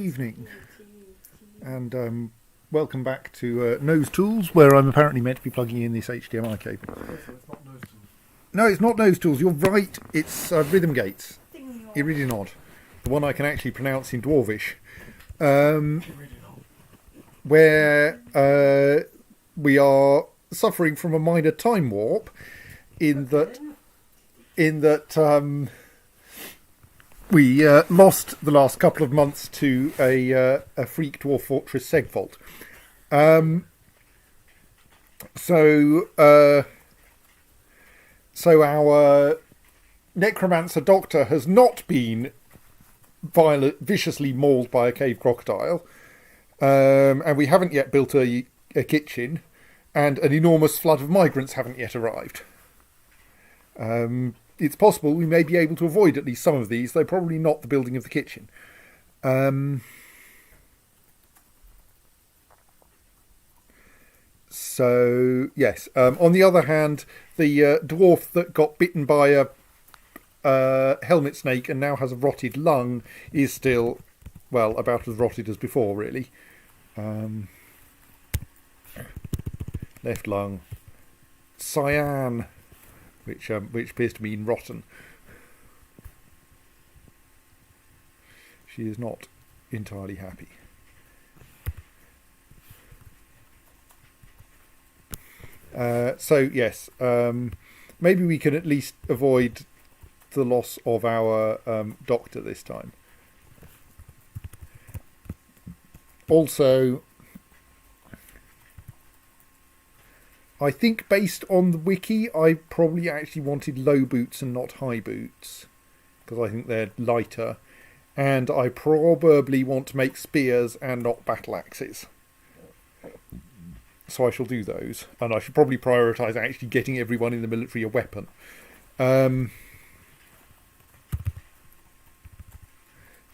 evening, and welcome back to Nose Tools, where I'm apparently meant to be plugging in this HDMI cable. So it's not Nose Tools. No, it's not Nose Tools, you're right, it's Rhythmgates, Iridinod, the one I can actually pronounce in Dwarvish, where we are suffering from a minor time warp in that we lost the last couple of months to a freak dwarf fortress segfault. So our necromancer doctor has not been viciously mauled by a cave crocodile, and we haven't yet built a kitchen, and an enormous flood of migrants haven't yet arrived. It's possible we may be able to avoid at least some of these, though probably not the building of the kitchen. So, yes. On the other hand, the dwarf that got bitten by a helmet snake and now has a rotted lung is still, well, about as rotted as before, really. Left lung. Cyan, which appears to mean rotten. She is not entirely happy. So yes, maybe we can at least avoid the loss of our doctor this time. Also, I think based on the wiki, I probably actually wanted low boots and not high boots, because I think they're lighter, and I probably want to make spears and not battle axes. So I shall do those, and I should probably prioritise actually getting everyone in the military a weapon.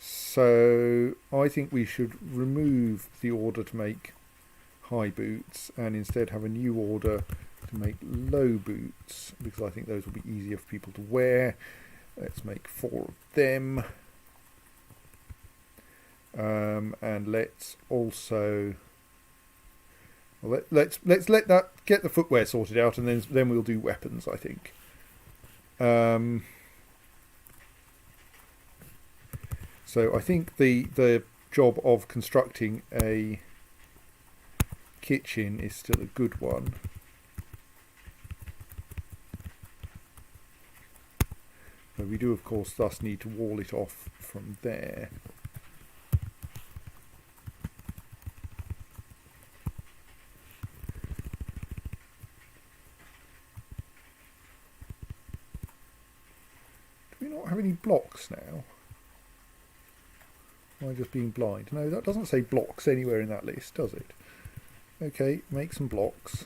So I think we should remove the order to make high boots and instead have a new order to make low boots, because I think those will be easier for people to wear. Let's make 4 of them. And let's also... Well, let's let that get the footwear sorted out, and then we'll do weapons, I think. So I think the job of constructing a kitchen is still a good one. But we do, of course, thus need to wall it off from there. Do we not have any blocks now? Am I just being blind? No, that doesn't say blocks anywhere in that list, does it? Okay, make some blocks.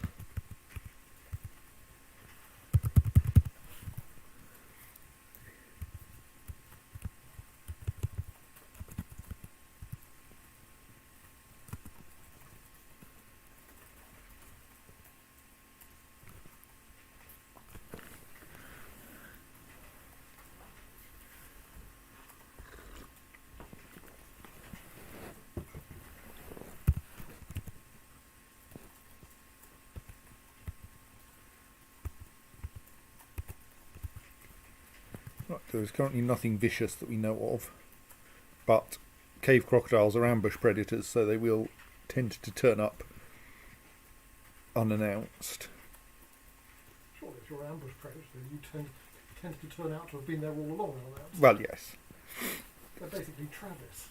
Right, there's currently nothing vicious that we know of, but cave crocodiles are ambush predators, so they will tend to turn up unannounced. Sure, if you're ambush predators, you tend to turn out to have been there all along unannounced. Well, yes. They're basically Travis.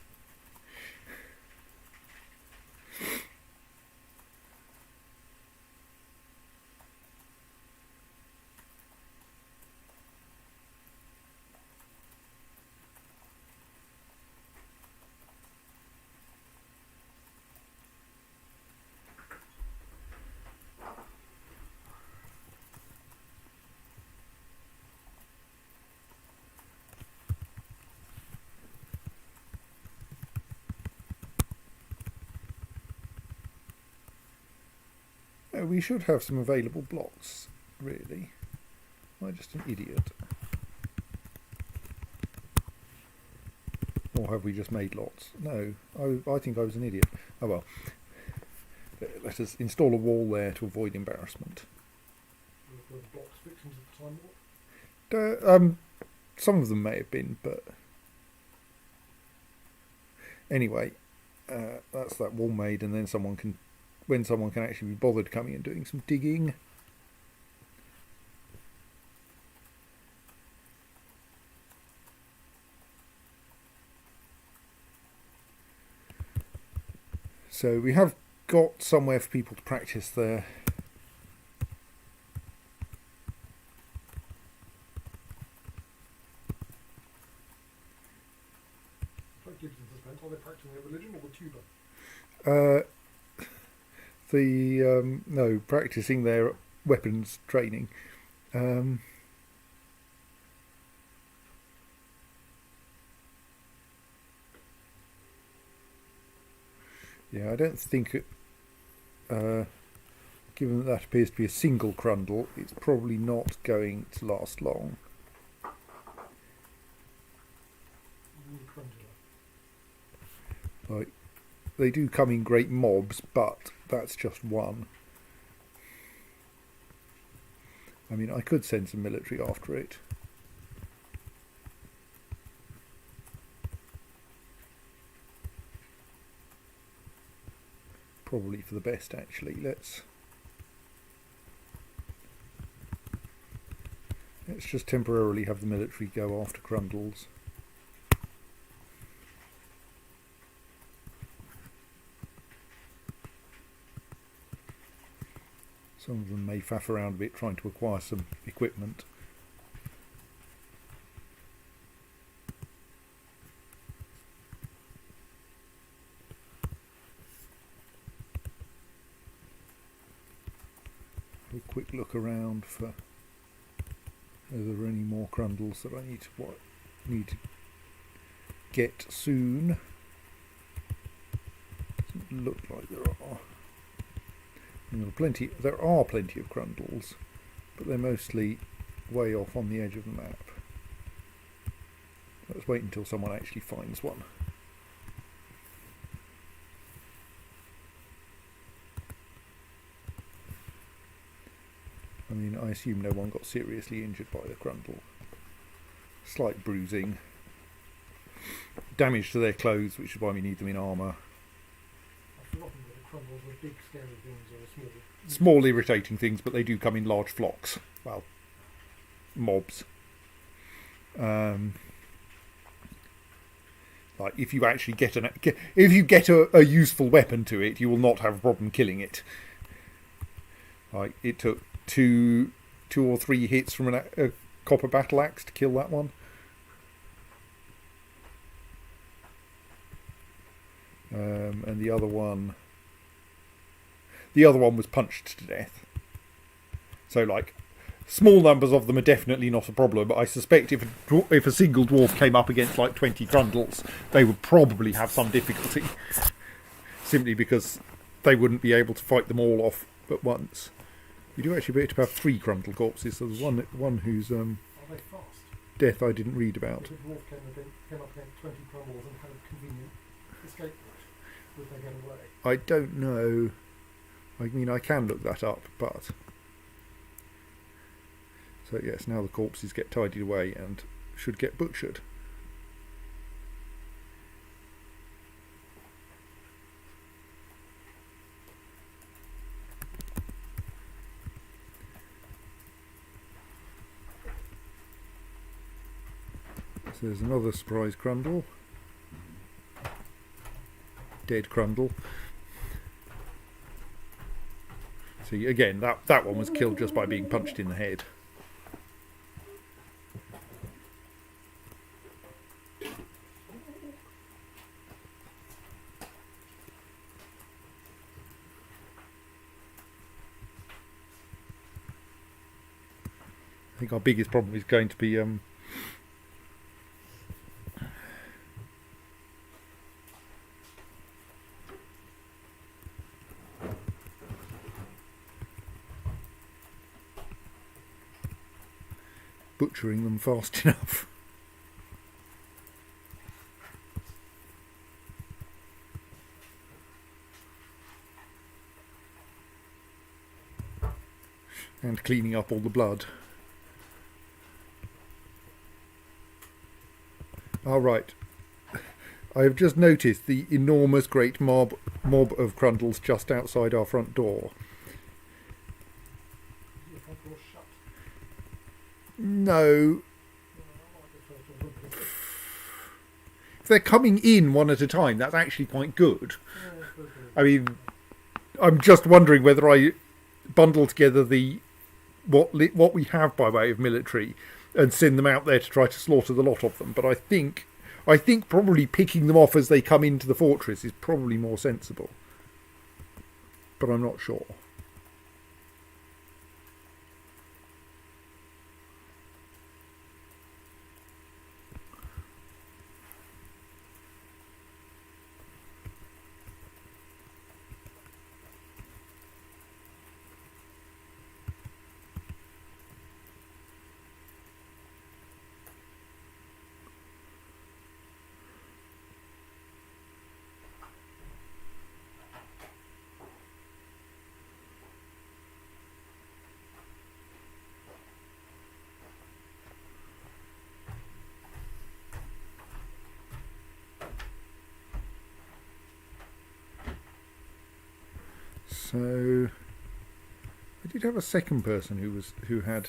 We should have some available blocks, really. Am I just an idiot? Oh, Or have we just made lots? No, I think I was an idiot. Oh well. Let us install a wall there to avoid embarrassment. Were the blocks victims of the time warp? Some of them may have been, but anyway, that's that wall made, and then when someone can actually be bothered coming and doing some digging. So we have got somewhere for people to practice there. What gives in suspense? Are they practicing their religion or the tuba? No, practicing their weapons training. Yeah, I don't think given that appears to be a single Crundle, it's probably not going to last long. Like, they do come in great mobs, but that's just one. I mean, I could send some military after it. Probably for the best, actually. Let's just temporarily have the military go after Crundles. Some of them may faff around a bit trying to acquire some equipment. A quick look around for are there any more Crundles that I need to get soon. Doesn't look like there are. And there are plenty of Crundles, but they're mostly way off on the edge of the map. Let's wait until someone actually finds one. I mean, I assume no one got seriously injured by the Crundle. Slight bruising. Damage to their clothes, which is why we need them in armour. I've forgotten whether Crundles were big scary things or small. Small irritating things, but they do come in large flocks. Well, mobs. Like if you actually get a useful weapon to it, you will not have a problem killing it. Like it took two or three hits from a copper battle axe to kill that one. And the other one was punched to death. So like small numbers of them are definitely not a problem, but I suspect if a single dwarf came up against like 20 Crundles, they would probably have some difficulty, simply because they wouldn't be able to fight them all off at once. You do actually appear to have 3 Crundle corpses. So there's one whose Are they fast? death I didn't read about. If a dwarf came up against 20 Crundles and had a convenient escape route, would they get away? I don't know. I mean, I can look that up, but... So yes, now the corpses get tidied away and should get butchered. So there's another surprise Crundle. Dead Crundle. See, again, that one was killed just by being punched in the head. I think our biggest problem is going to be butchering them fast enough. and cleaning up all the blood. All right. I have just noticed the enormous great mob of Crundles just outside our front door. Is the front door shut? No. I might get first or something. If they're coming in one at a time, that's actually quite good. Yeah, I suppose so. I mean, I'm just wondering whether I bundle together what we have by way of military and send them out there to try to slaughter the lot of them. But I think probably picking them off as they come into the fortress is probably more sensible. But I'm not sure. So I did have a second person who had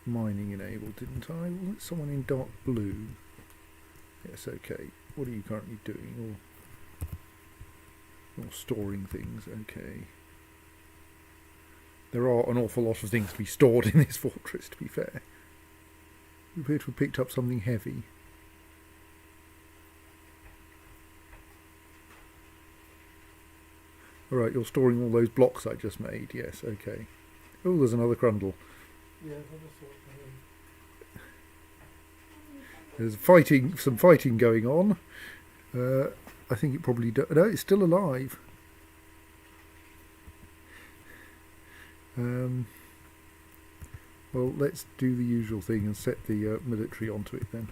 mining enabled, didn't I? Wasn't it someone in dark blue? Yes, okay. What are you currently doing? You're storing things, okay. There are an awful lot of things to be stored in this fortress, to be fair. You appear to have picked up something heavy. Alright, you're storing all those blocks I just made. Yes, okay. Oh, there's another Crundle. Yes, I just thought. There's some fighting going on. I think it probably no, it's still alive. Well, let's do the usual thing and set the military onto it then.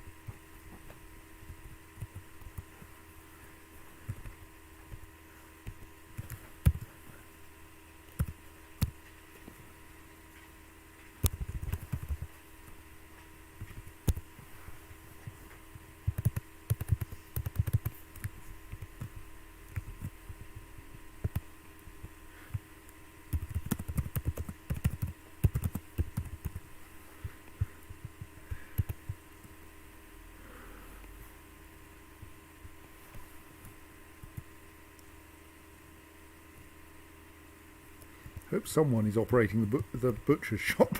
Hope someone is operating the butcher's shop.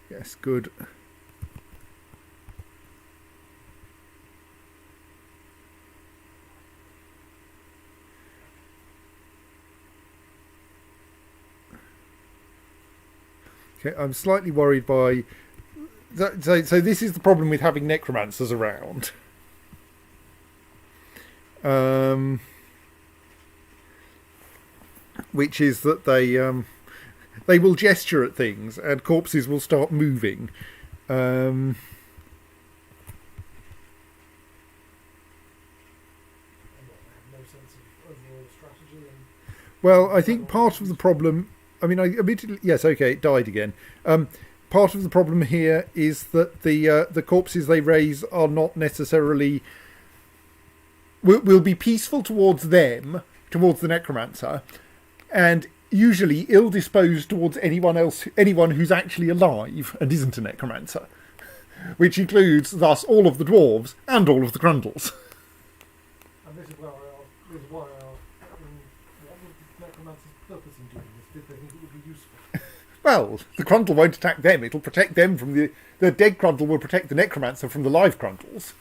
Yes, good. Okay, I'm slightly worried by... So this is the problem with having necromancers around. Which is that they will gesture at things and corpses will start moving. No sense of overall strategy. Well, I think part of the problem... I mean, I admittedly... Yes, okay, it died again. Part of the problem here is that the corpses they raise are not necessarily... will be peaceful towards them, towards the necromancer, and usually ill-disposed towards anyone who's actually alive and isn't a necromancer, which includes, thus, all of the dwarves and all of the Crundles. And this is why I asked, what was the necromancer's purpose in doing this? Did they think it would be useful? Well, the Crundle won't attack them. It'll protect them from the dead Crundle will protect the necromancer from the live Crundles.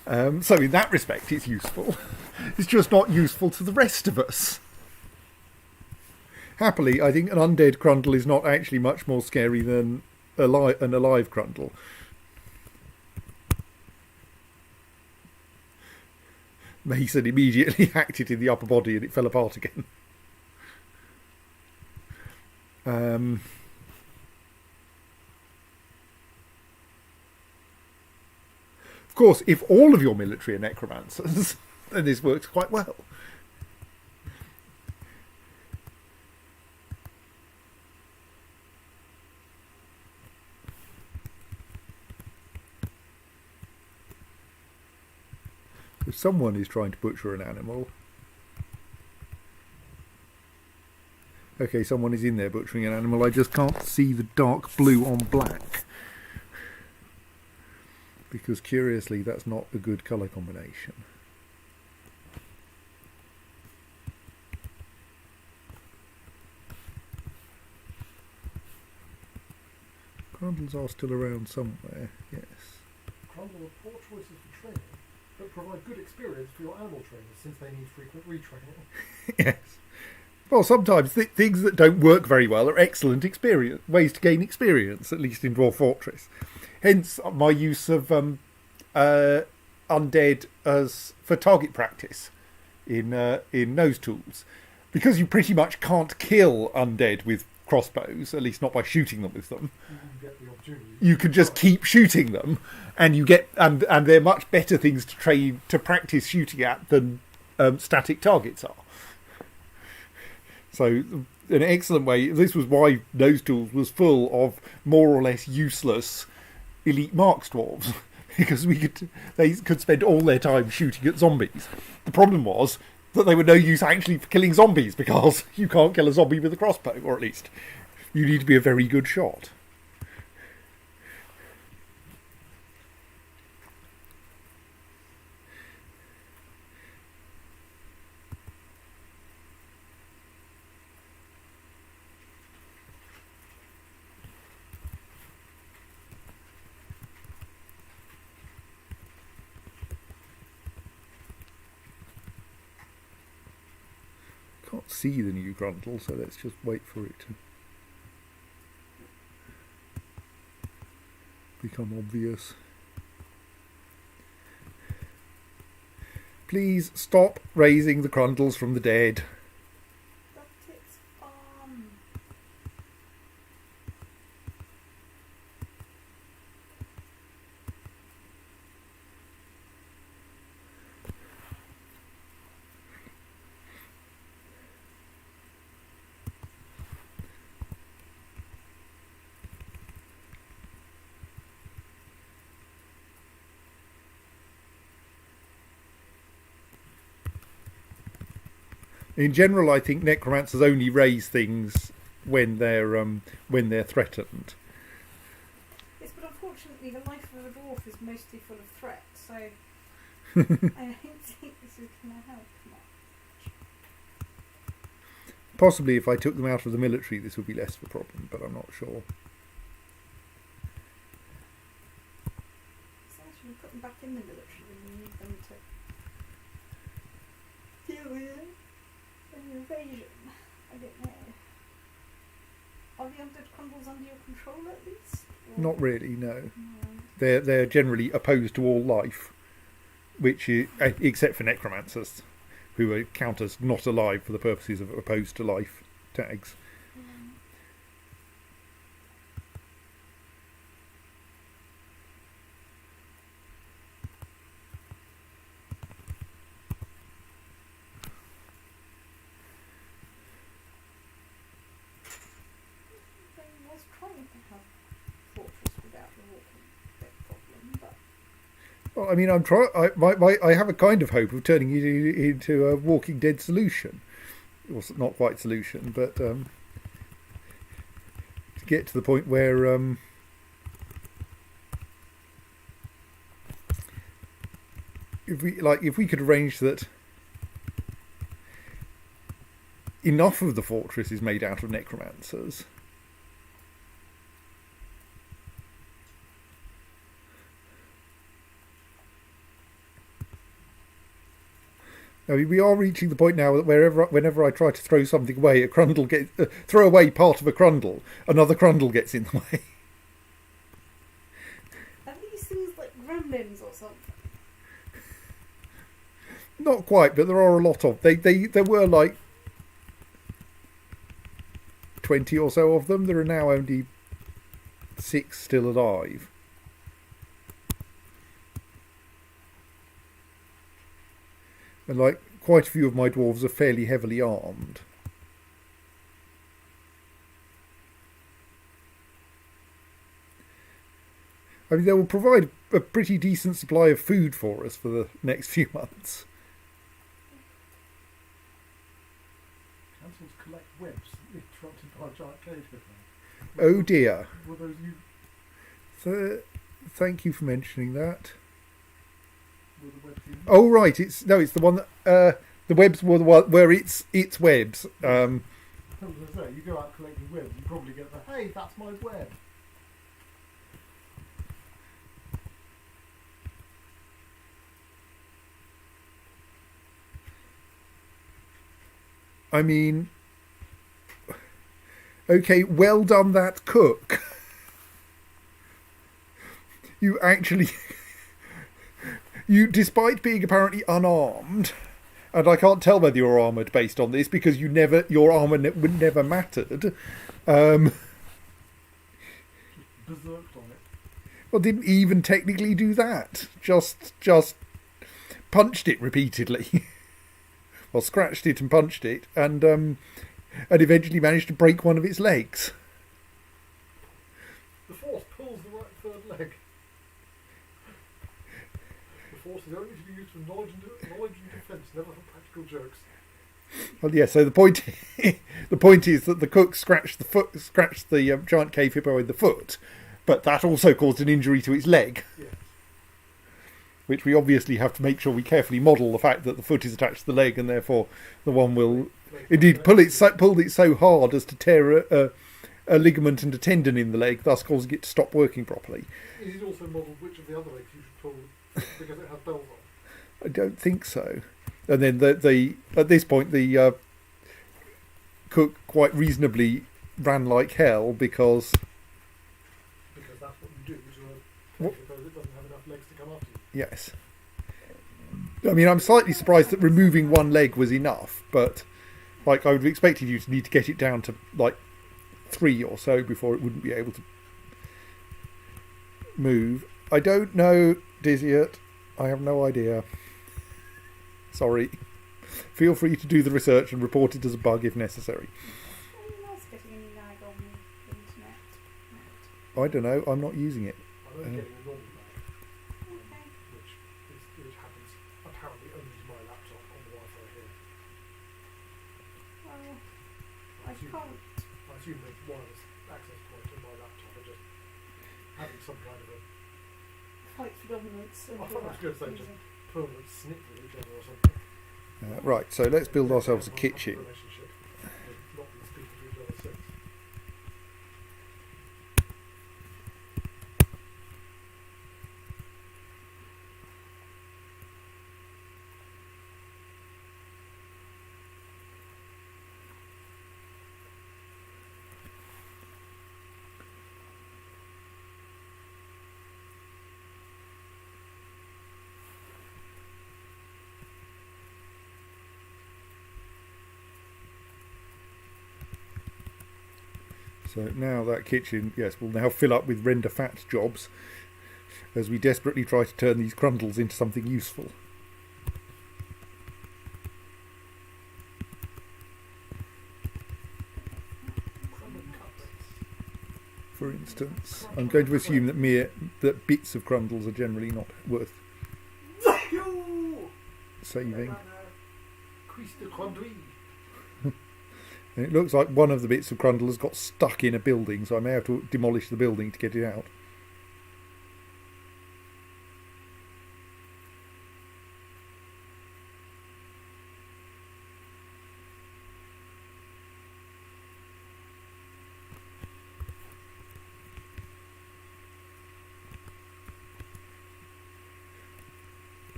So in that respect, it's useful. It's just not useful to the rest of us. Happily, I think an undead Crundle is not actually much more scary than an alive Crundle. Mason immediately hacked it in the upper body and it fell apart again. Of course, if all of your military are necromancers, then this works quite well. So someone is trying to butcher an animal. Okay, someone is in there butchering an animal. I just can't see the dark blue on black. Because curiously, that's not a good colour combination. Grundles are still around somewhere, yes. Grundle are poor choices for training, but provide good experience for your animal trainers since they need frequent retraining. Yes. Well, sometimes things that don't work very well are excellent ways to gain experience, at least in Dwarf Fortress. Hence my use of undead as for target practice in nose tools, because you pretty much can't kill undead with crossbows, at least not by shooting them with them. You get the opportunity. You can just keep shooting them, and you get and they're much better things to practice shooting at than static targets are. So an excellent way. This was why Nose Tools was full of more or less useless elite marks dwarves, because they could spend all their time shooting at zombies. The problem was that they were no use actually for killing zombies, because you can't kill a zombie with a crossbow, or at least you need to be a very good shot. Can't see the new Grundle, so let's just wait for it to become obvious. Please stop raising the Grundles from the dead. But it's fun. In general, I think necromancers only raise things when they're threatened. Yes, but unfortunately the life of a dwarf is mostly full of threats, so I don't think this is going to help much. Possibly if I took them out of the military, this would be less of a problem, but I'm not sure. Essentially, put them back in the military when you need them to deal with an invasion. I don't know. Are the undead crumbles under your control at least? Or? Not really, no. No. They're generally opposed to all life, which is, except for necromancers, who are count as not alive for the purposes of opposed to life tags. I was trying to have fortress without the walking dead problem, but Well, I mean, I have a kind of hope of turning it into a Walking Dead solution. Well, not quite solution, but to get to the point where if we could arrange that enough of the fortress is made out of necromancers. I mean, we are reaching the point now that whenever I try to throw something away, a Grundle gets throw away part of a Grundle, another Grundle gets in the way. are these things like gremlins or something? Not quite, but there are a lot of. There were like 20 or so of them. There are now only 6 still alive. And like quite a few of my dwarves are fairly heavily armed. I mean, they will provide a pretty decent supply of food for us for the next few months. Councils collect webs interrupted by a giant cave hippo. Oh dear. Were those you? So, thank you for mentioning that. Were the webs you? Oh right, it's the one that the webs were the one where it's webs. I was going to say, you go out collecting webs, you probably get the, hey, that's my web. I mean, okay, well done, that cook. You actually, despite being apparently unarmed, and I can't tell whether you're armoured based on this because your armour never mattered. Berserked on it. Well, didn't even technically do that. Just punched it repeatedly. Well, scratched it and punched it, and eventually managed to break one of its legs. The force pulls the right third leg. The force is only to be used for knowledge and defence, never for practical jokes. Well, yeah. So the point is that the cook scratched the giant cave hippo in the foot, but that also caused an injury to its leg. Yes. Which we obviously have to make sure we carefully model the fact that the foot is attached to the leg, and therefore the one will indeed pulled it so hard as to tear a ligament and a tendon in the leg, thus causing it to stop working properly. Is it also modelled which of the other legs you should pull because it has bells on? I don't think so. And then at this point the cook quite reasonably ran like hell because that's what you do to a What? because it doesn't have enough legs to come after you. yes. I mean, I'm slightly surprised that removing one leg was enough, but like I would have expected you to need to get it down to like 3 or so before it wouldn't be able to move. I don't know, Dizziot. I have no idea. Sorry. Feel free to do the research and report it as a bug if necessary. Anyone else getting any lag on the internet? I don't know. I'm not using it. I'm only getting a normal lag, Okay. which happens apparently only to my laptop on the Wi-Fi here. Well, I assume- can't. I assume the wireless access point on my laptop are just having some kind of a Fight for dominance. I thought I was going to say just permanent snip with each other or something. Right, so let's build ourselves a kitchen. Relationship. They've not been speaking to each other since. So now that kitchen, yes, will now fill up with render fat jobs as we desperately try to turn these crundles into something useful. For instance, I'm going to assume that bits of crundles are generally not worth saving. Cuisse de conduit. And it looks like one of the bits of crundle has got stuck in a building, so I may have to demolish the building to get it out.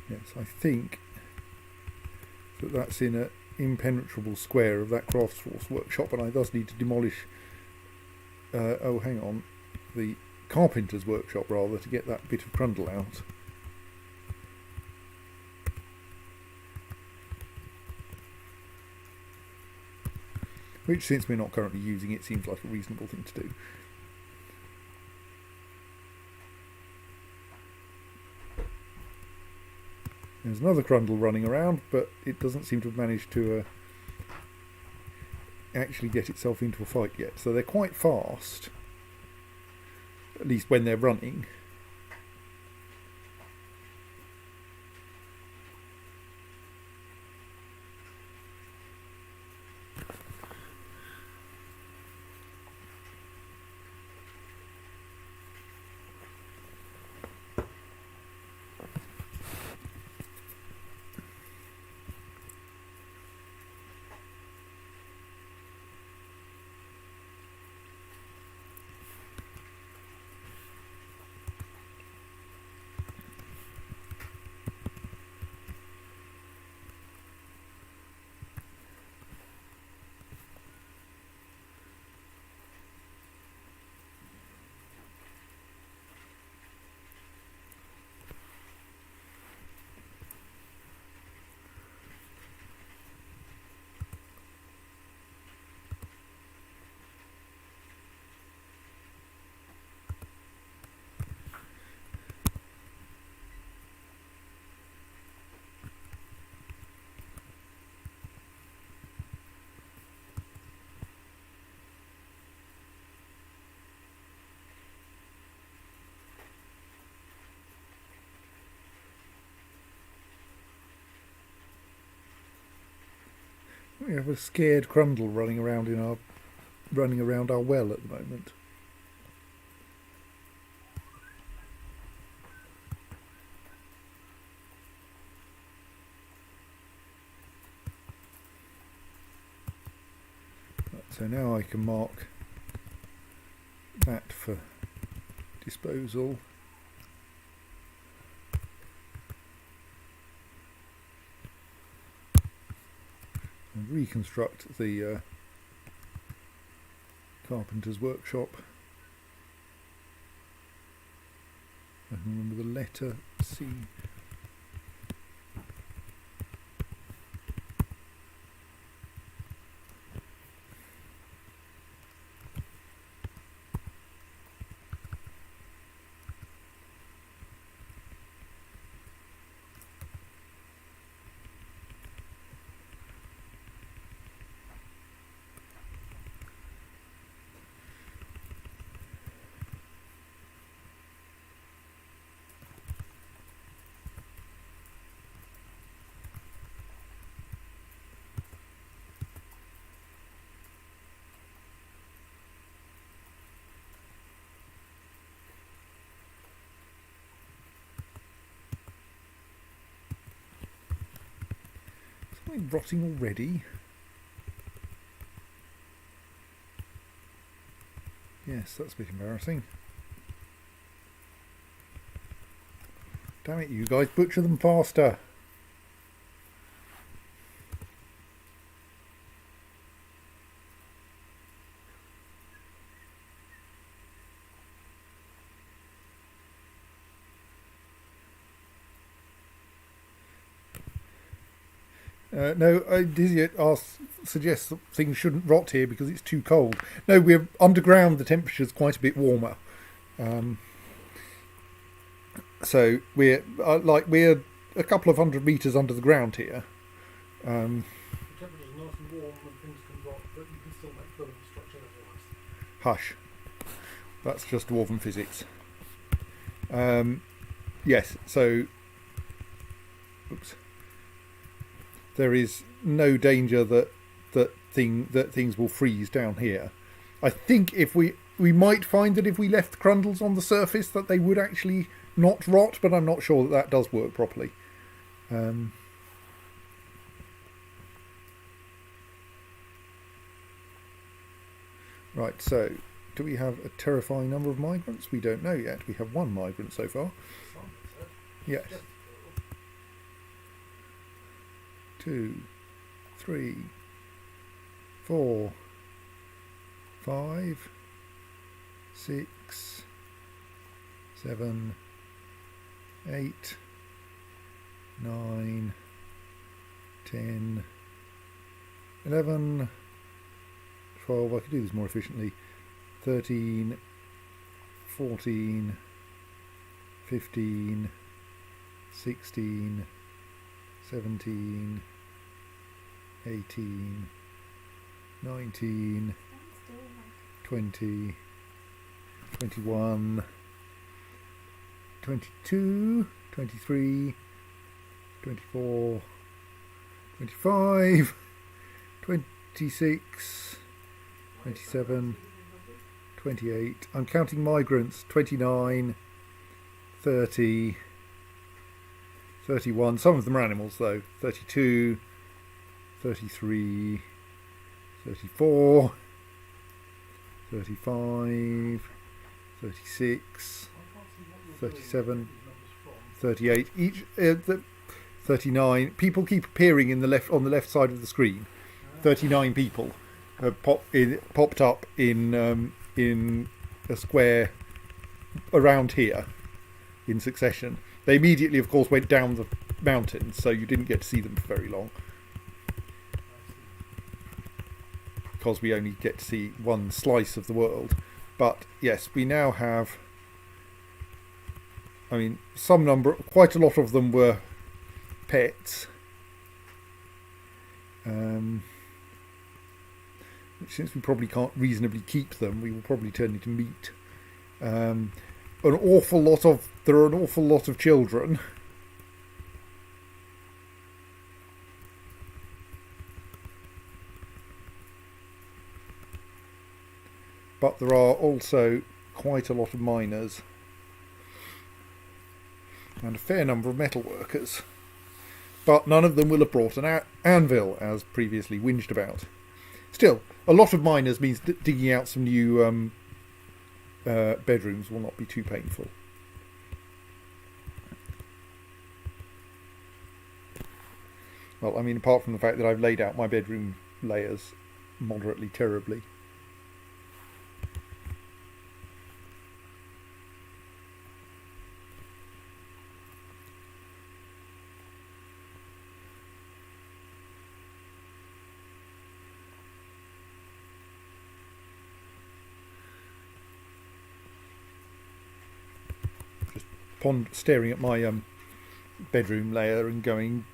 Yes, I think that's in an impenetrable square of that craftsforce workshop, and I thus need to demolish hang on, the carpenter's workshop rather, to get that bit of crundle out. Which, since we're not currently using it, seems like a reasonable thing to do. There's another crundle running around, but it doesn't seem to have managed to actually get itself into a fight yet. So they're quite fast, at least when they're running. We have a scared Grundle running around our well at the moment. So now I can mark that for disposal. And reconstruct the carpenter's workshop. I can remember the letter C. Am I rotting already? Yes, that's a bit embarrassing. Damn it, you guys, butcher them faster. No, Dizzy suggests that things shouldn't rot here because it's too cold. No, we're underground. The temperature's quite a bit warmer. So we're we're a couple of 100 metres under the ground here. The temperature's nice and warm and things can rot, but you can still make building structure otherwise. Hush. That's just dwarven physics. Yes. So. Oops. There is no danger that things will freeze down here. I think if we might find that if we left Grundles on the surface that they would actually not rot, but I'm not sure that does work properly. Right, so do we have a terrifying number of migrants? We don't know yet. We have one migrant so far. Yes. 2, 3, 4, 5, 6, 7, 8, 9, 10, 11, 12. I could do this more efficiently. 13, 14, 15, 16, 17, 18, 19, 20, 21, 22, 23, 24, 25, 26, 27, 28. I'm counting migrants. 29, 30, 31. Some of them are animals though. 32, 33, 34, 35, 36, 37, 38. Each 39. People keep appearing on the left side of the screen. 39 people have popped up in a square around here in succession. They immediately, of course, went down the mountain, so you didn't get to see them for very long. Because we only get to see one slice of the world. But yes, we now have, I mean, quite a lot of them were pets. Since we probably can't reasonably keep them, we will probably turn into meat. There are an awful lot of children. but there are also quite a lot of miners and a fair number of metal workers. But none of them will have brought an anvil, as previously whinged about. Still, a lot of miners means that digging out some new bedrooms will not be too painful. Well, I mean, apart from the fact that I've laid out my bedroom layers moderately terribly. Staring at my bedroom layer and going,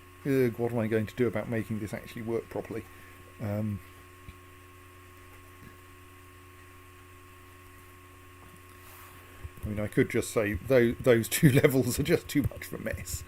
what am I going to do about making this actually work properly? I mean, I could just say those two levels are just too much of a mess.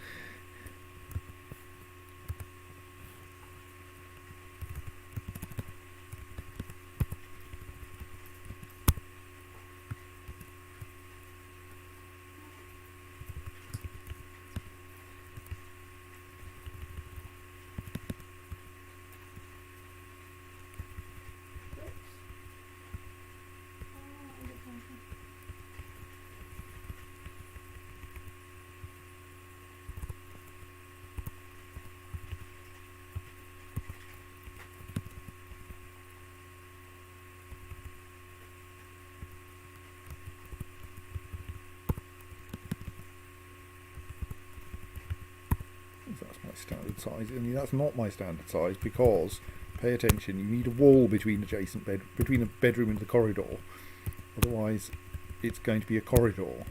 That's my standard size. I mean, that's not my standard size because, pay attention, you need a wall between between a bedroom and the corridor. Otherwise, it's going to be a corridor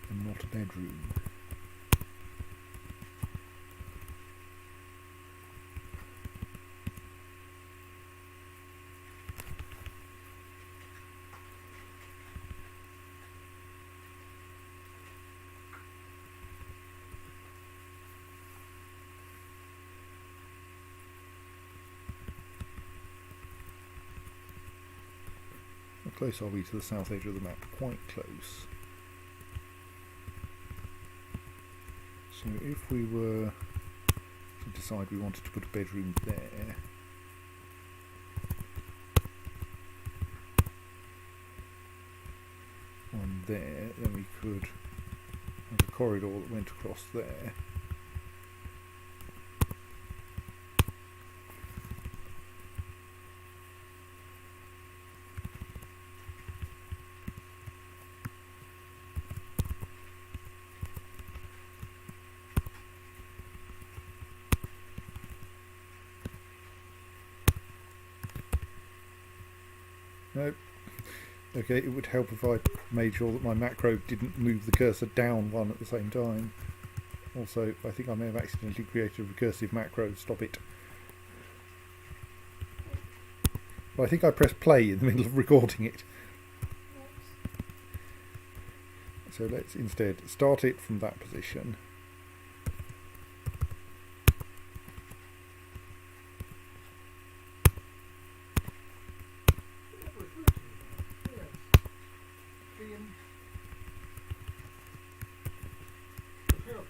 and not a bedroom. How close are we to the south edge of the map? Quite close. So if we were to decide we wanted to put a bedroom there, one there, then we could have a corridor that went across there. No. Okay, it would help if I made sure that my macro didn't move the cursor down one at the same time. Also, I think I may have accidentally created a recursive macro. Stop it. But I think I pressed play in the middle of recording it. So let's instead start it from that position.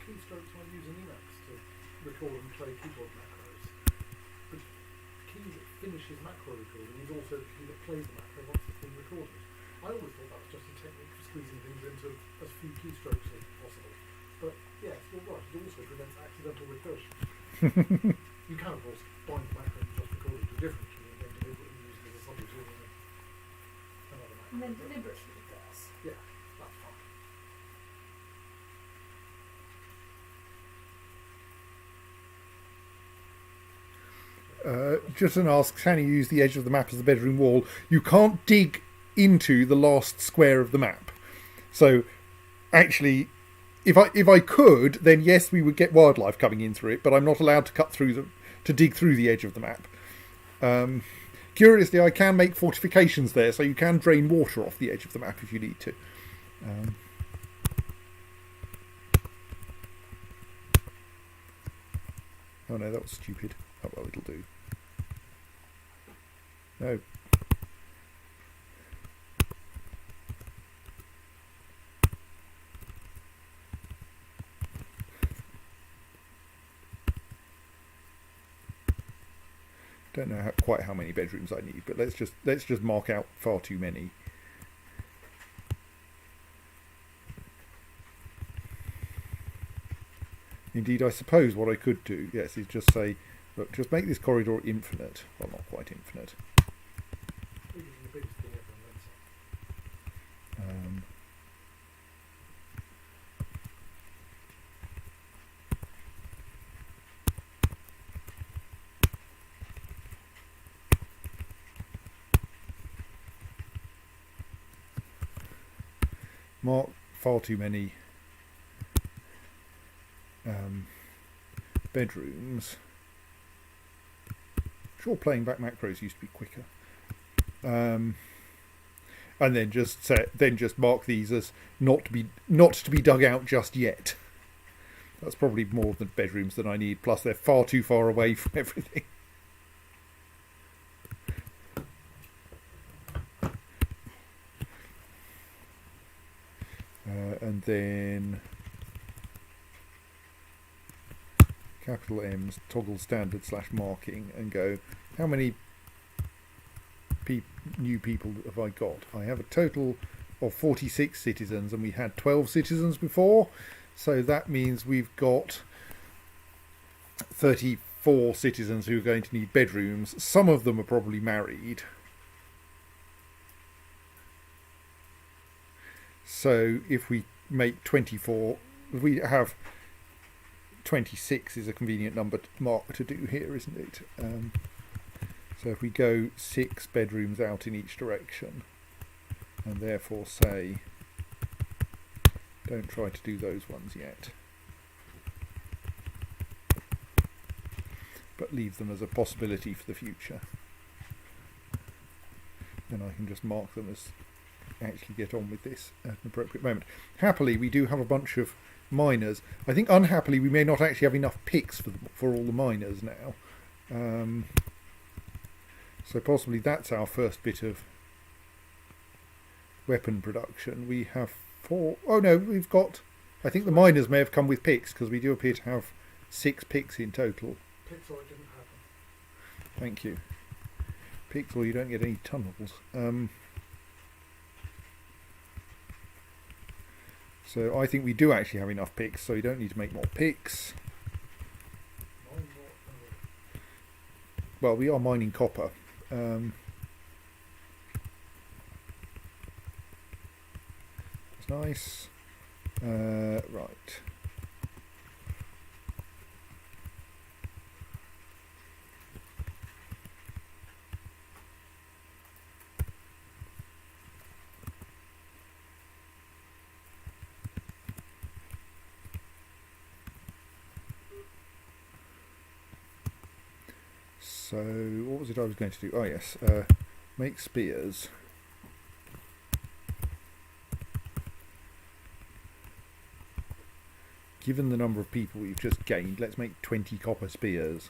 Keystrokes when using Emacs to record and play keyboard macros. The key that finishes macro recording is also the key that plays the macro once it's been recorded. I always thought that was just a technique for squeezing things into as few keystrokes as possible. But yes, you're right, it also prevents accidental recursion. You can of course bind the macro and just record it to a different key and then deliberately use it as a substitute in another macro. And then deliberately recurse. Yeah, that's fine. Justin asks, can you use the edge of the map as the bedroom wall? You can't dig into the last square of the map. So, actually, if I could, then yes, we would get wildlife coming in through it, but I'm not allowed to dig through the edge of the map. Curiously, I can make fortifications there, so you can drain water off the edge of the map if you need to. Oh no, that was stupid. Oh well, it'll do. No. Don't know quite how many bedrooms I need, but let's just mark out far too many. Indeed, I suppose what I could do, yes, is just say, look, just make this corridor infinite. Well, not quite infinite. This is the biggest thing ever on that side. Mark far too many bedrooms. Sure, playing back macros used to be quicker. And then just mark these as not to be dug out just yet. That's probably more than bedrooms than I need. Plus, they're far too far away from everything. And then capital M's, toggle standard / marking, and go, how many new people have I got? I have a total of 46 citizens, and we had 12 citizens before, so that means we've got 34 citizens who are going to need bedrooms. Some of them are probably married. So if we make 24, we have 26 is a convenient number to do here, isn't it? So if we go 6 bedrooms out in each direction, and therefore say, don't try to do those ones yet, but leave them as a possibility for the future, then I can just mark them as actually get on with this at an appropriate moment. Happily, we do have a bunch of miners. I think unhappily we may not actually have enough picks for all the miners now. So possibly that's our first bit of weapon production. We have 4. Oh no, we've got. I think the miners may have come with picks because we do appear to have 6 picks in total. Picks or it didn't happen. Thank you. Picks or you don't get any tunnels. So I think we do actually have enough picks, so you don't need to make more picks. Well, we are mining copper. That's nice. Right. So, what was it I was going to do? Oh yes, make spears. Given the number of people we've just gained, let's make 20 copper spears.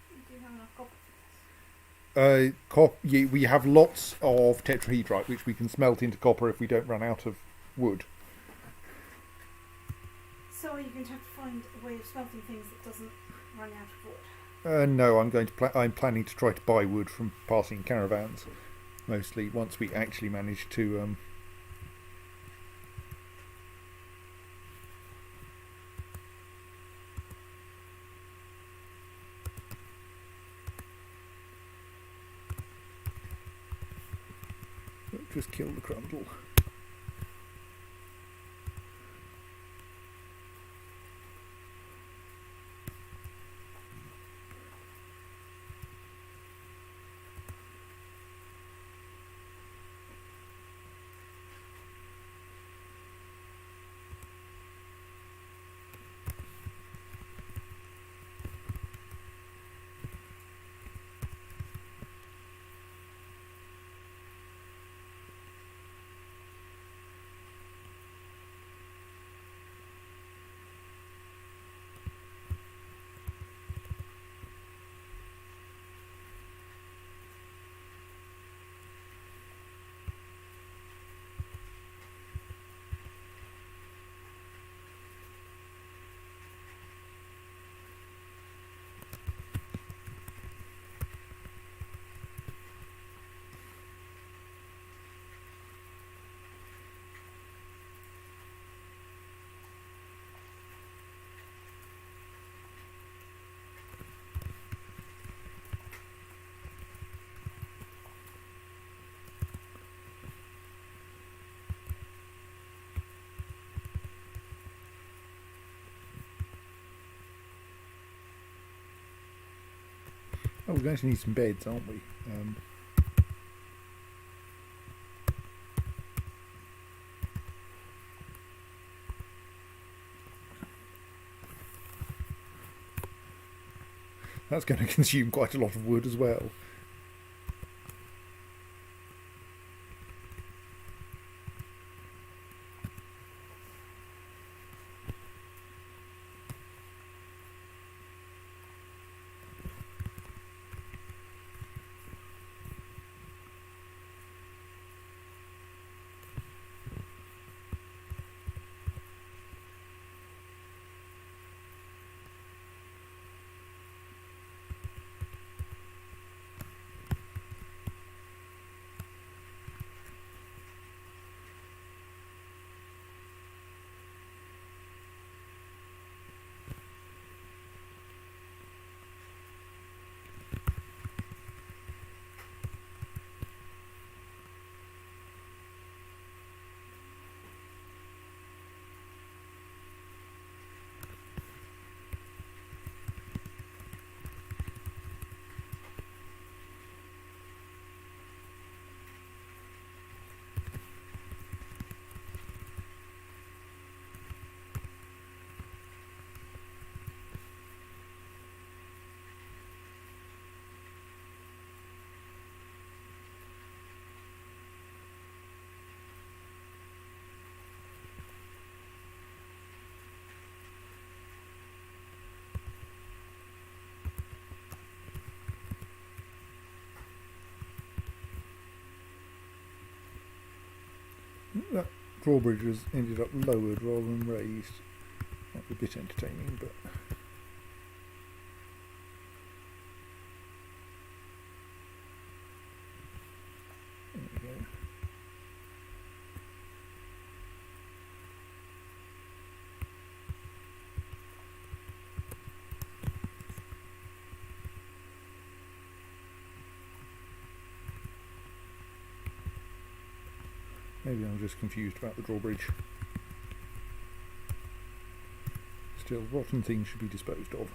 Do you have enough copper? We have lots of tetrahedrite, which we can smelt into copper if we don't run out of wood. So are you going to have to find a way of smelting things that doesn't run out of wood? No, I'm planning to try to buy wood from passing caravans, mostly once we actually manage to. Just kill the crundle. Oh, we're going to need some beds, aren't we? That's going to consume quite a lot of wood as well. That drawbridge has ended up lowered rather than raised. That's a bit entertaining, but there we go. Maybe I'm just confused about the drawbridge. Still, rotten things should be disposed of.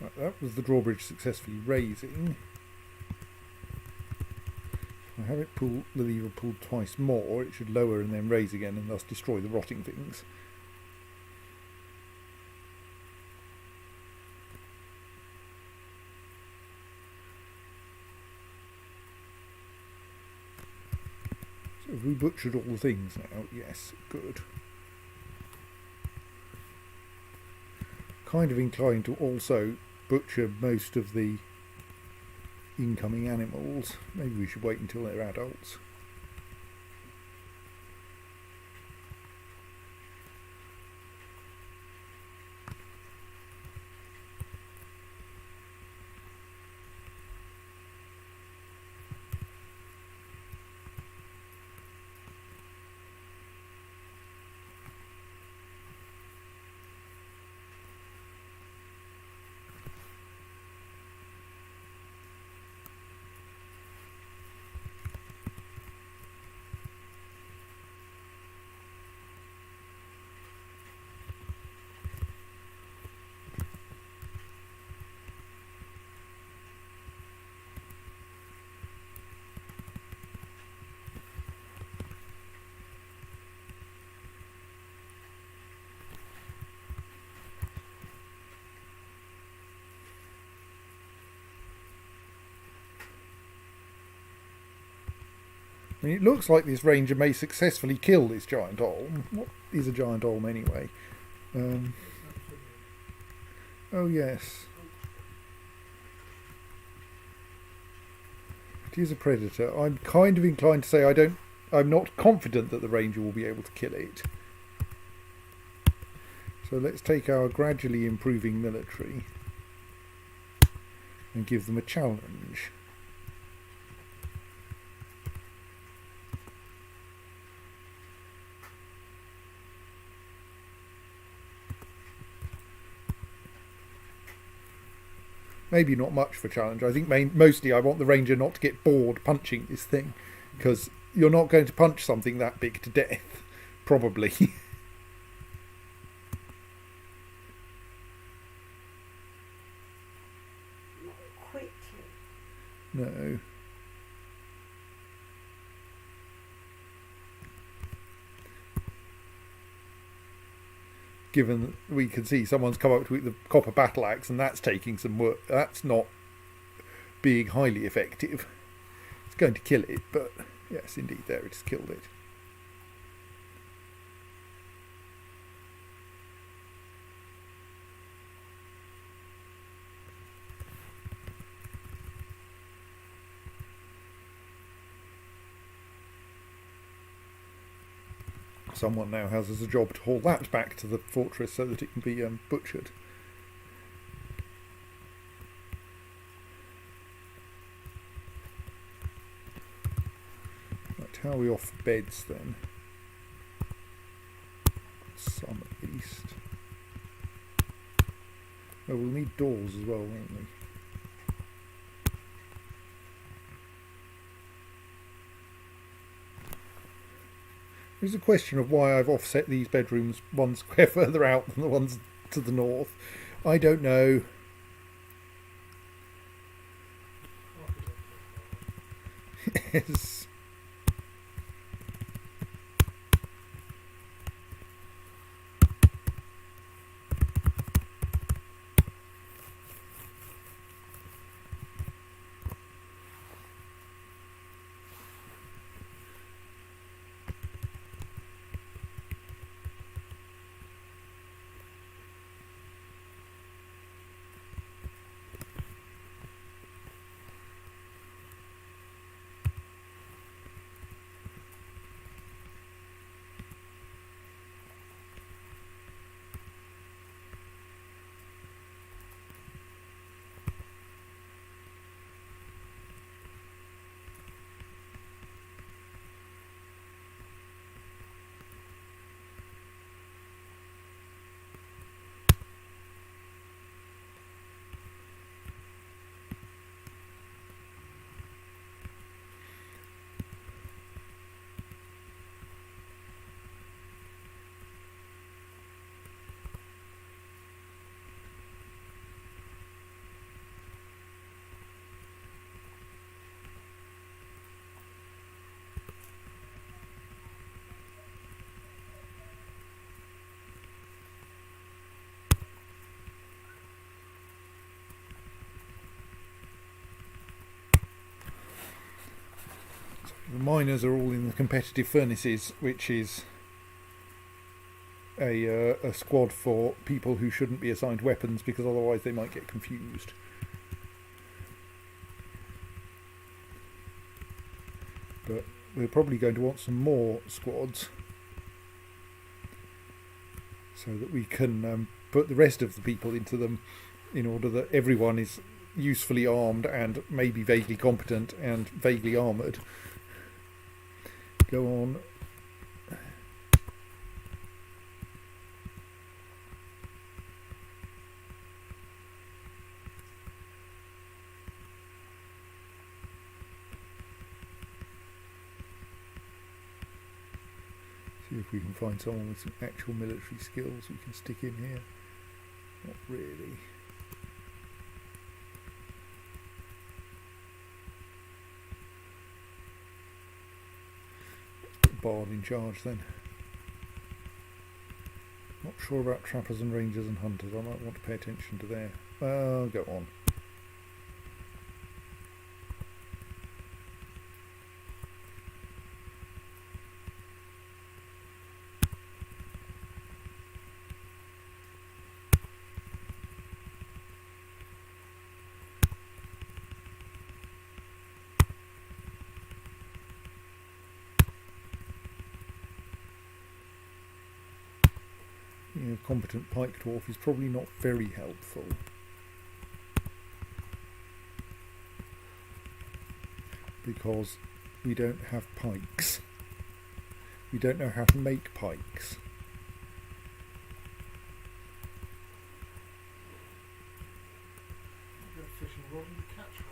Right, that was the drawbridge successfully raising. If I have it pull the lever pulled twice more, it should lower and then raise again and thus destroy the rotting things. So have we butchered all the things now? Yes, good. Kind of inclined to also butcher most of the incoming animals. Maybe we should wait until they're adults. I mean, it looks like this ranger may successfully kill this giant olm. What is a giant olm anyway? Oh yes. It is a predator. I'm kind of inclined to say I'm not confident that the ranger will be able to kill it. So let's take our gradually improving military and give them a challenge. maybe not much for challenge. I think mostly I want the ranger not to get bored punching this thing, because you're not going to punch something that big to death, probably. Not quickly. No. Given that we can see someone's come up with the copper battle axe, and that's taking some work. That's not being highly effective. It's going to kill it, but yes, indeed, there it has killed it. Someone now has as a job to haul that back to the fortress so that it can be butchered. Right, how are we off beds then? Some at least. Oh, we'll need doors as well, won't we? There's a question of why I've offset these bedrooms 1 square further out than the ones to the north. I don't know. Yes. The miners are all in the competitive furnaces, which is a squad for people who shouldn't be assigned weapons, because otherwise they might get confused. But we're probably going to want some more squads so that we can put the rest of the people into them, in order that everyone is usefully armed and maybe vaguely competent and vaguely armoured. Go on. See if we can find someone with some actual military skills we can stick in here. Not really. Bard in charge then. Not sure about trappers and rangers and hunters. I might want to pay attention to their... Well, go on. A competent pike dwarf is probably not very helpful. Because we don't have pikes. We don't know how to make pikes. Go fish rod and catch rod.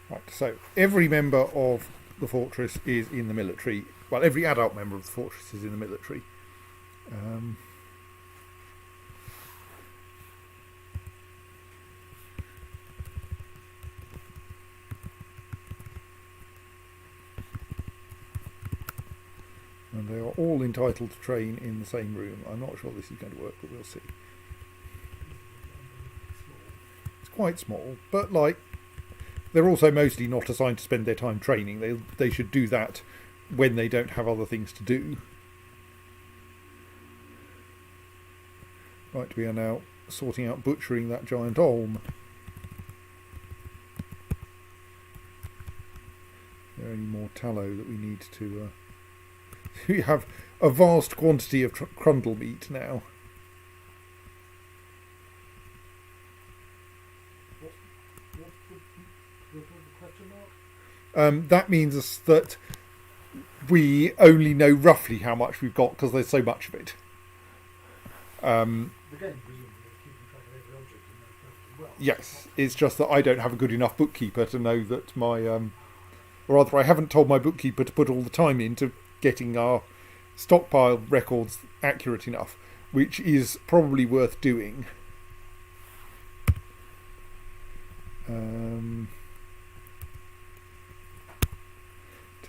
Right, so every member of the fortress is in the military. Well, every adult member of the fortress is in the military. And they are all entitled to train in the same room. I'm not sure this is going to work, but we'll see. It's quite small, but like, they're also mostly not assigned to spend their time training. They should do that when they don't have other things to do. Right, we are now sorting out butchering that giant olm. Is there any more tallow that we need to... we have a vast quantity of crundle meat now. That means that we only know roughly how much we've got because there's so much of it. The game presumably is keeping track of every object and knows perfectly well. Yes, it's just that I don't have a good enough bookkeeper to know that my... or rather, I haven't told my bookkeeper to put all the time into getting our stockpile records accurate enough, which is probably worth doing.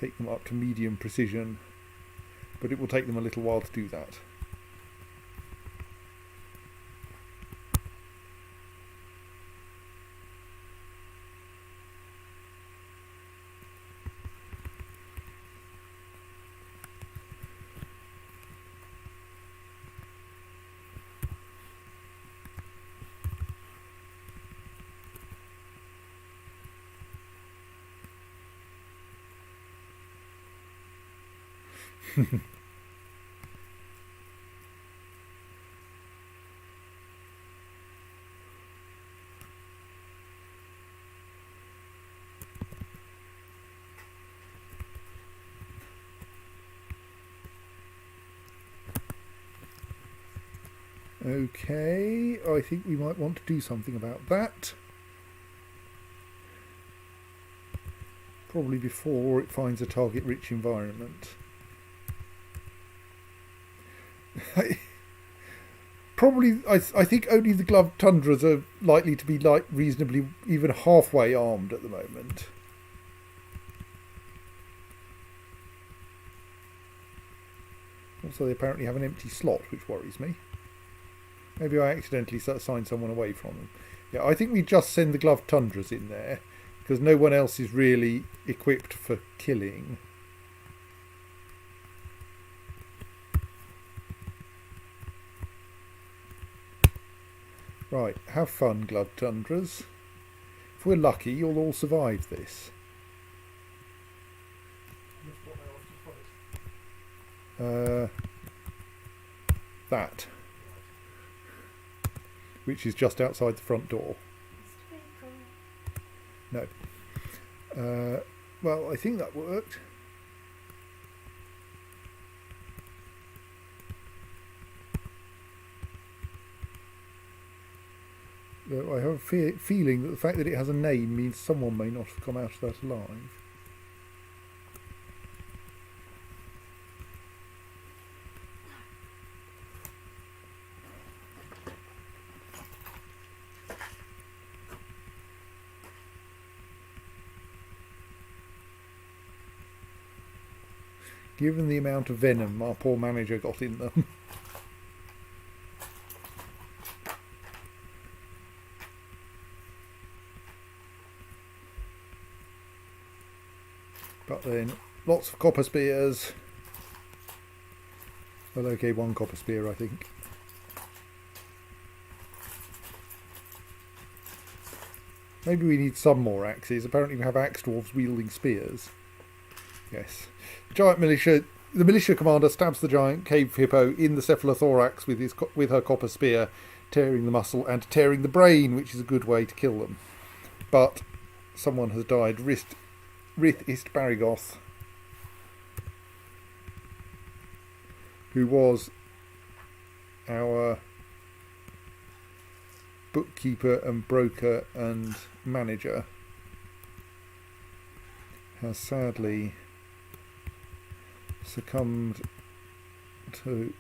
Take them up to medium precision, but it will take them a little while to do that. Okay, I think we might want to do something about that. Probably before it finds a target-rich environment. I think only the gloved tundras are likely to be like reasonably even halfway armed at the moment. Also, they apparently have an empty slot, which worries me. Maybe I accidentally assigned someone away from them. Yeah, I think we just send the gloved tundras in there, because no one else is really equipped for killing. Right, have fun, gloved tundras. If we're lucky, you'll all survive this. That. Which is just outside the front door. No. Well, I think that worked. Though I have a feeling that the fact that it has a name means someone may not have come out of that alive. Given the amount of venom our poor manager got in them. But then lots of copper spears. Well, okay, 1 copper spear, I think. Maybe we need some more axes. Apparently we have axe dwarves wielding spears. Yes. Giant militia. The militia commander stabs the giant cave hippo in the cephalothorax with her copper spear, tearing the muscle and tearing the brain, which is a good way to kill them. But someone has died. Rith Istbarigoth, who was our bookkeeper and broker and manager, has sadly succumbed to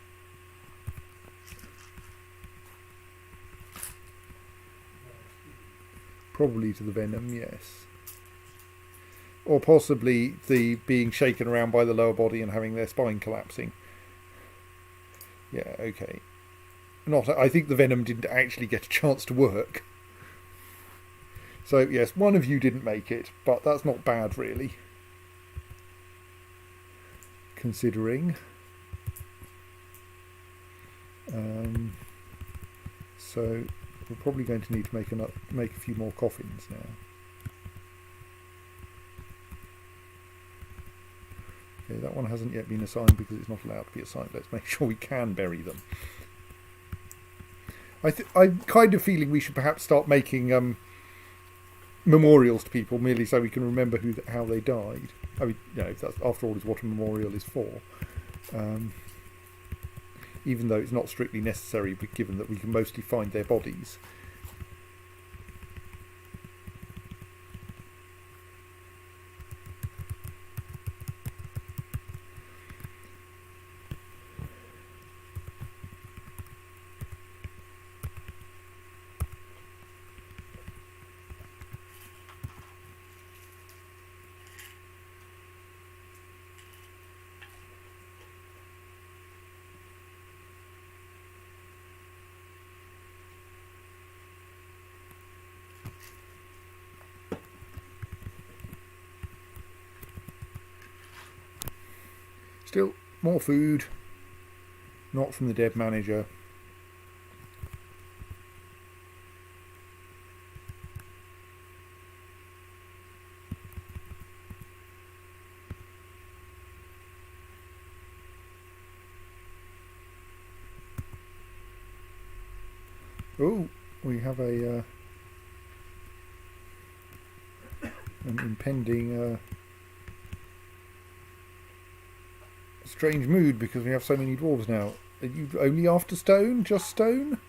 probably to the venom, yes. Or possibly the being shaken around by the lower body and having their spine collapsing. Yeah, okay. I think the venom didn't actually get a chance to work. So, yes, one of you didn't make it, but that's not bad, really. Considering. So, we're probably going to need to make a few more coffins now. Okay, that one hasn't yet been assigned because it's not allowed to be assigned. Let's make sure we can bury them. I'm kind of feeling we should perhaps start making memorials to people merely so we can remember how they died. I mean, that's, after all, is what a memorial is for. Even though it's not strictly necessary, but given that we can mostly find their bodies. Still, more food. Not from the dead manager. Oh, we have an impending strange mood because we have so many dwarves now. Are you only after stone? Just stone?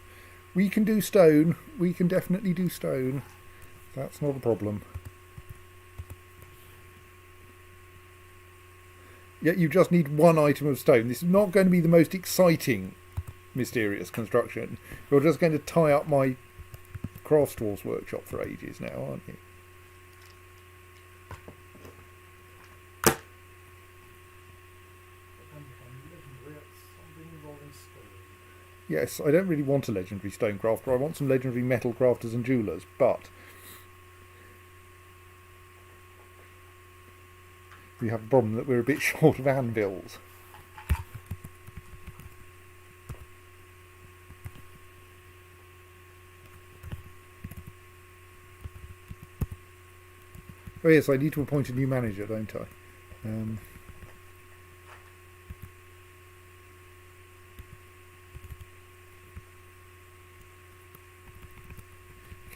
We can do stone. We can definitely do stone. That's not a problem. Yet you just need 1 item of stone. This is not going to be the most exciting mysterious construction. You're just going to tie up my craft stores workshop for ages now, aren't you? Yes, I don't really want a legendary stone crafter. I want some legendary metal crafters and jewellers, but we have a problem that we're a bit short of anvils. Oh yes, I need to appoint a new manager, don't I?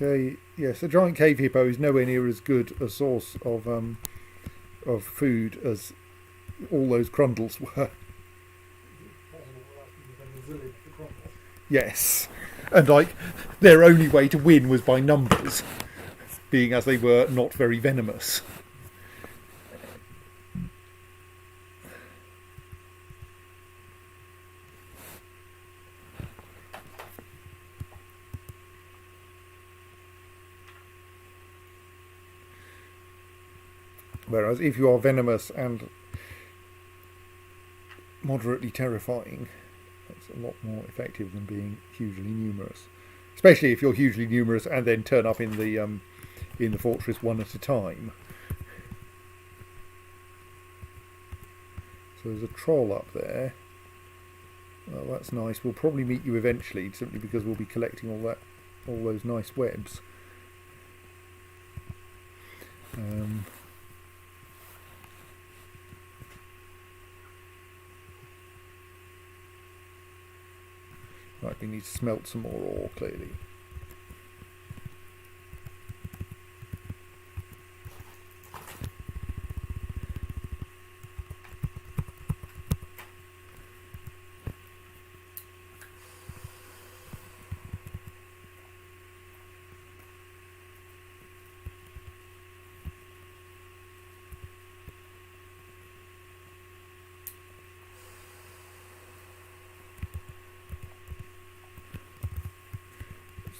Okay, yes, a giant cave hippo is nowhere near as good a source of food as all those crundles were. Yes, and like their only way to win was by numbers, being as they were not very venomous. Whereas if you are venomous and moderately terrifying, that's a lot more effective than being hugely numerous. Especially if you're hugely numerous and then turn up in the fortress one at a time. So there's a troll up there. Oh, that's nice. We'll probably meet you eventually, simply because we'll be collecting all those nice webs. Right, we need to smelt some more ore, clearly.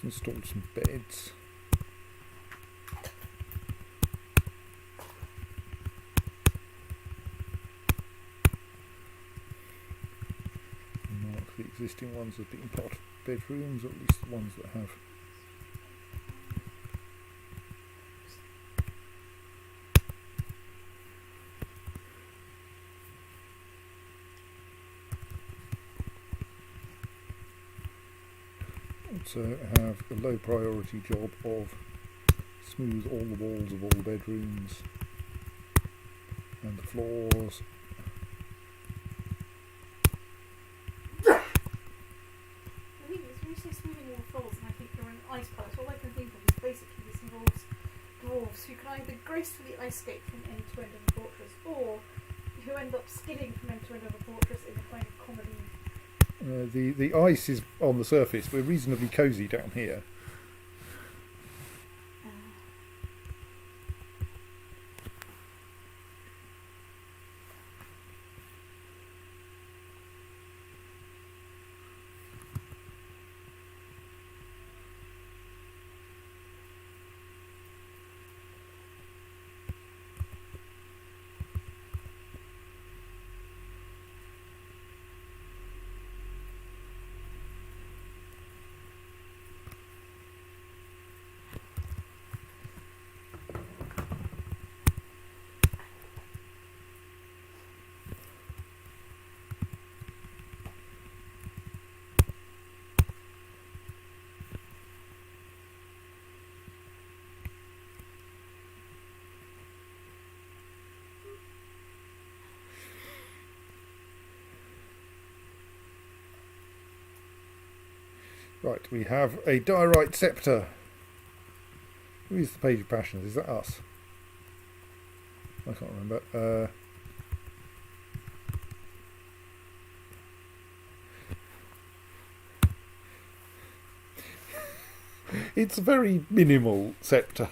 Let's install some beds. Mark the existing ones as being part of bedrooms, or at least the ones that have. Also have a low priority job of smooth all the walls of all bedrooms and the floors. I think it's when you say smoothing all the floors, and I think you're in an ice palace. All I can think of is basically this involves dwarves who can either gracefully ice skate from end to end of the fortress, or who end up skidding from end to end of the fortress in a kind of comedy. The ice is on the surface. We're reasonably cosy down here. Right, we have a diorite scepter. Who is the Page of Passions? Is that us? I can't remember. It's a very minimal scepter.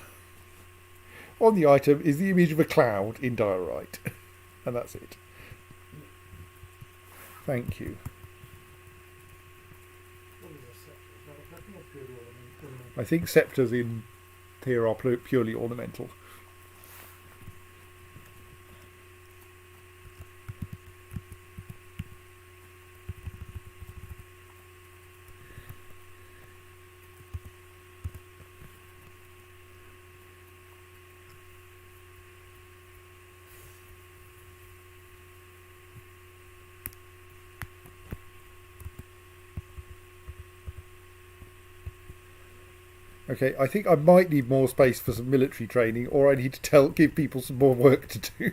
On the item is the image of a cloud in diorite. And that's it. Thank you. What is a scepter? I think that's purely ornamental. I think scepters in here are purely ornamental. Okay, I think I might need more space for some military training, or I need to give people some more work to do.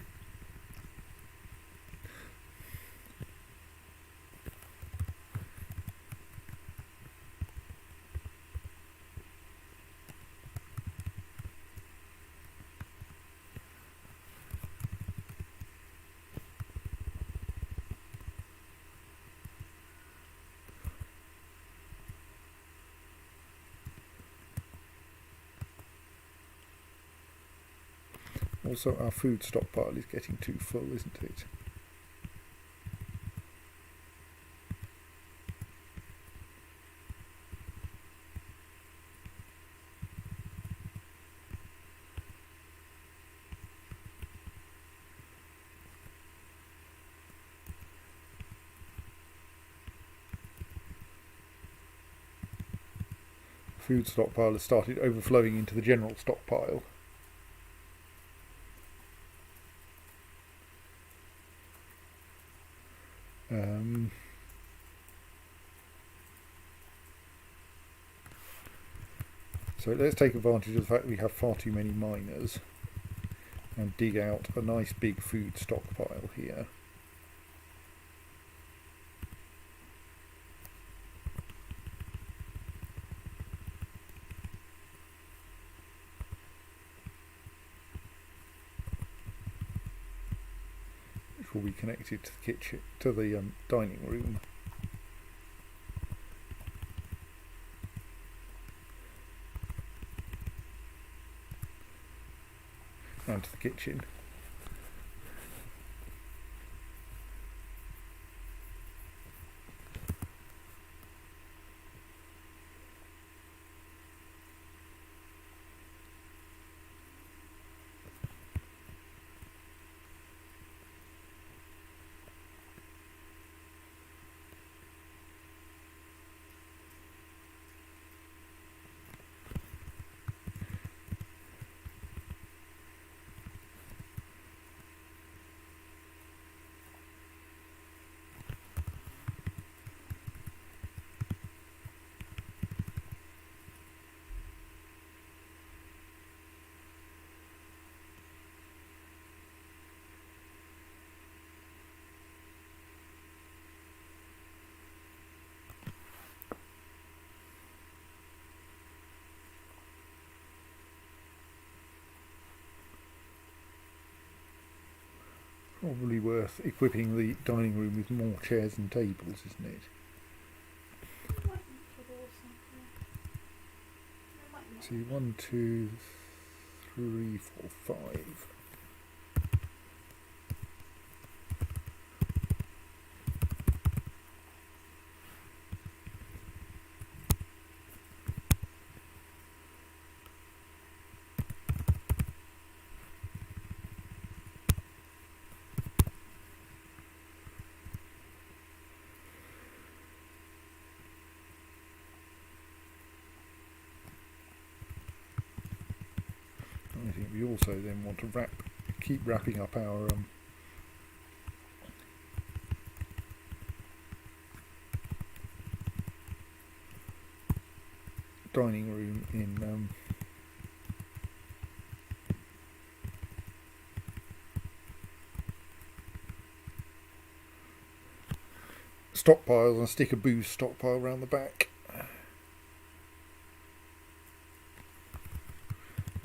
Also, our food stockpile is getting too full, isn't it? Food stockpile has started overflowing into the general stockpile. So let's take advantage of the fact that we have far too many miners and dig out a nice big food stockpile here. Which will be connected to the kitchen, to the dining room. And to the kitchen. Probably worth equipping the dining room with more chairs and tables, isn't it? See, 1, 2, 3, 4, 5. I think we also then want to keep wrapping up our dining room in stockpiles and stick a booze stockpile around the back.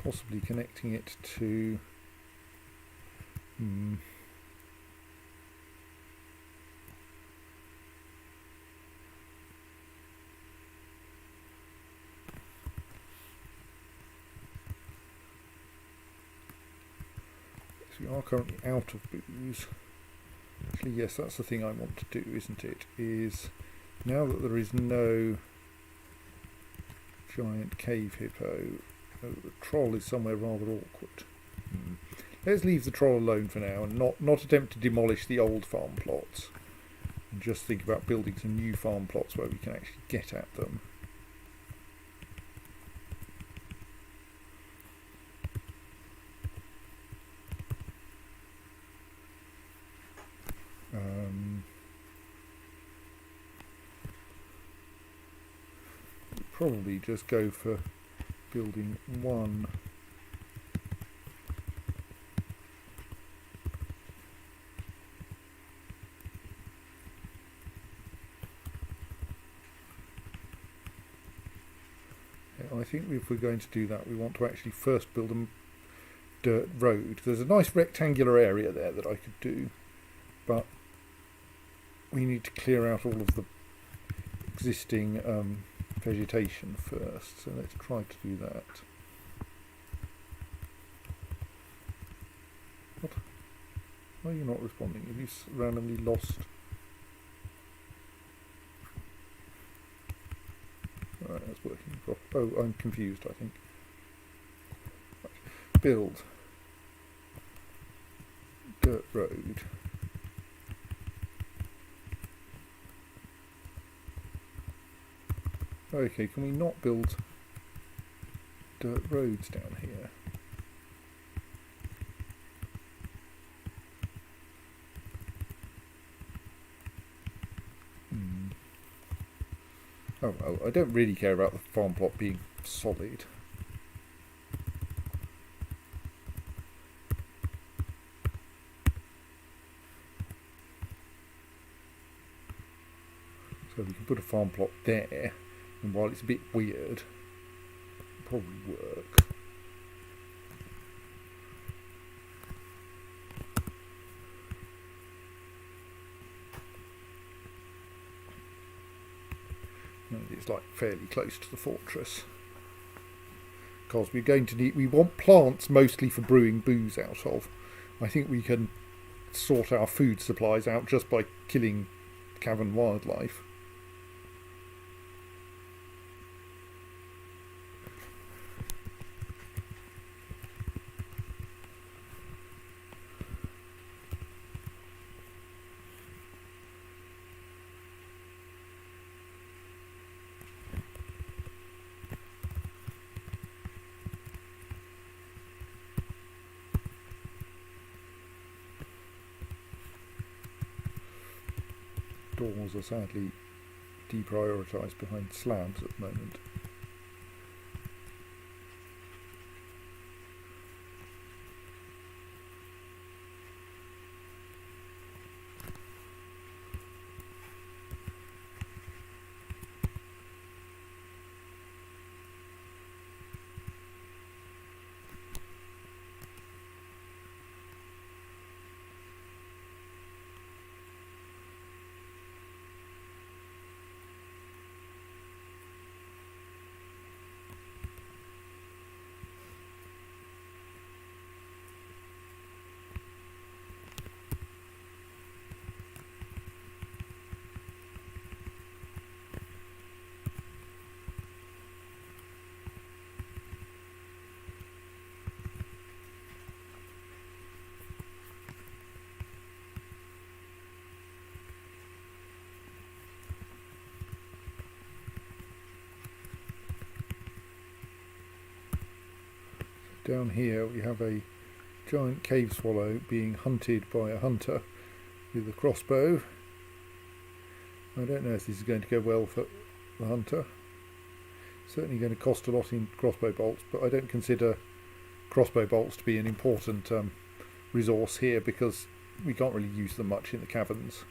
Possibly connecting it to so we are currently out of booze. Actually, yes, that's the thing I want to do, isn't it? Is now that there is no giant cave hippo, the troll is somewhere rather awkward. Let's leave the troll alone for now and not attempt to demolish the old farm plots. And just think about building some new farm plots where we can actually get at them. Probably just go for building one I think if we're going to do that we want to actually first build a dirt road. There's a nice rectangular area there that I could do, but we need to clear out all of the existing vegetation first, so let's try to do that. What? Why are you not responding? Have you randomly lost? Alright, that's working. Oh, I'm confused, I think. Right. Build dirt road. Okay, can we not build dirt roads down here? Oh well, I don't really care about the farm plot being solid. put a farm plot there, and while it's a bit weird, it'll probably work. And it's like fairly close to the fortress. Because we're going to need, we want plants mostly for brewing booze out of. I think we can sort our food supplies out just by killing cavern wildlife. Doors are sadly deprioritised behind slabs at the moment. Down here we have a giant cave swallow being hunted by a hunter with a crossbow. I don't know if this is going to go well for the hunter. Certainly going to cost a lot in crossbow bolts, but I don't consider crossbow bolts to be an important resource here because we can't really use them much in the caverns.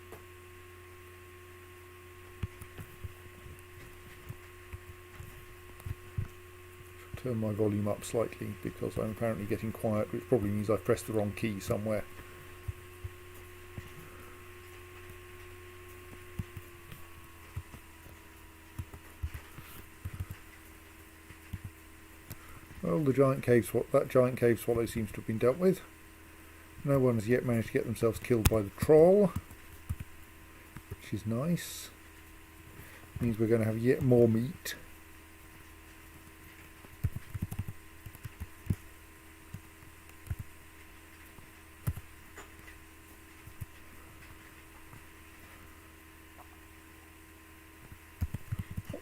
Turn my volume up slightly because I'm apparently getting quiet, which probably means I've pressed the wrong key somewhere. Well, that giant cave swallow seems to have been dealt with. No one has yet managed to get themselves killed by the troll, which is nice. Means we're going to have yet more meat.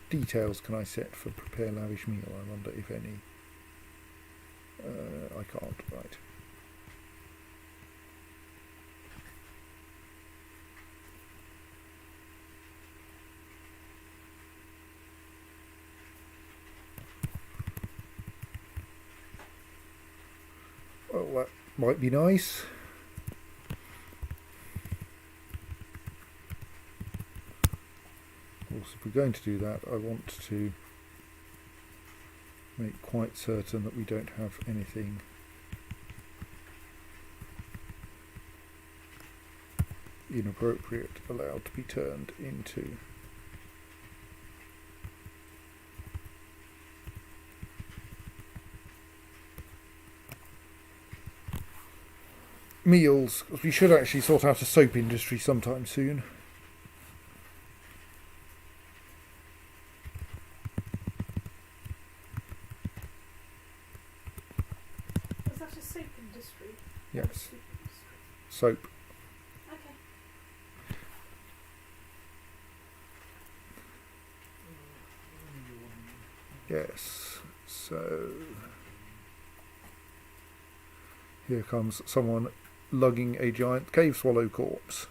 Details can I set for prepare lavish meal? I wonder if any. I can't, right. Well, that might be nice. If we're going to do that, I want to make quite certain that we don't have anything inappropriate allowed to be turned into meals, because we should actually sort out a soap industry sometime soon. Yes. Soap. Okay. Yes. So here comes someone lugging a giant cave swallow corpse.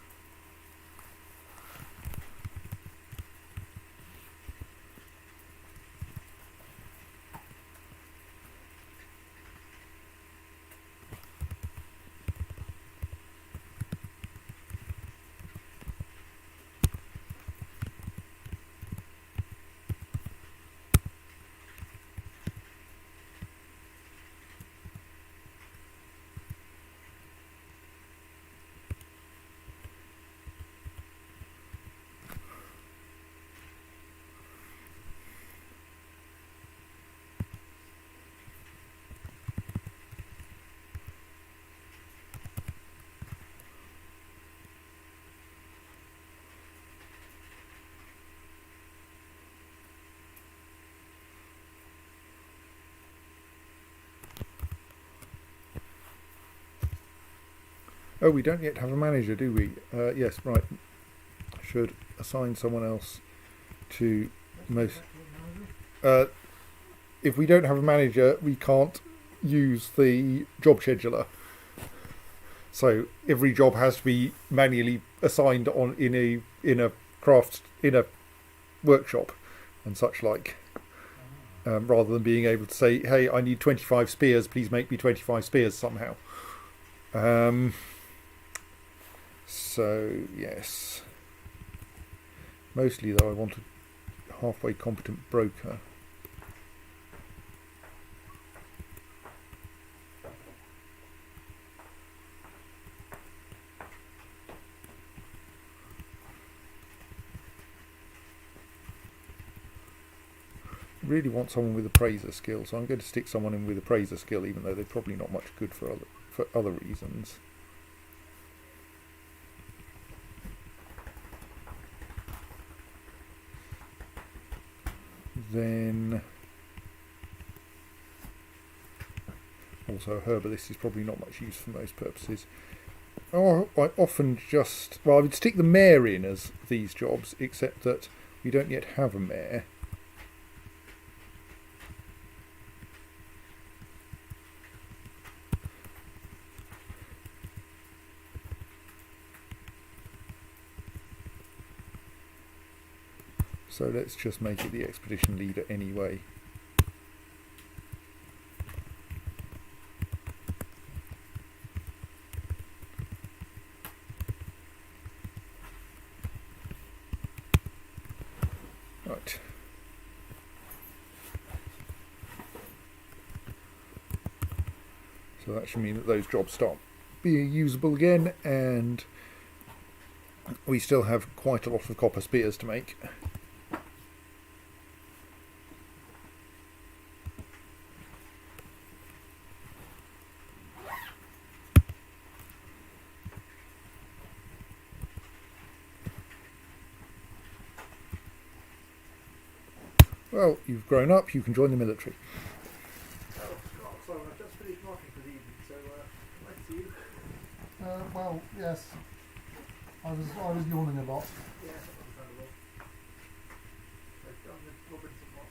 Oh, we don't yet have a manager, do we? Yes, right. Should assign someone else to most. If we don't have a manager, we can't use the job scheduler. So every job has to be manually assigned on in a workshop and such like, rather than being able to say, "Hey, I need 25 spears. Please make me 25 spears somehow." So yes, mostly though I want a halfway competent broker. Really want someone with appraiser skill, so I'm going to stick someone in with appraiser skill, even though they're probably not much good for other reasons. Then also a herbalist is probably not much use for most purposes. Oh, I often just, well, I would stick the mayor in as these jobs, except that we don't yet have a mayor. So let's just make it the expedition leader anyway. Right. So that should mean that those jobs start being usable again, and we still have quite a lot of copper spears to make. Well, you've grown up, you can join the military. Oh, sorry, I've just finished marking for the evening, so nice to see you. Well, yes. I was yawning a lot. Yeah, that's understandable. So I've done the Robinson mark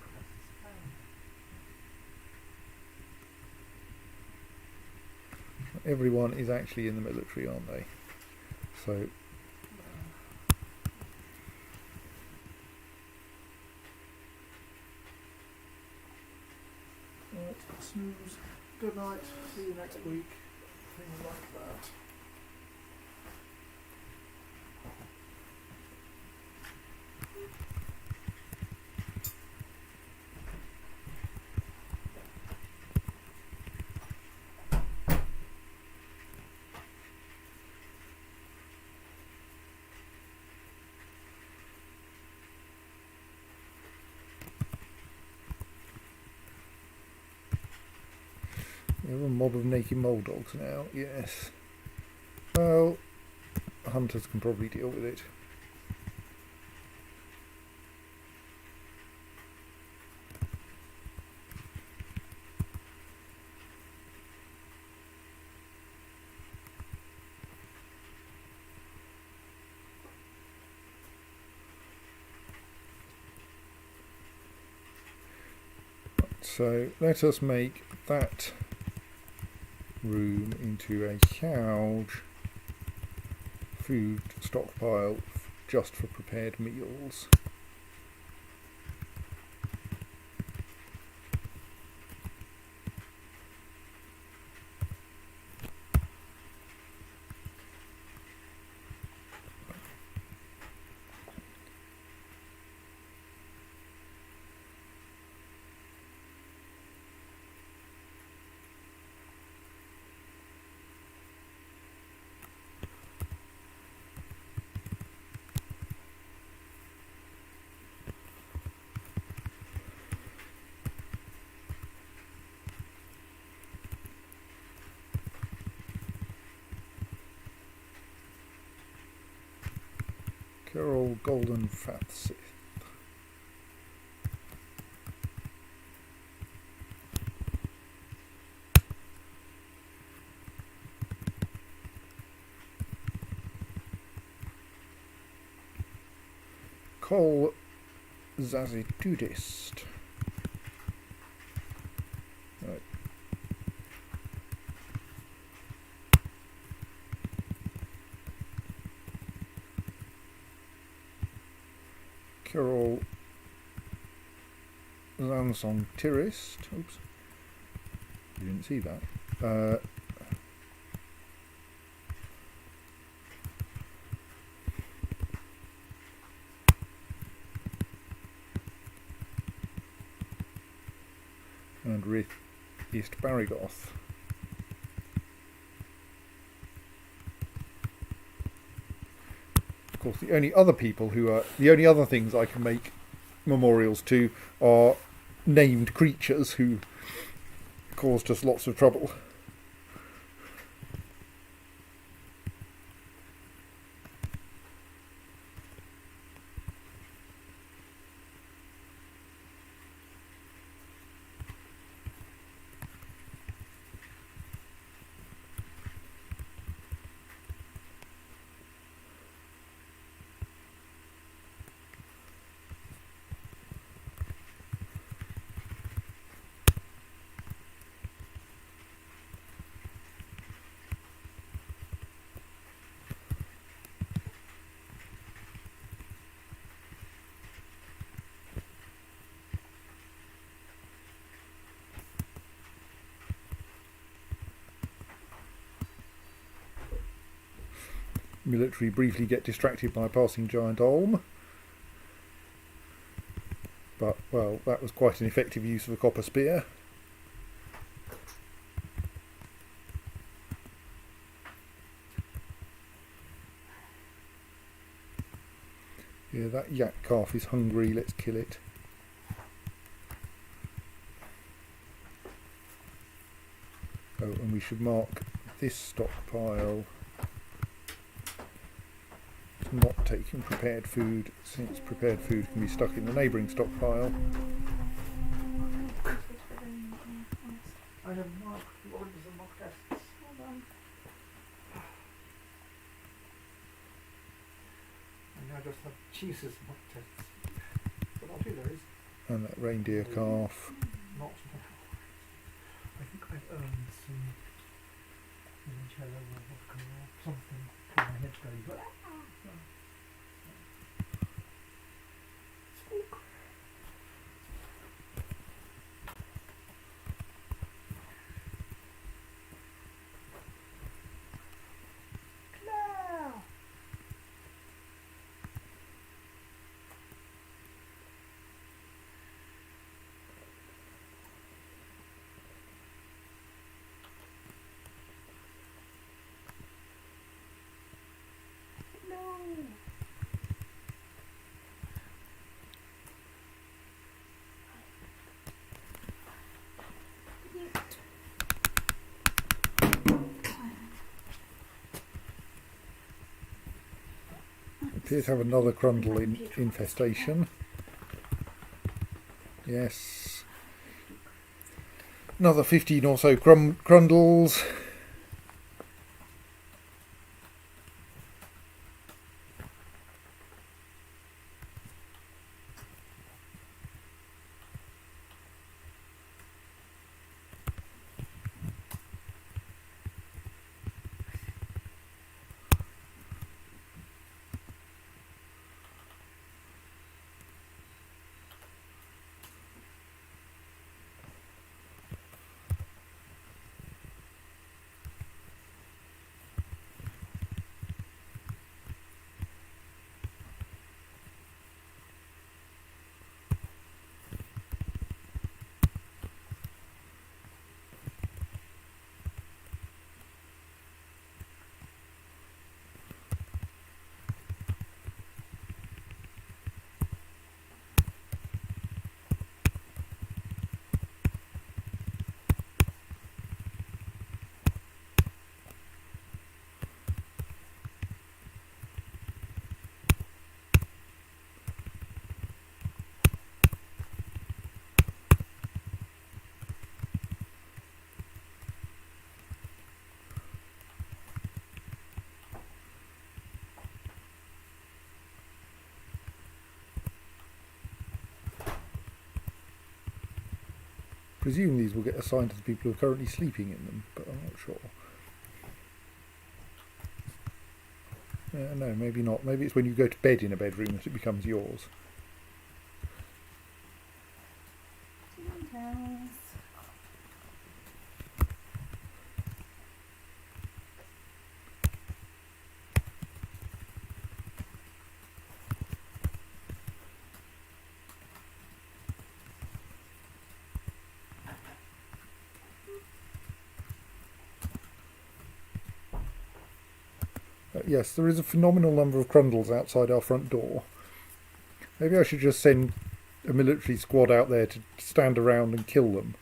tests. Everyone is actually in the military, aren't they? So Right, snooze. Good night. See you next week. Things like that. we have a mob of naked mole dogs now, yes. Well, hunters can probably deal with it. So let us make that room into a huge food stockpile just for prepared meals. Carol Golden Fats. Col Zazitudist. Right. Kirill Lansong Tirist. Oops. You didn't see that. And Rith East Barrigoth. Of course, the only other things I can make memorials to are named creatures who caused us lots of trouble. Military briefly get distracted by a passing giant olm. But, well, that was quite an effective use of a copper spear. Yeah, that yak calf is hungry, let's kill it. Oh, and we should mark this stockpile not taking prepared food, since prepared food can be stuck in the neighbouring stockpile. I have marked orders and mock tests. Hold on. And I just have cheeses mock tests. But I'll do those. And that reindeer calf. Not now. I think I've earned some limoncello or vodka or something. My head's going. Spook. Claire. No. Appear to have another Crundle infestation. Yes. Another 15 or so Crundles. presume these will get assigned to the people who are currently sleeping in them, but I'm not sure. No, maybe not. Maybe it's when you go to bed in a bedroom that it becomes yours. Yes, there is a phenomenal number of Crundles outside our front door. Maybe I should just send a military squad out there to stand around and kill them.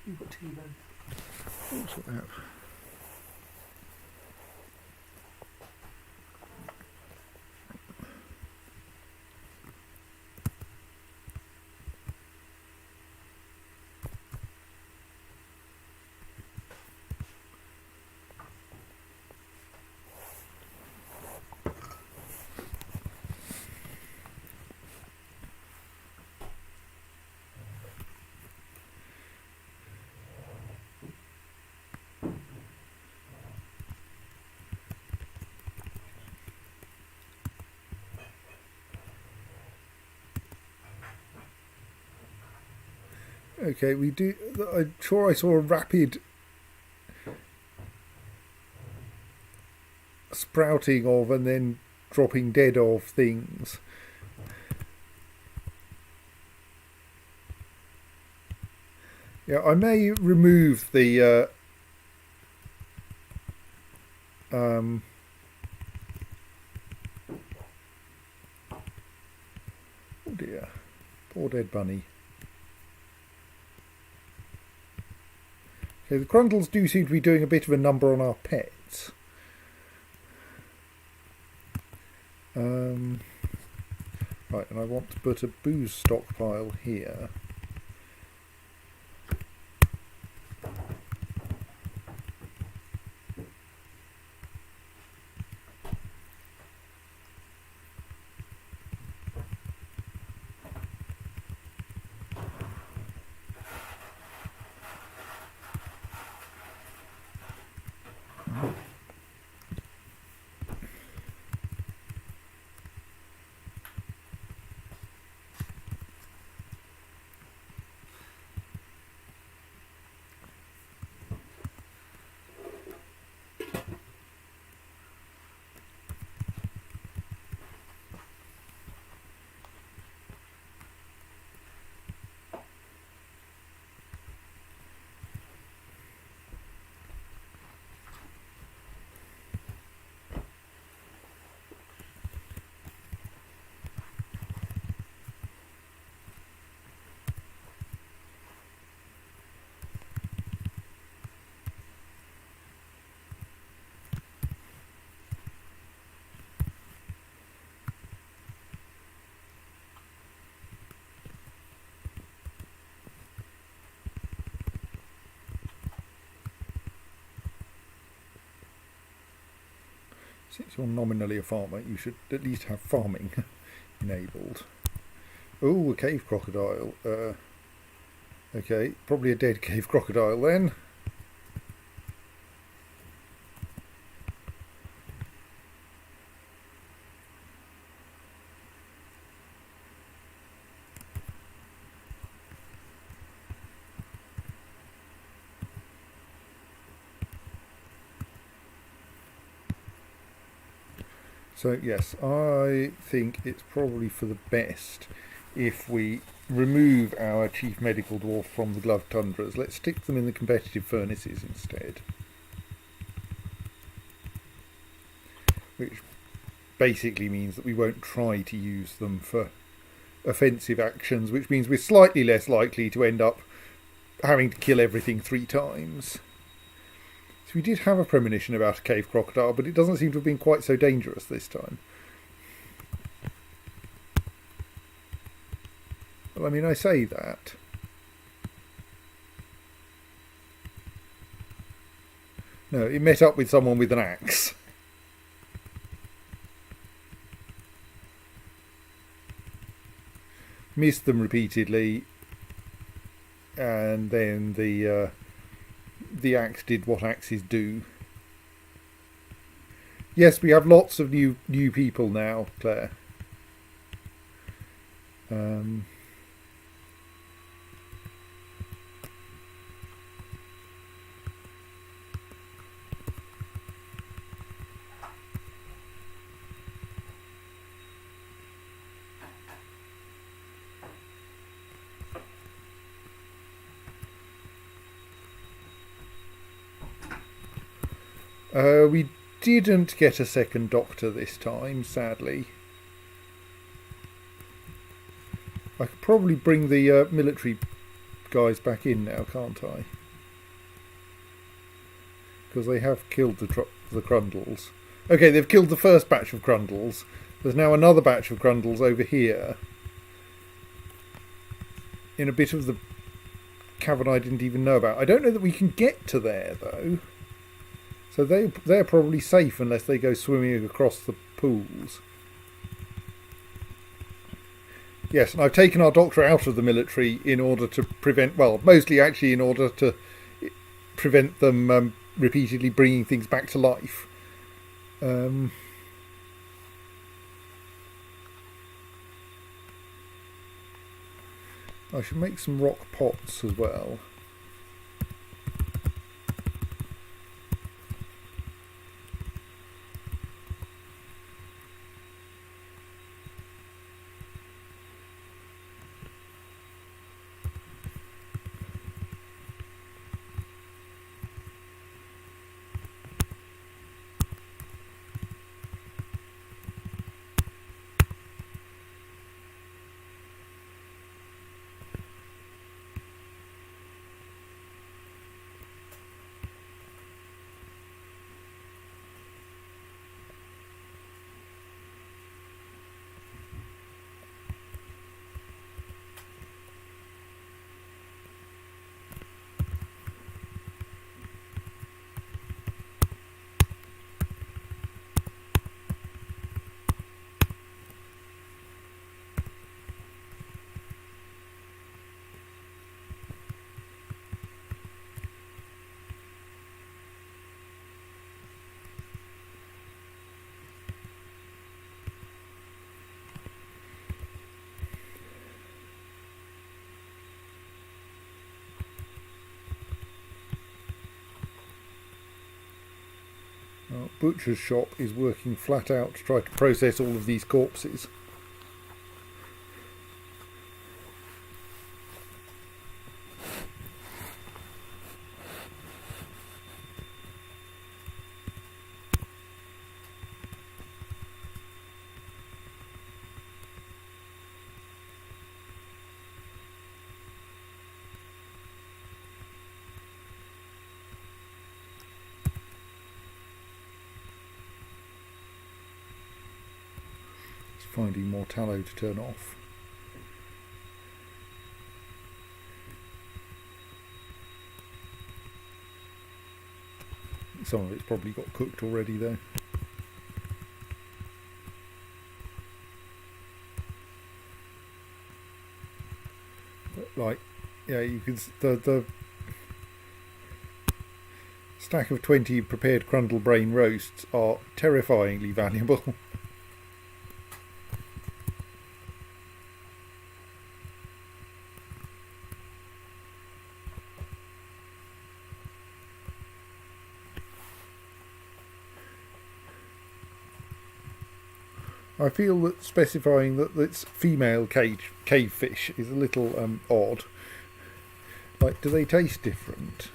You've got tea then. What's that? Okay, we do. I'm sure I saw a rapid sprouting of and then dropping dead of things. Yeah, I may remove the oh dear, poor dead bunny. Okay, the Crundles do seem to be doing a bit of a number on our pets. Right, and I want to put a booze stockpile here. Since you're nominally a farmer, you should at least have farming enabled. Oh, a cave crocodile. Okay, probably a dead cave crocodile then. So yes, I think it's probably for the best if we remove our chief medical dwarf from the gloved tundras. Let's stick them in the competitive furnaces instead. Which basically means that we won't try to use them for offensive actions, which means we're slightly less likely to end up having to kill everything 3 times. So we did have a premonition about a cave crocodile, but it doesn't seem to have been quite so dangerous this time. Well, I mean, I say that. No, it met up with someone with an axe. Missed them repeatedly, and then the axe did what axes do. Yes, we have lots of new people now, Claire. We didn't get a second doctor this time, sadly. I could probably bring the military guys back in now, can't I? Because they have killed the Grundles. Okay, they've killed the first batch of Grundles. There's now another batch of Grundles over here. In a bit of the cavern I didn't even know about. I don't know that we can get to there, though. So they're probably safe unless they go swimming across the pools. Yes, and I've taken our doctor out of the military in order to prevent, well, mostly actually in order to prevent them repeatedly bringing things back to life. I should make some rock pots as well. Our butcher's shop is working flat out to try to process all of these corpses. Finding more tallow to turn off. Some of it's probably got cooked already though. But like, yeah, you can the stack of 20 prepared Crundle brain roasts are terrifyingly valuable. I feel that specifying that it's female cave fish is a little odd. Like, do they taste different?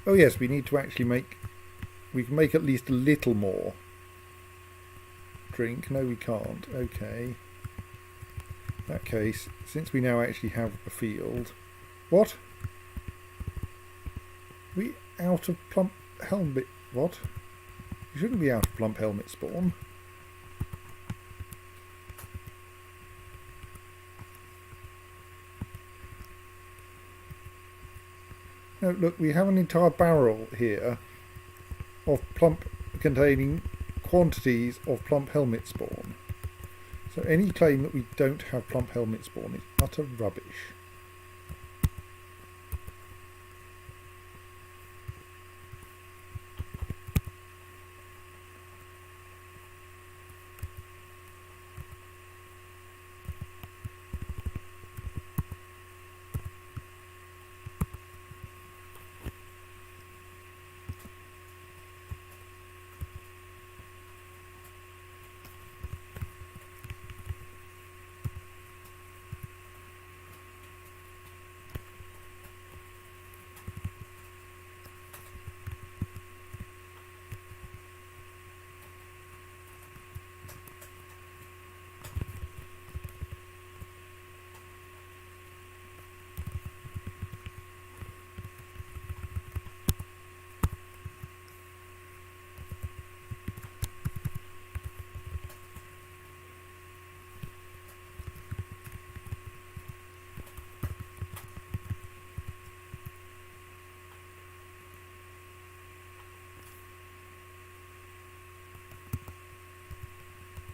Oh yes, we need to actually make... We can make at least a little more drink. No, we can't. Okay. In that case, since we now actually have a field... What? We out of plump helmet? What? You shouldn't be out of plump helmet spawn. No, look, we have an entire barrel here of plump containing quantities of plump helmet spawn. So any claim that we don't have plump helmet spawn is utter rubbish.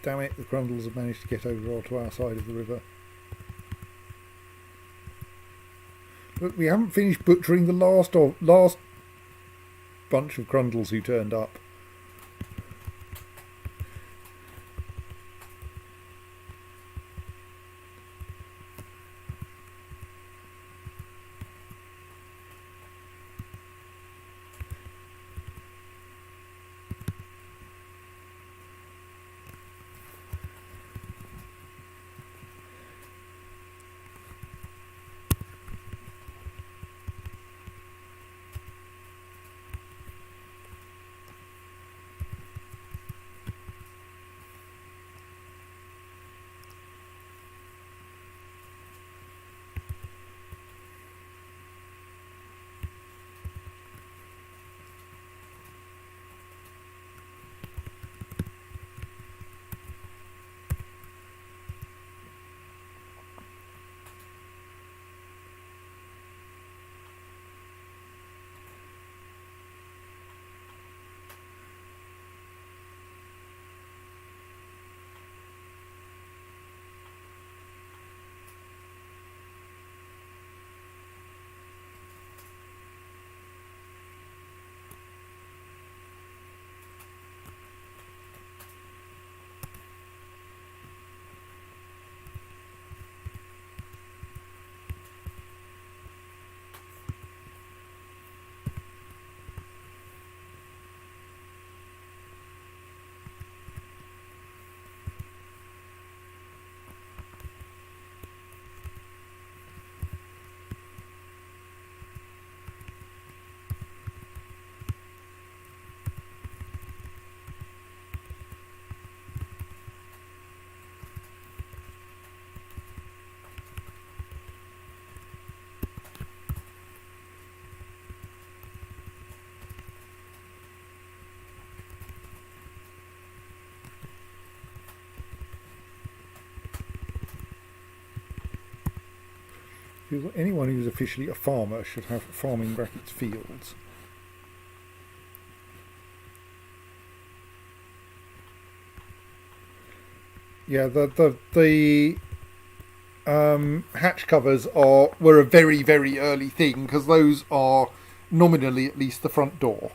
Damn it, the Grundles have managed to get over onto our side of the river. Look, we haven't finished butchering the last bunch of Grundles who turned up. Anyone who's officially a farmer should have farming brackets fields. Yeah, the hatch covers were a very, very early thing because those are nominally at least the front door.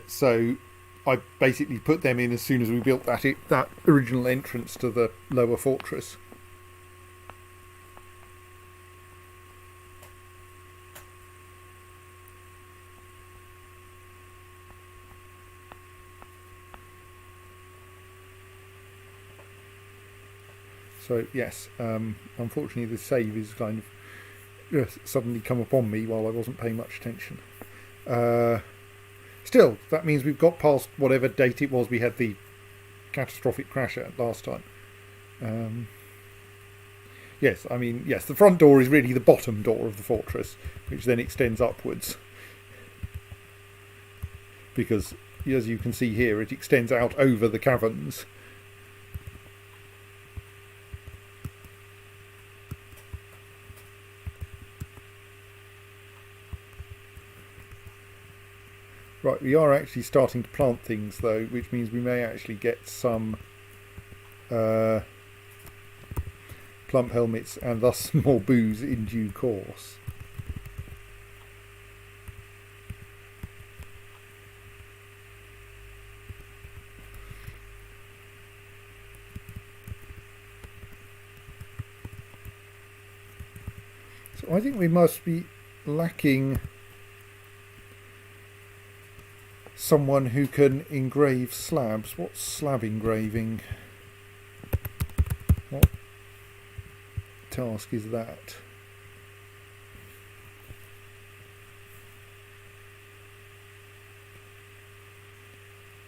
So I basically put them in as soon as we built that original entrance to the lower fortress. So yes, unfortunately the save is kind of suddenly come upon me while I wasn't paying much attention. Still, that means we've got past whatever date it was we had the catastrophic crash at last time. Yes, I mean, yes, the front door is really the bottom door of the fortress, which then extends upwards. Because, as you can see here, it extends out over the caverns. Right, we are actually starting to plant things, though, which means we may actually get some plump helmets and thus some more booze in due course. So I think we must be lacking someone who can engrave slabs. What's slab engraving? What task is that?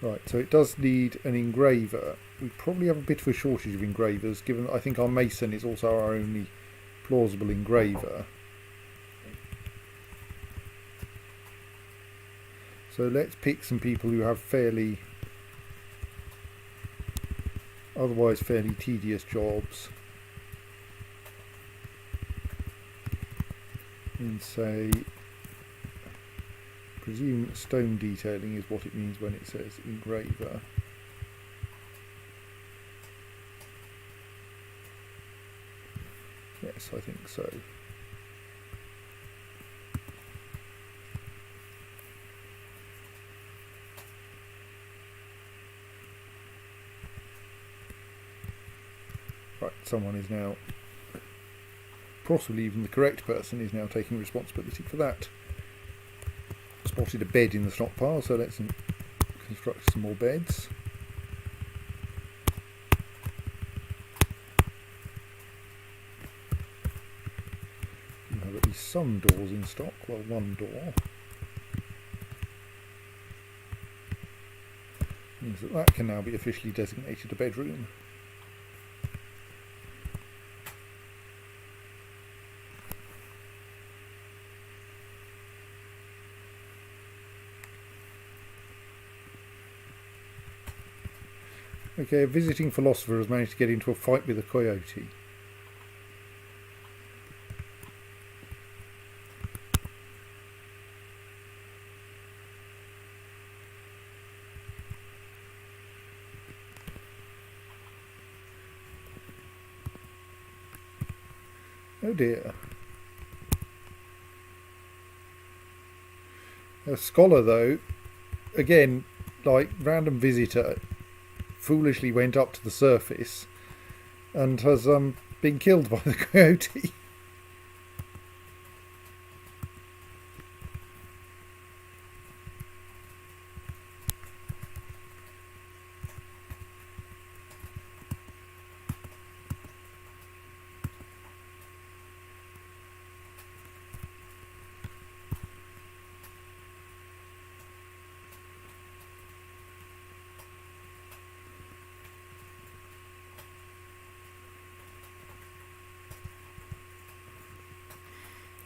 Right, so it does need an engraver. We probably have a bit of a shortage of engravers, given that I think our mason is also our only plausible engraver. So let's pick some people who have otherwise fairly tedious jobs. And say, presume stone detailing is what it means when it says engraver. Yes, I think so. Right, someone is now, possibly even the correct person, is now taking responsibility for that. Spotted a bed in the stockpile, so let's construct some more beds. We have at least some doors in stock, well, one door. Means that can now be officially designated a bedroom. Okay, a visiting philosopher has managed to get into a fight with a coyote. Oh dear. A scholar, though, again, like random visitor, foolishly went up to the surface and has been killed by the coyote.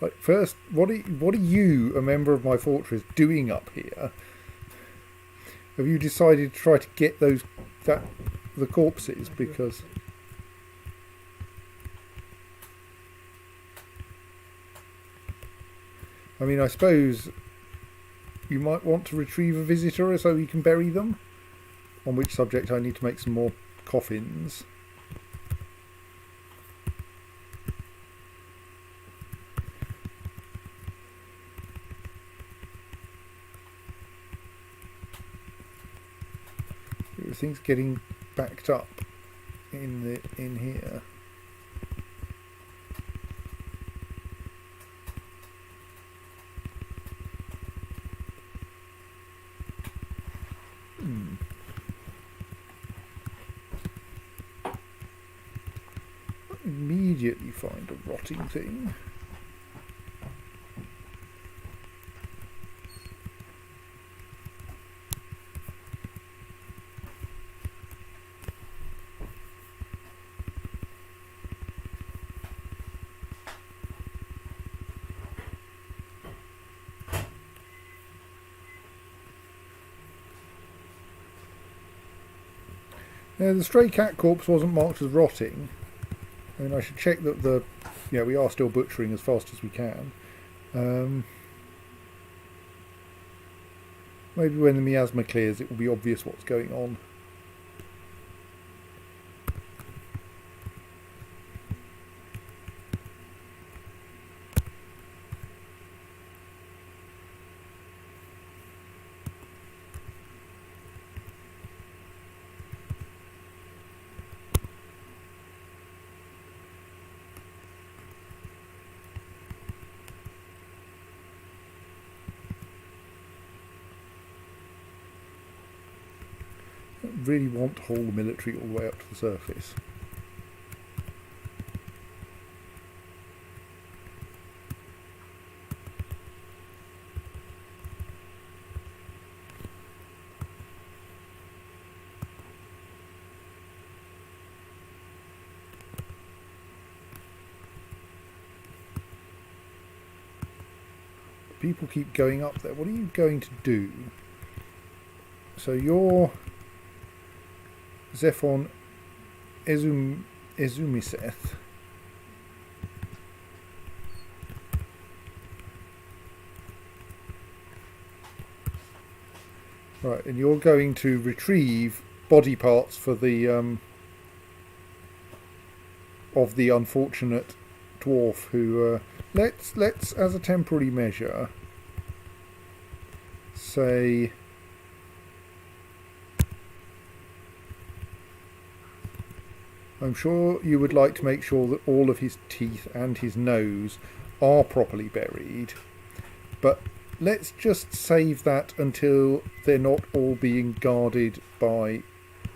Like, first, what are you, a member of my fortress, doing up here? Have you decided to try to get the corpses? Because I mean, I suppose you might want to retrieve a visitor so you can bury them. On which subject I need to make some more coffins. Everything's getting backed up in here. Immediately find a rotting thing. Now, the stray cat corpse wasn't marked as rotting. I mean, I should check that we are still butchering as fast as we can. Maybe when the miasma clears, it will be obvious what's going on. Really want to hold the military all the way up to the surface. People keep going up there. What are you going to do? So you're Zephon Ezumiseth. Right, and you're going to retrieve body parts for the of the unfortunate dwarf who let's as a temporary measure say I'm sure you would like to make sure that all of his teeth and his nose are properly buried, but let's just save that until they're not all being guarded by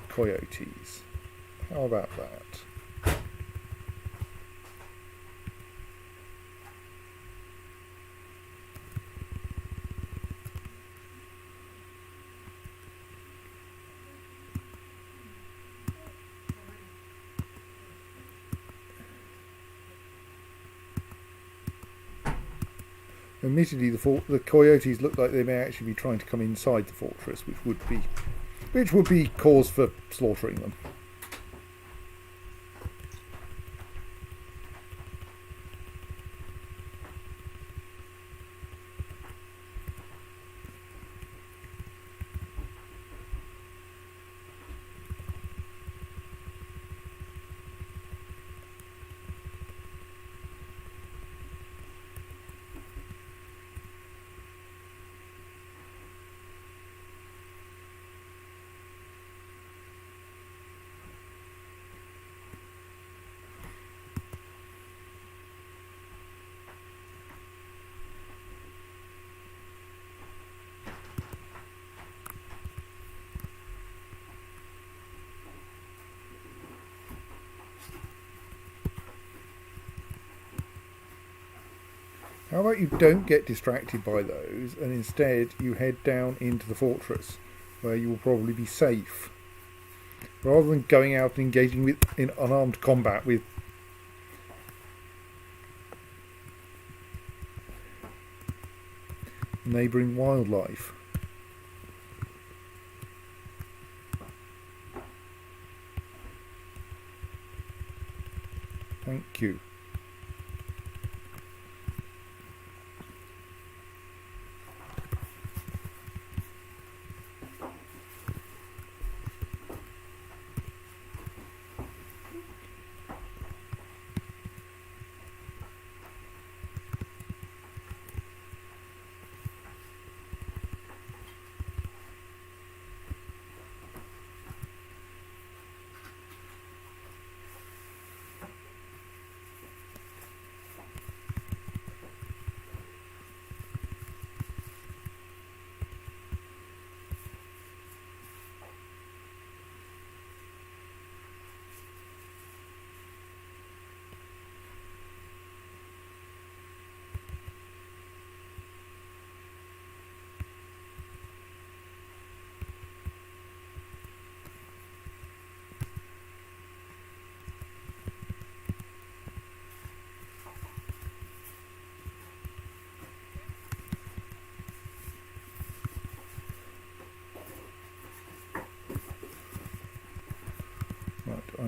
coyotes. How about that? Admittedly, the coyotes look like they may actually be trying to come inside the fortress, which would be cause for slaughtering them. How about you don't get distracted by those and instead you head down into the fortress where you will probably be safe, rather than going out and engaging in unarmed combat with neighbouring wildlife. Thank you.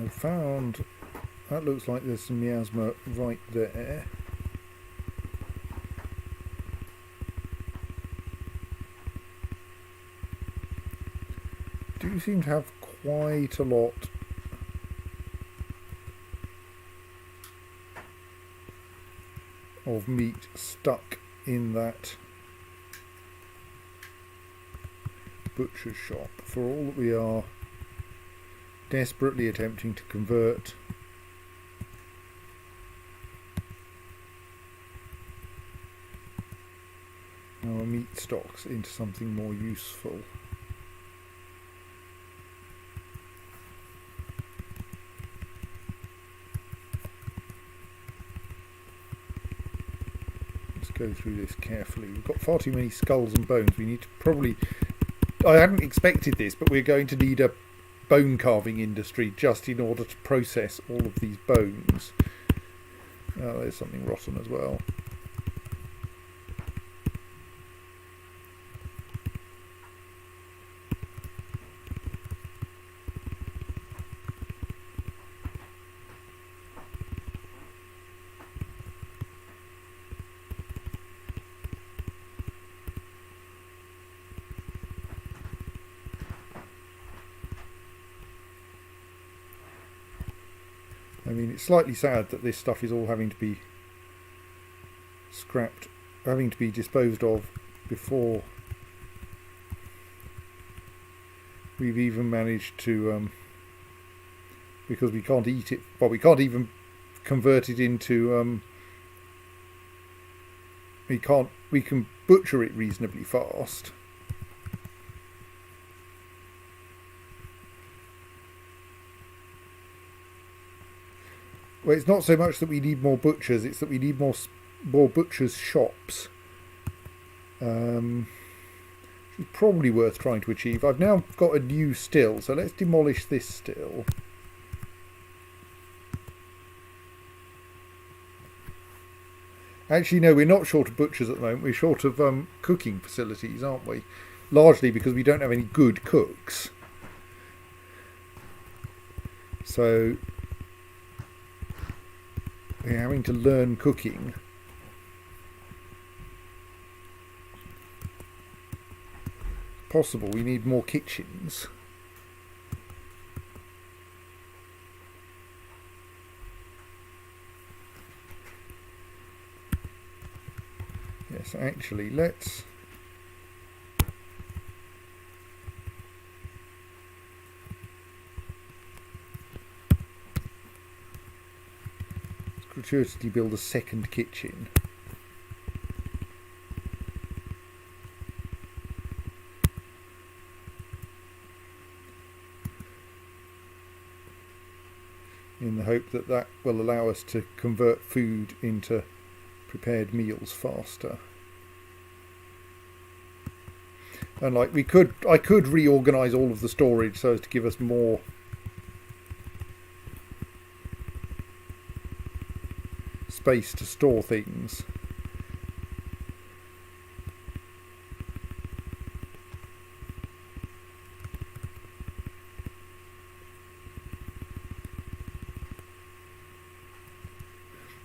I found that looks like there's some miasma right there. Do seem to have quite a lot of meat stuck in that butcher's shop, for all that we are desperately attempting to convert our meat stocks into something more useful. Let's go through this carefully. We've got far too many skulls and bones. We need to probably... I hadn't expected this, but we're going to need a bone carving industry just in order to process all of these bones. Oh, there's something rotten as well. I mean, it's slightly sad that this stuff is all having to be scrapped, having to be disposed of before we've even managed to, because we can't eat it, well, we can't even convert it into, we can butcher it reasonably fast. Well, it's not so much that we need more butchers, it's that we need more butchers' shops. Which is probably worth trying to achieve. I've now got a new still, so let's demolish this still. Actually, no, we're not short of butchers at the moment. We're short of cooking facilities, aren't we? Largely because we don't have any good cooks. So we're having to learn cooking. Possible we need more kitchens. Yes, actually, let's gratuitously build a second kitchen. In the hope that that will allow us to convert food into prepared meals faster. And like I could reorganize all of the storage so as to give us more space to store things.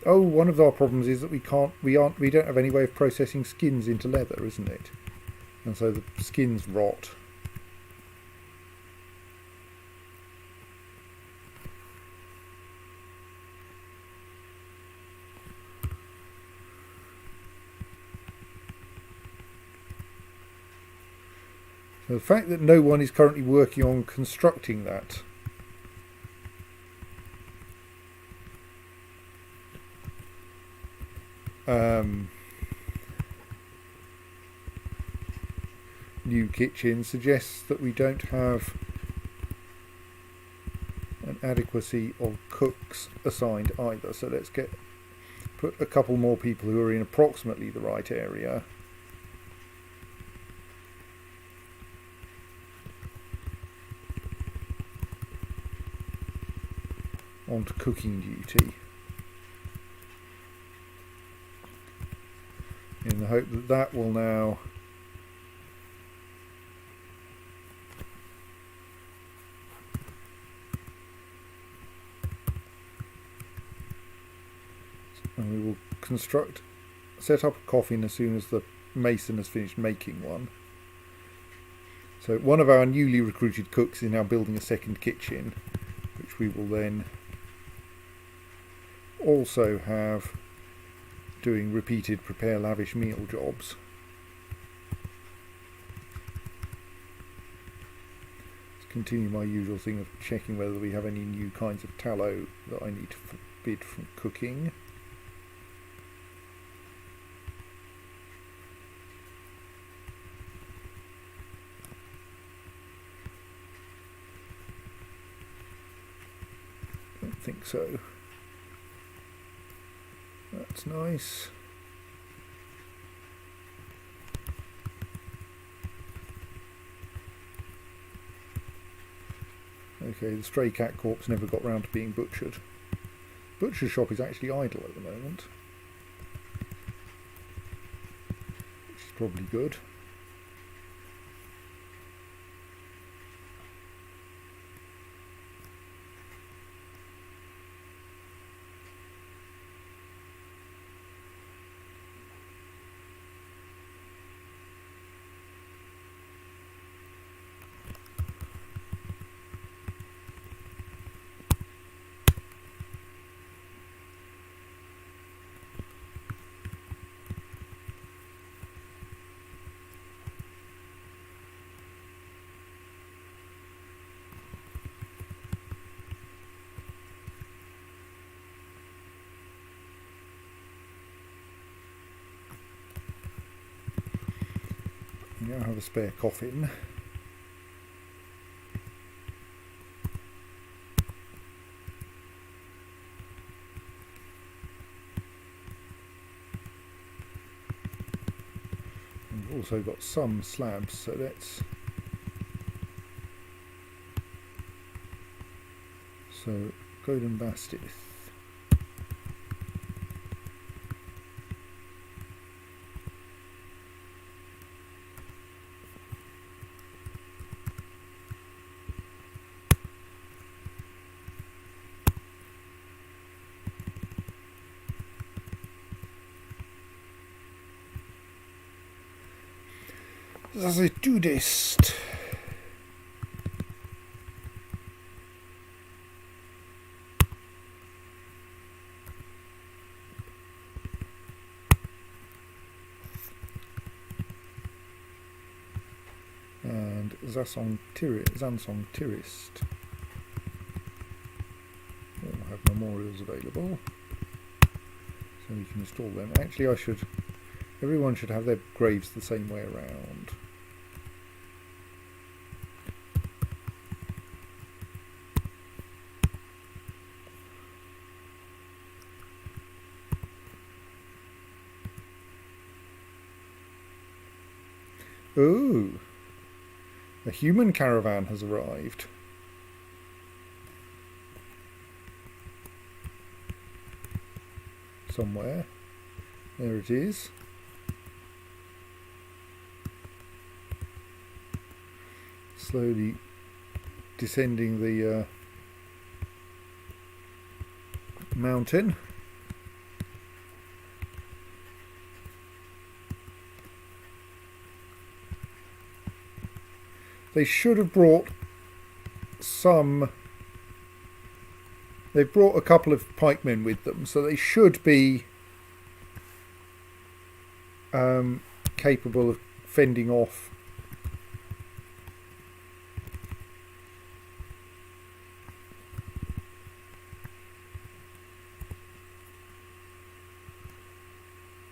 Oh, one of our problems is that we don't have any way of processing skins into leather, isn't it? And so the skins rot. So the fact that no one is currently working on constructing that new kitchen suggests that we don't have an adequacy of cooks assigned either. So let's put a couple more people who are in approximately the right area onto cooking duty, in the hope that that will now And we will set up a coffin as soon as the mason has finished making one. So one of our newly recruited cooks is now building a second kitchen, which we will then also have doing repeated prepare lavish meal jobs. Let's continue my usual thing of checking whether we have any new kinds of tallow that I need to forbid from cooking. Don't think so. That's nice. Okay, the stray cat corpse never got round to being butchered. Butcher's shop is actually idle at the moment, which is probably good. We now have a spare coffin. We've also got some slabs, so let's... So, golden bastith. As I do this, and Zansong Tirist all have memorials available, so we can install them. Actually, everyone should have their graves the same way around. Ooh, a human caravan has arrived. Somewhere. There it is. Slowly descending the mountain. They should have brought some... They've brought a couple of pikemen with them, so they should be capable of fending off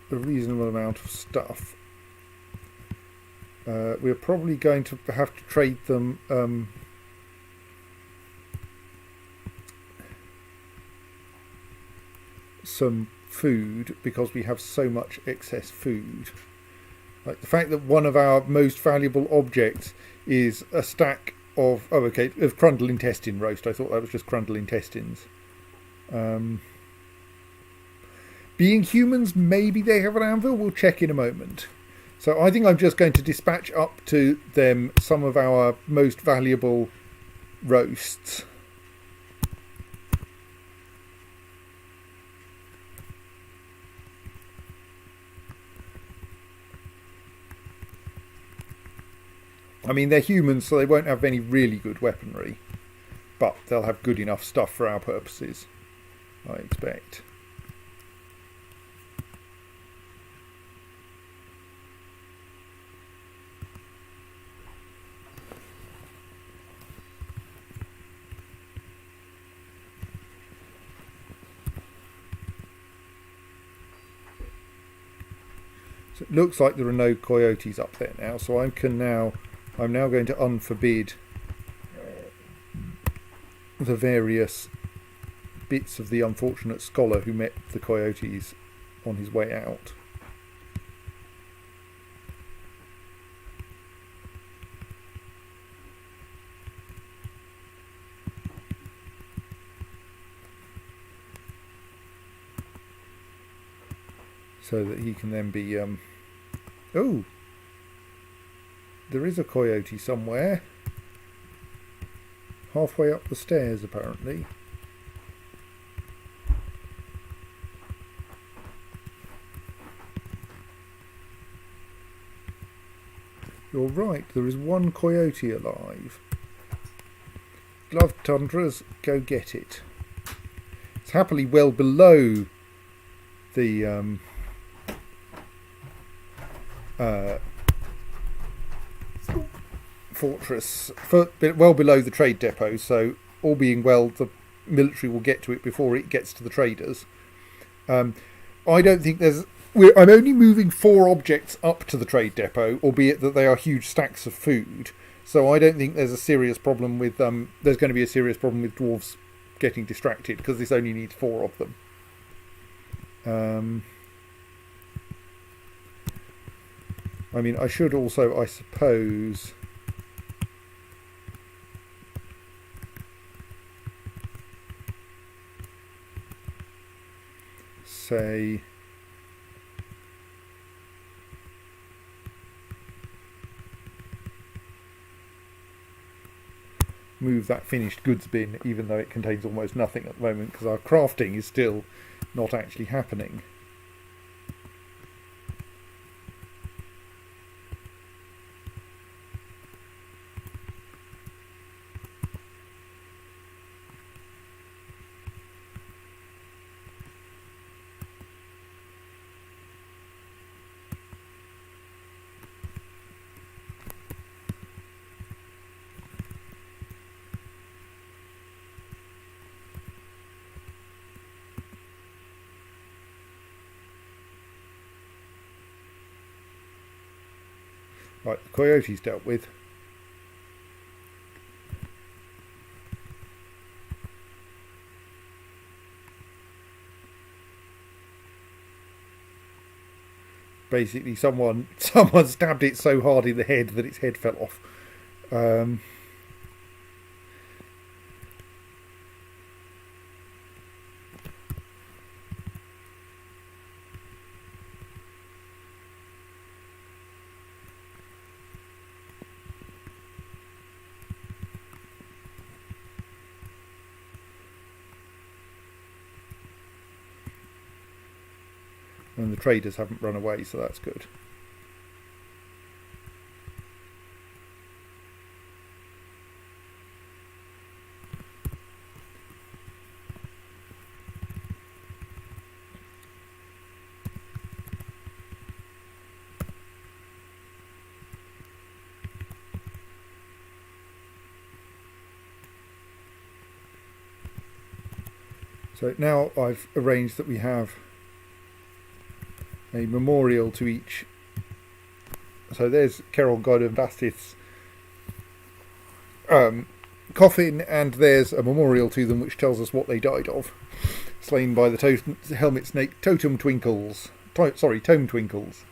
a reasonable amount of stuff. We're probably going to have to trade them some food because we have so much excess food. Like the fact that one of our most valuable objects is a stack of of Crundle intestine roast. I thought that was just Crundle intestines. Being humans, maybe they have an anvil. We'll check in a moment. So I think I'm just going to dispatch up to them some of our most valuable roasts. I mean, they're humans, so they won't have any really good weaponry, but they'll have good enough stuff for our purposes, I expect. So it looks like there are no coyotes up there now, so I'm now going to unforbid the various bits of the unfortunate scholar who met the coyotes on his way out. So that he can then be oh, there is a coyote somewhere. Halfway up the stairs, apparently. You're right, there is one coyote alive. Gloved tundras, go get it. It's happily well below the fortress, well below the trade depot, so all being well, the military will get to it before it gets to the traders. I don't think there's... I'm only moving 4 objects up to the trade depot, albeit that they are huge stacks of food, so I don't think there's a serious problem with... there's going to be a serious problem with dwarves getting distracted, because this only needs 4 of them. I mean, I should also, I suppose... say... move that finished goods bin, even though it contains almost nothing at the moment, because our crafting is still not actually happening. Right, the coyotes dealt with. Basically, someone stabbed it so hard in the head that its head fell off. And the traders haven't run away, so that's good. So now I've arranged that we have a memorial to each. So there's Carol God and Bastith's coffin, and there's a memorial to them which tells us what they died of. Slain by the helmet snake Totem Twinkles. Tome Twinkles.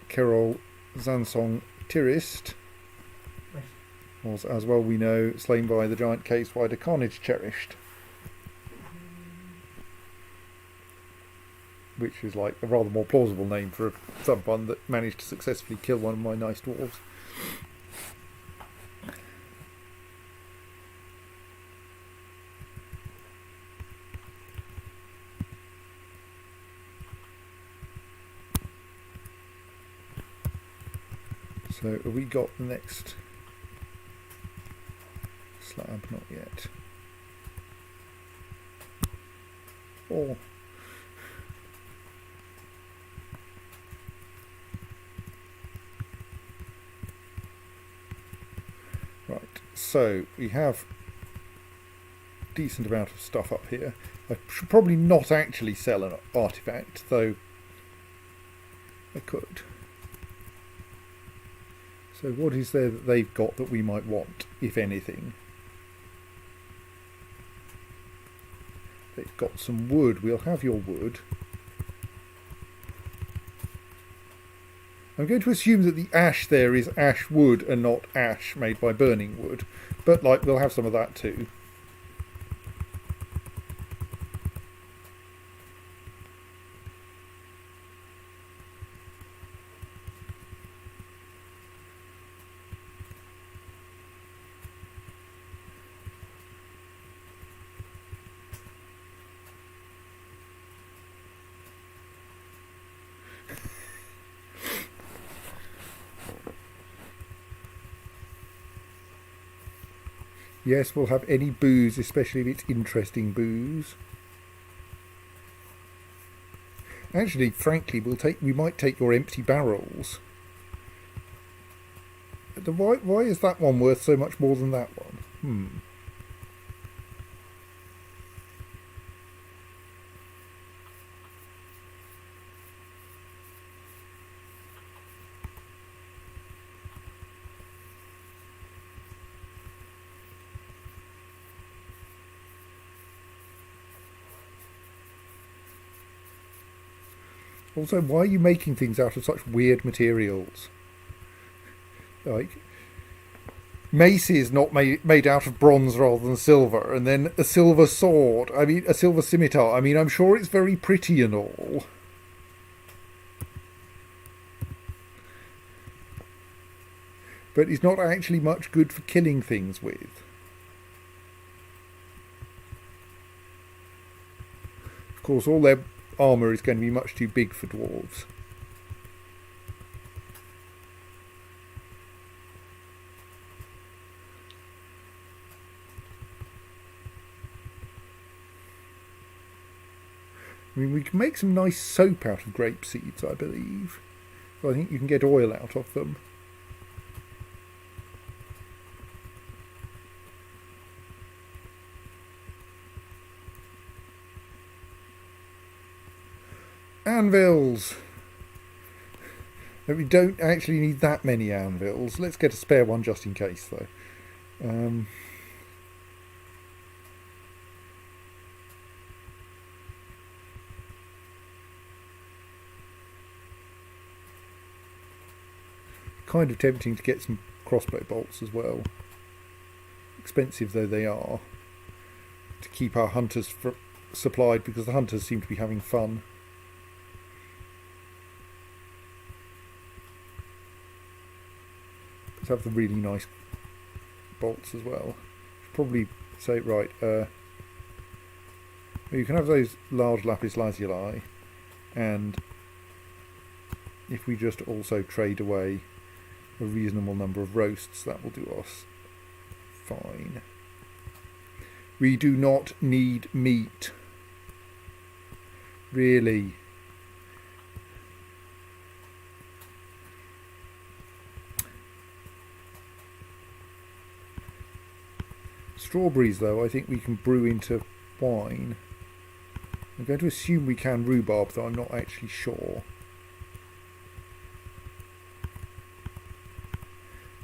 Carol Zansong Tirist was, as well we know, slain by the giant case wider Carnage Cherished, which is like a rather more plausible name for someone that managed to successfully kill one of my nice dwarves. So have we got the next slab? Not yet. Oh. Right, so we have a decent amount of stuff up here. I should probably not actually sell an artifact, though I could. So what is there that they've got that we might want, if anything? They've got some wood. We'll have your wood. I'm going to assume that the ash there is ash wood and not ash made by burning wood. But, like, we'll have some of that too. Yes, we'll have any booze, especially if it's interesting booze. Actually, frankly, we might take your empty barrels. Why is that one worth so much more than that one? Also, why are you making things out of such weird materials? Like, mace is not made out of bronze rather than silver, and then a silver sword. I mean, a silver scimitar. I mean, I'm sure it's very pretty and all. But it's not actually much good for killing things with. Of course, all their armour is going to be much too big for dwarves. I mean, we can make some nice soap out of grape seeds, I believe. So I think you can get oil out of them. Anvils! We don't actually need that many anvils. Let's get a spare one just in case, though. Kind of tempting to get some crossbow bolts as well. Expensive though they are, to keep our hunters supplied, because the hunters seem to be having fun. Let's have the really nice bolts as well. Should probably say, right, you can have those large lapis lazuli, and if we just also trade away a reasonable number of roasts, that will do us fine. We do not need meat. Really. Strawberries, though, I think we can brew into wine. I'm going to assume we can rhubarb, though I'm not actually sure.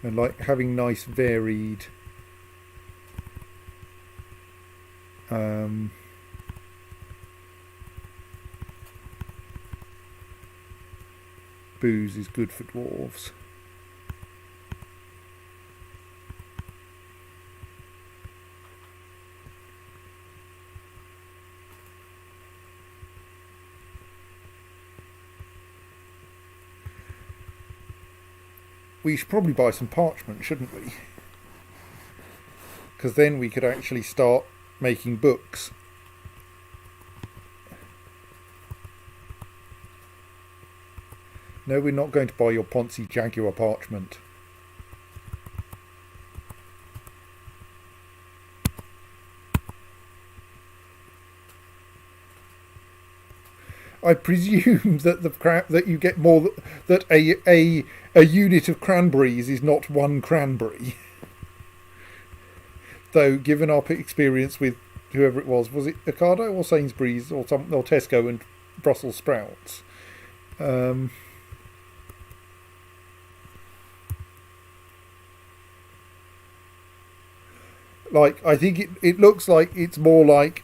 And like having nice varied booze is good for dwarves. We should probably buy some parchment, shouldn't we? Because then we could actually start making books. No, we're not going to buy your Ponzi Jaguar parchment. I presume that that you get more that a unit of cranberries is not one cranberry. Though, given our experience with whoever it was it Ocado or Sainsbury's or Tesco and Brussels sprouts? Like, I think it looks like it's more like.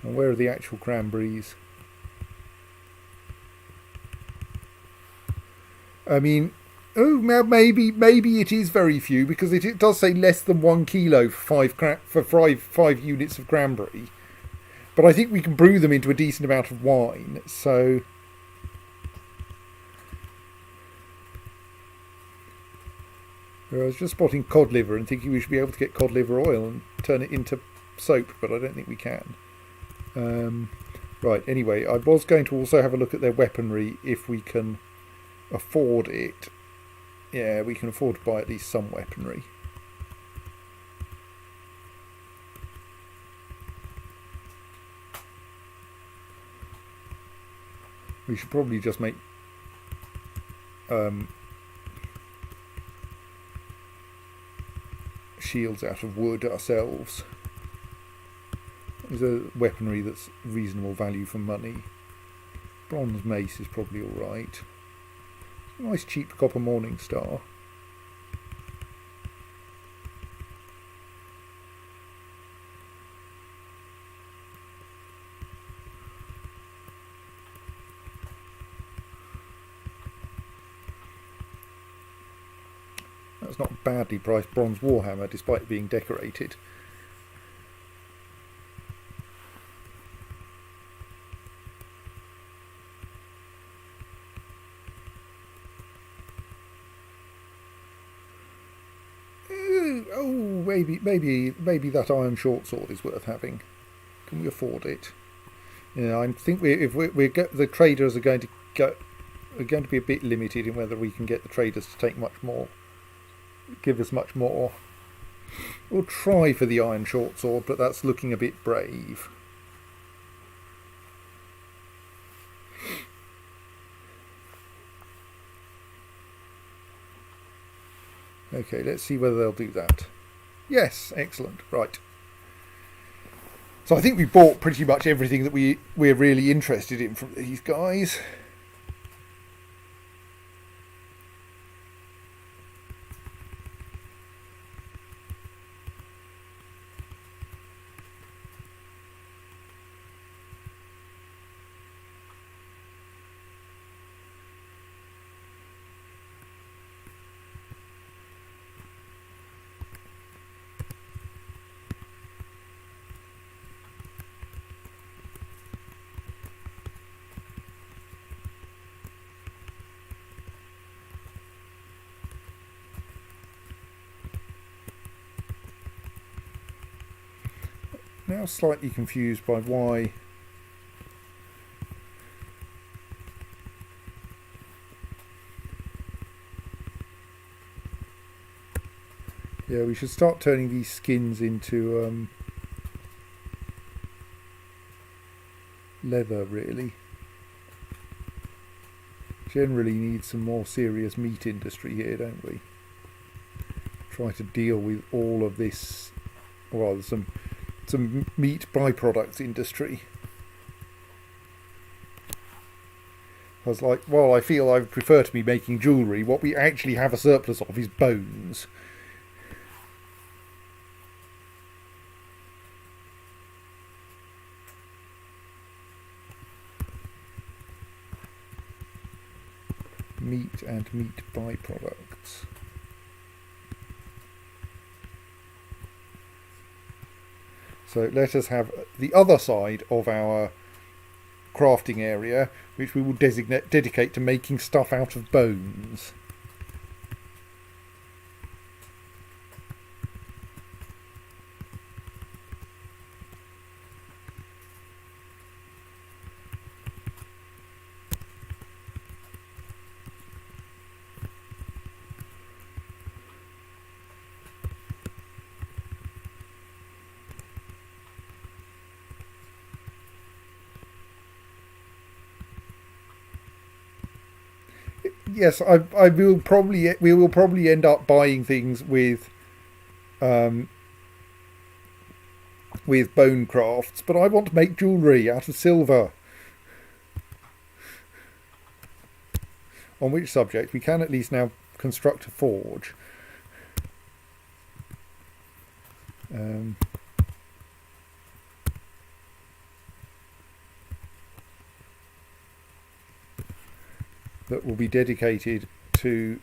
And where are the actual cranberries? I mean, maybe it is very few because it does say less than 1 kilo for five units of cranberry. But I think we can brew them into a decent amount of wine. So I was just spotting cod liver and thinking we should be able to get cod liver oil and turn it into soap, but I don't think we can. Right, anyway, I was going to also have a look at their weaponry if we can afford it. Yeah, we can afford to buy at least some weaponry. We should probably just make shields out of wood ourselves. There's a weaponry that's reasonable value for money. Bronze mace is probably alright. Nice cheap copper morning star. That's not a badly priced bronze warhammer despite being decorated. Maybe that iron short sword is worth having. Can we afford it? Yeah, I think the traders are going to be a bit limited in whether we can get the traders to take much more, give us much more. We'll try for the iron short sword, but that's looking a bit brave. Okay, let's see whether they'll do that. Yes, excellent. Right. So I think we bought pretty much everything that we're really interested in from these guys. Now slightly confused by why we should start turning these skins into leather, really. Generally need some more serious meat industry here, don't we? Try to deal with all of this, or rather some meat byproducts industry. I was like, well, I feel I would prefer to be making jewellery. What we actually have a surplus of is bones. Meat and meat byproducts. So let us have the other side of our crafting area, which we will dedicate to making stuff out of bones. Yes, we will probably end up buying things um, with bone crafts, but I want to make jewellery out of silver. On which subject we can at least now construct a forge. That will be dedicated to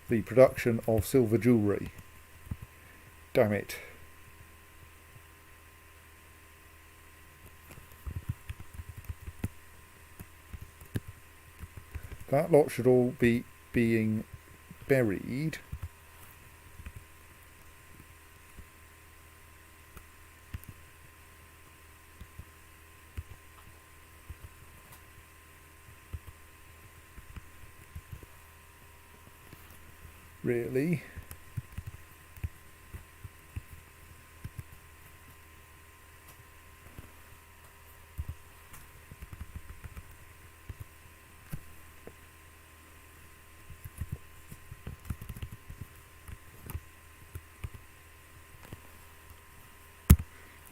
the production of silver jewellery. Damn it. That lot should all be being buried. Really?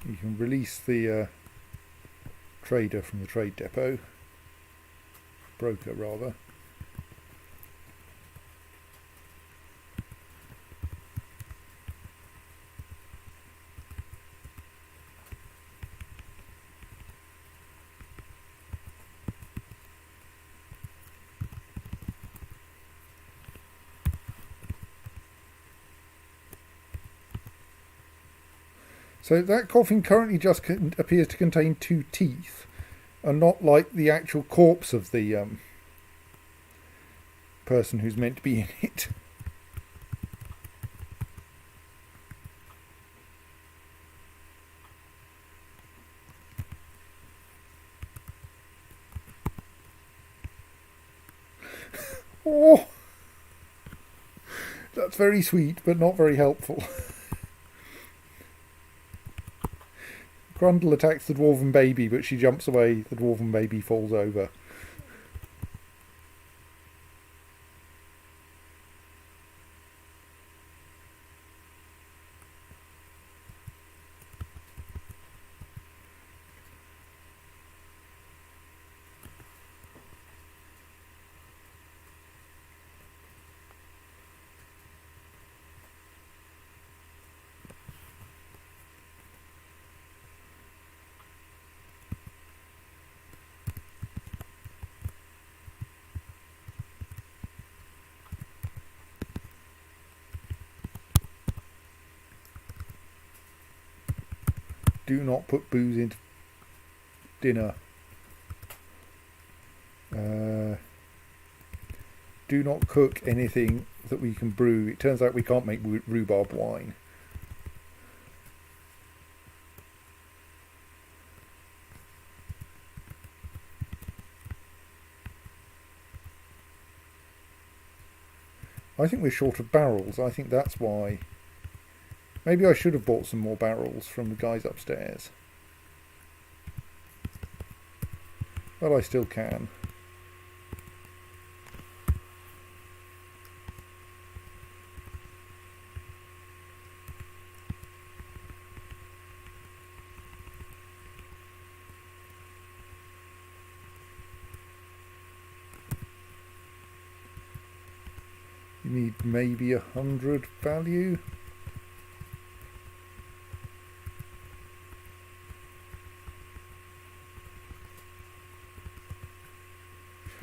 You can release the trader from the trade depot. Broker, rather. So that coffin currently just appears to contain 2 teeth, and not like the actual corpse of the person who's meant to be in it. Oh, that's very sweet, but not very helpful. Grundle attacks the dwarven baby, but she jumps away. The dwarven baby falls over. Do not put booze into dinner. Do not cook anything that we can brew. It turns out we can't make rhubarb wine. I think we're short of barrels. I think that's why. Maybe I should have bought some more barrels from the guys upstairs. But I still can. You need maybe 100 value.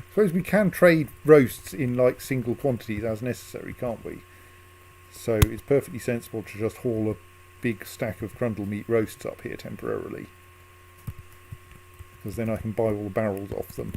Suppose we can trade roasts in like single quantities as necessary, can't we? So it's perfectly sensible to just haul a big stack of Grundle meat roasts up here temporarily, because then I can buy all the barrels off them.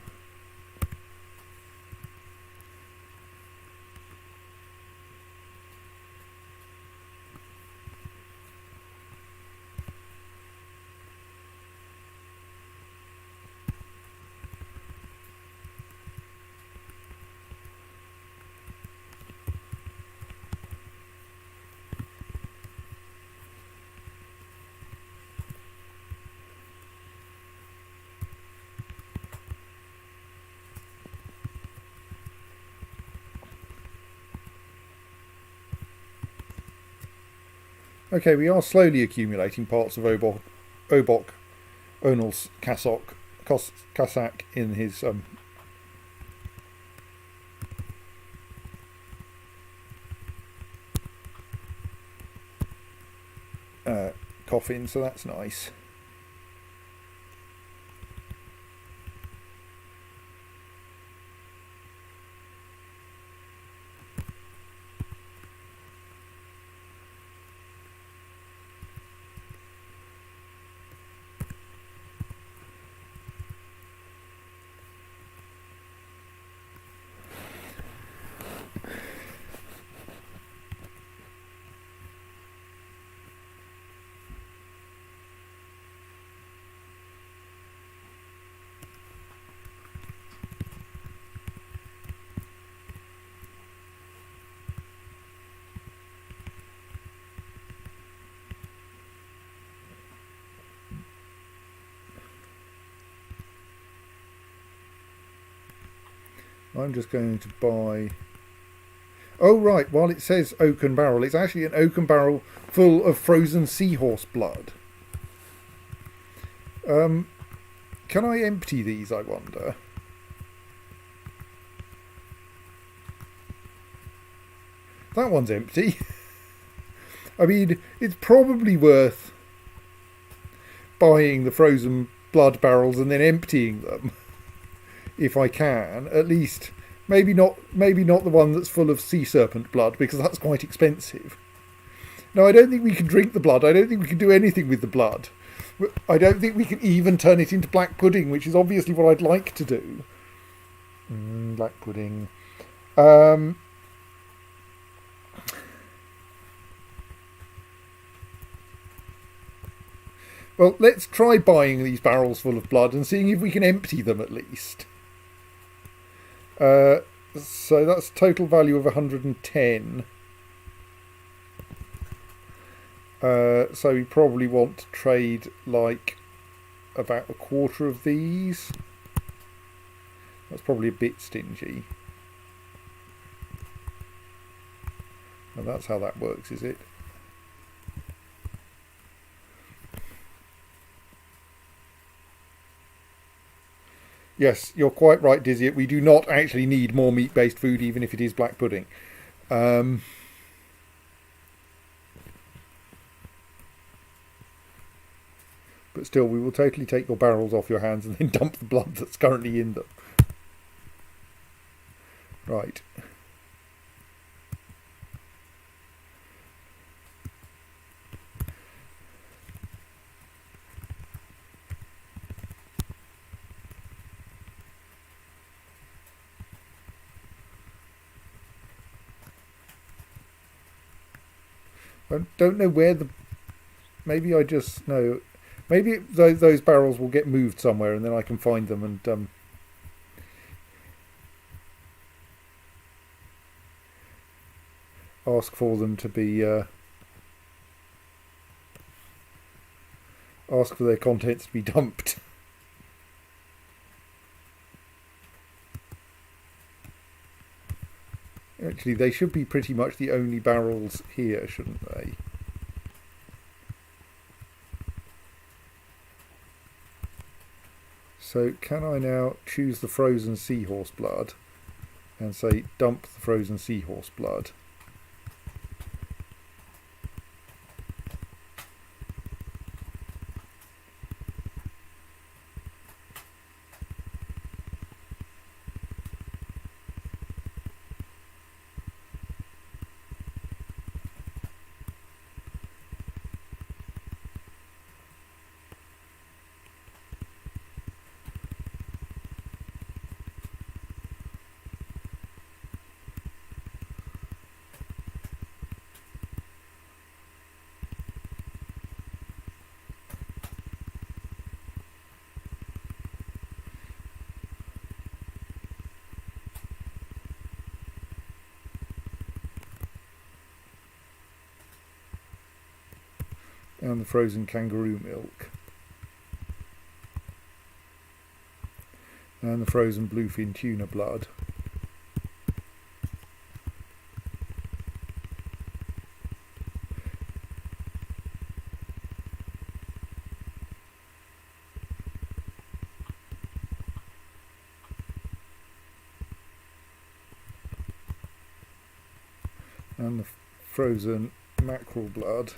Okay, we are slowly accumulating parts of Obok Onal's cassock in his coffin, so that's nice. I'm just going to buy... Oh, right, while it says oaken barrel, it's actually an oaken barrel full of frozen seahorse blood. Can I empty these, I wonder? That one's empty. I mean, it's probably worth buying the frozen blood barrels and then emptying them. If I can, at least maybe not the one that's full of sea serpent blood, because that's quite expensive. No, I don't think we can drink the blood. I don't think we can do anything with the blood. I don't think we can even turn it into black pudding, which is obviously what I'd like to do. Black pudding. Well, let's try buying these barrels full of blood and seeing if we can empty them at least. So that's total value of 110. So we probably want to trade like about a quarter of these. That's probably a bit stingy. And that's how that works, is it? Yes, you're quite right, Dizzy. We do not actually need more meat-based food, even if it is black pudding. But still, we will totally take your barrels off your hands and then dump the blood that's currently in them. Right. I don't know where the... Maybe I just know... Maybe those barrels will get moved somewhere and then I can find them and... ask for them to be... ask for their contents to be dumped. Actually, they should be pretty much the only barrels here, shouldn't they? So can I now choose the frozen seahorse blood and say dump the frozen seahorse blood? And the frozen kangaroo milk. And the frozen bluefin tuna blood. and the frozen mackerel blood.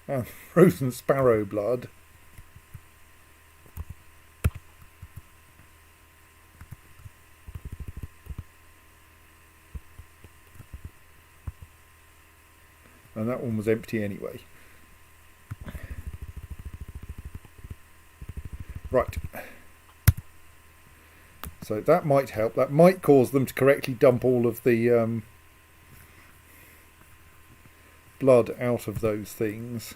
And frozen sparrow blood. And that one was empty anyway. Right. So that might help. That might cause them to correctly dump all of the blood out of those things.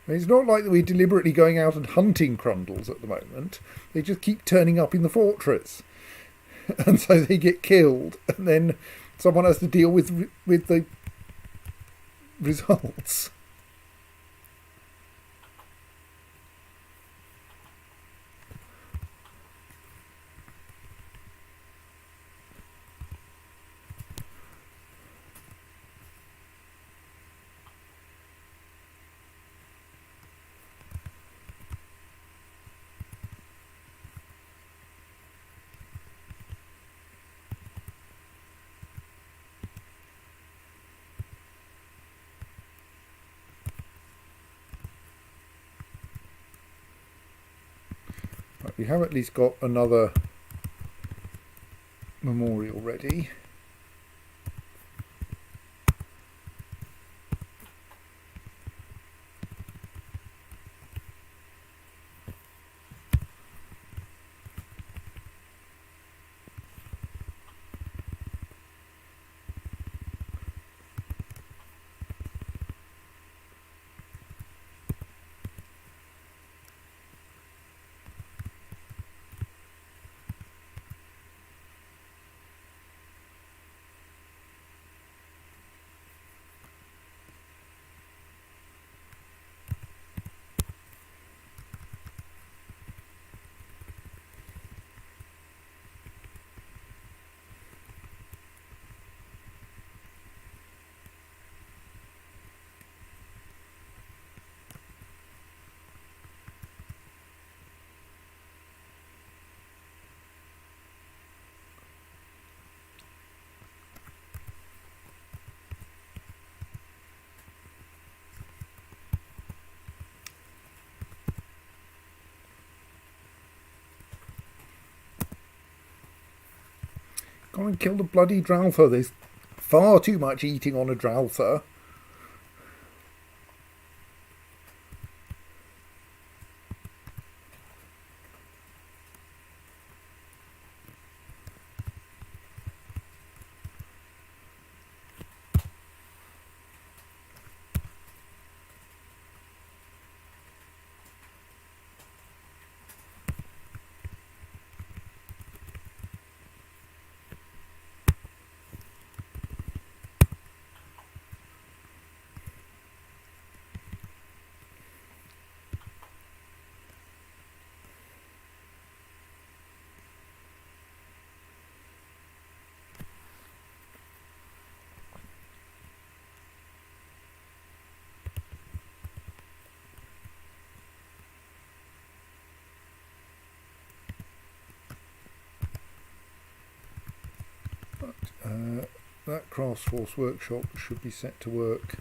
It's not like we're deliberately going out and hunting Crundles at the moment. They just keep turning up in the fortress. And so they get killed. And then someone has to deal with the results. Right, we have at least got another memorial ready. Go and kill the bloody Draltha. There's far too much eating on a Draltha. That Craft Force workshop should be set to work.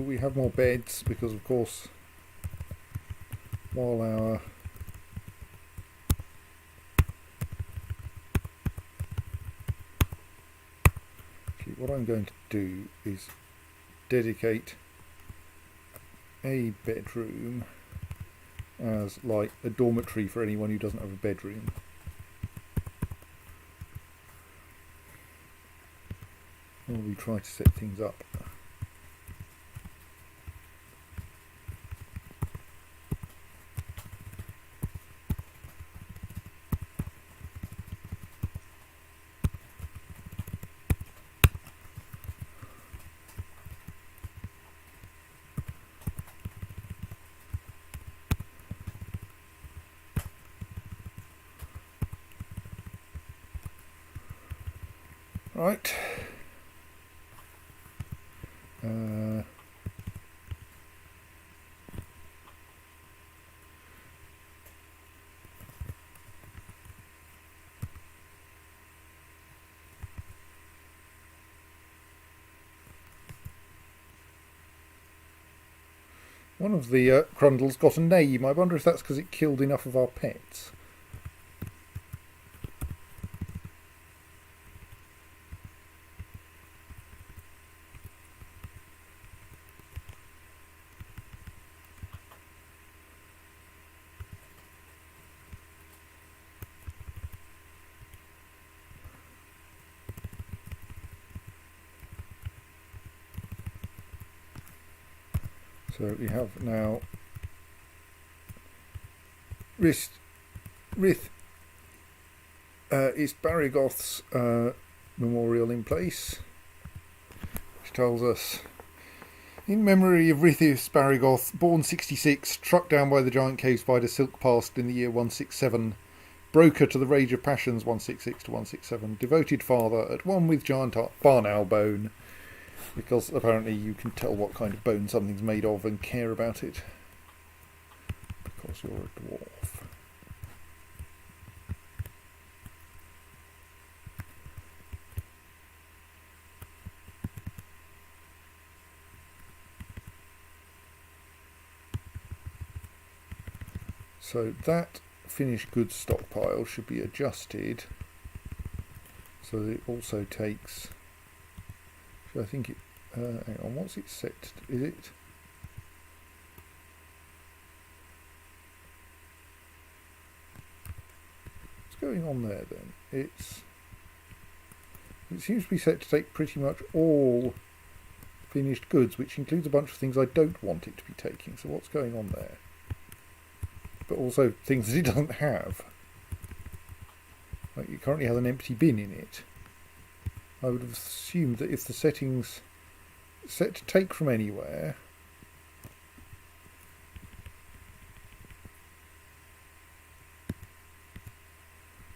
we have more beds because, of course, while our actually, what I'm going to do is dedicate a bedroom as like a dormitory for anyone who doesn't have a bedroom. While we try to set things up. Right. One of the Crundles got a name. I wonder if that's because it killed enough of our pets. So we have now Rith East Barrigoth's memorial in place, which tells us, in memory of Rithis Barrigoth, born 66, struck down by the giant cave spider Silk Past in the year 167, broker to the Rage of Passions 166 to 167, devoted father, at one with giant barn owl bone, because apparently you can tell what kind of bone something's made of and care about it, because you're a dwarf. So that finished goods stockpile should be adjusted so that it also takes, I think it, hang on, what's it set to, is it? What's going on there then? It seems to be set to take pretty much all finished goods, which includes a bunch of things I don't want it to be taking, so what's going on there? But also things that it doesn't have. Like it currently has an empty bin in it. I would have assumed that if the settings set to take from anywhere,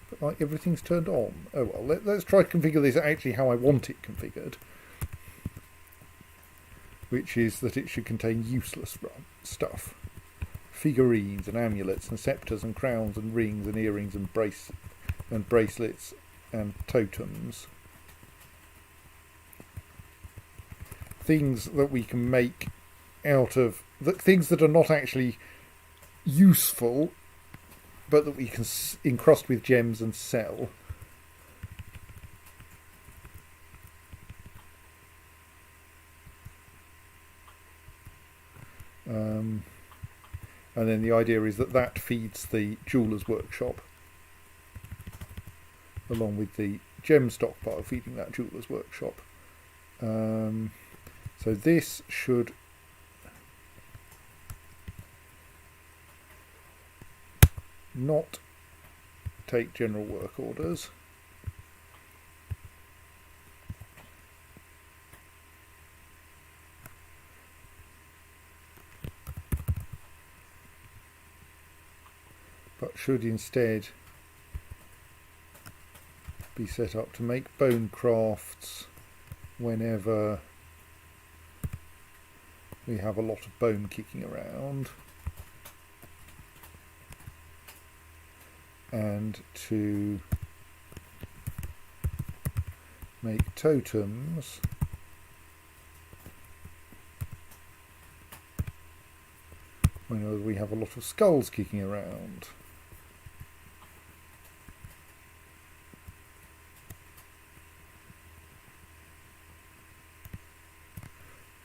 but like everything's turned on. Oh well, let's try to configure this actually how I want it configured, which is that it should contain useless stuff. Figurines and amulets and sceptres and crowns and rings and earrings and bracelets and totems. Things that we can make out of things that are not actually useful, but that we can encrust with gems and sell. And then the idea is that that feeds the jeweller's workshop, along with the gem stockpile feeding that jeweller's workshop. So this should not take general work orders. But should instead be set up to make bone crafts whenever we have a lot of bone kicking around, and to make totems I know we have a lot of skulls kicking around.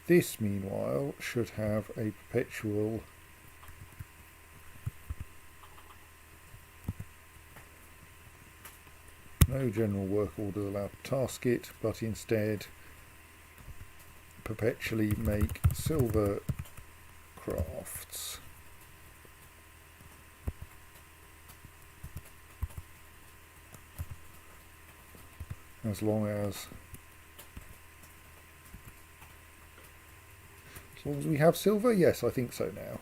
This, meanwhile, should have a perpetual no general work order allowed to task it, but instead perpetually make silver crafts. As long as we have silver? Yes, I think so now.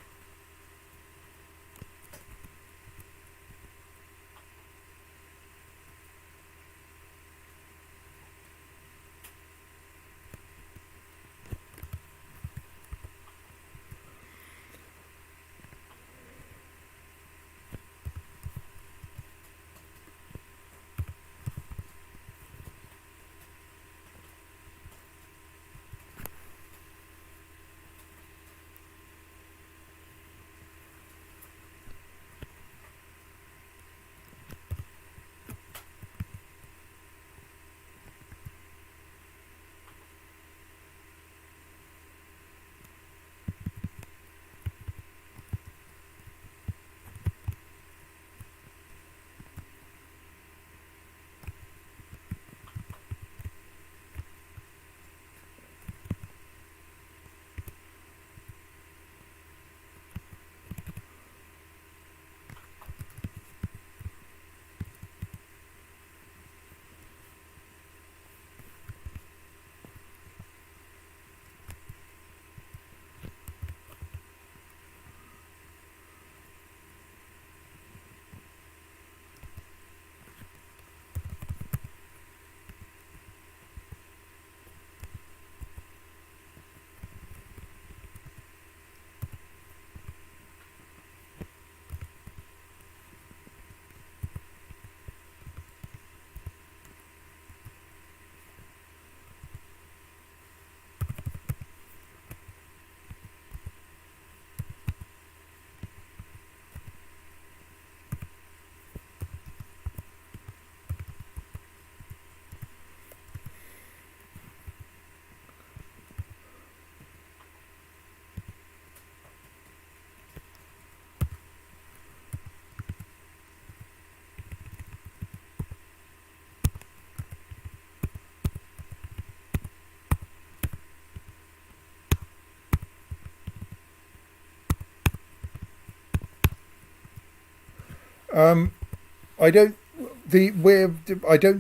I don't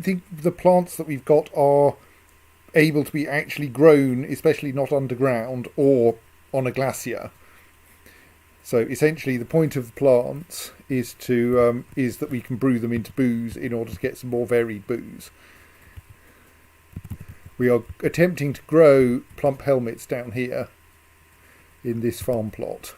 think the plants that we've got are able to be actually grown, especially not underground or on a glacier. So essentially, the point of the plants is that we can brew them into booze in order to get some more varied booze. We are attempting to grow plump helmets down here in this farm plot.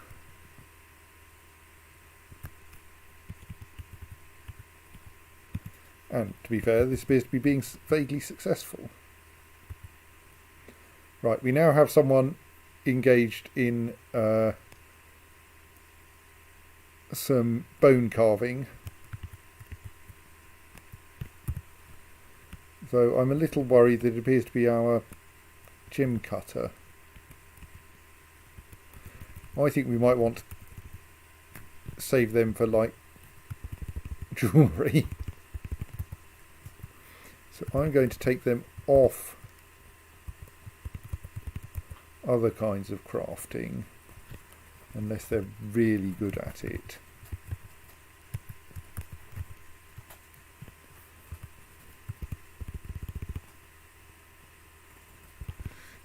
And to be fair, this appears to be being vaguely successful. Right, we now have someone engaged in some bone carving. Though I'm a little worried that it appears to be our gem cutter. I think we might want to save them for, like, jewellery. So I'm going to take them off other kinds of crafting, unless they're really good at it.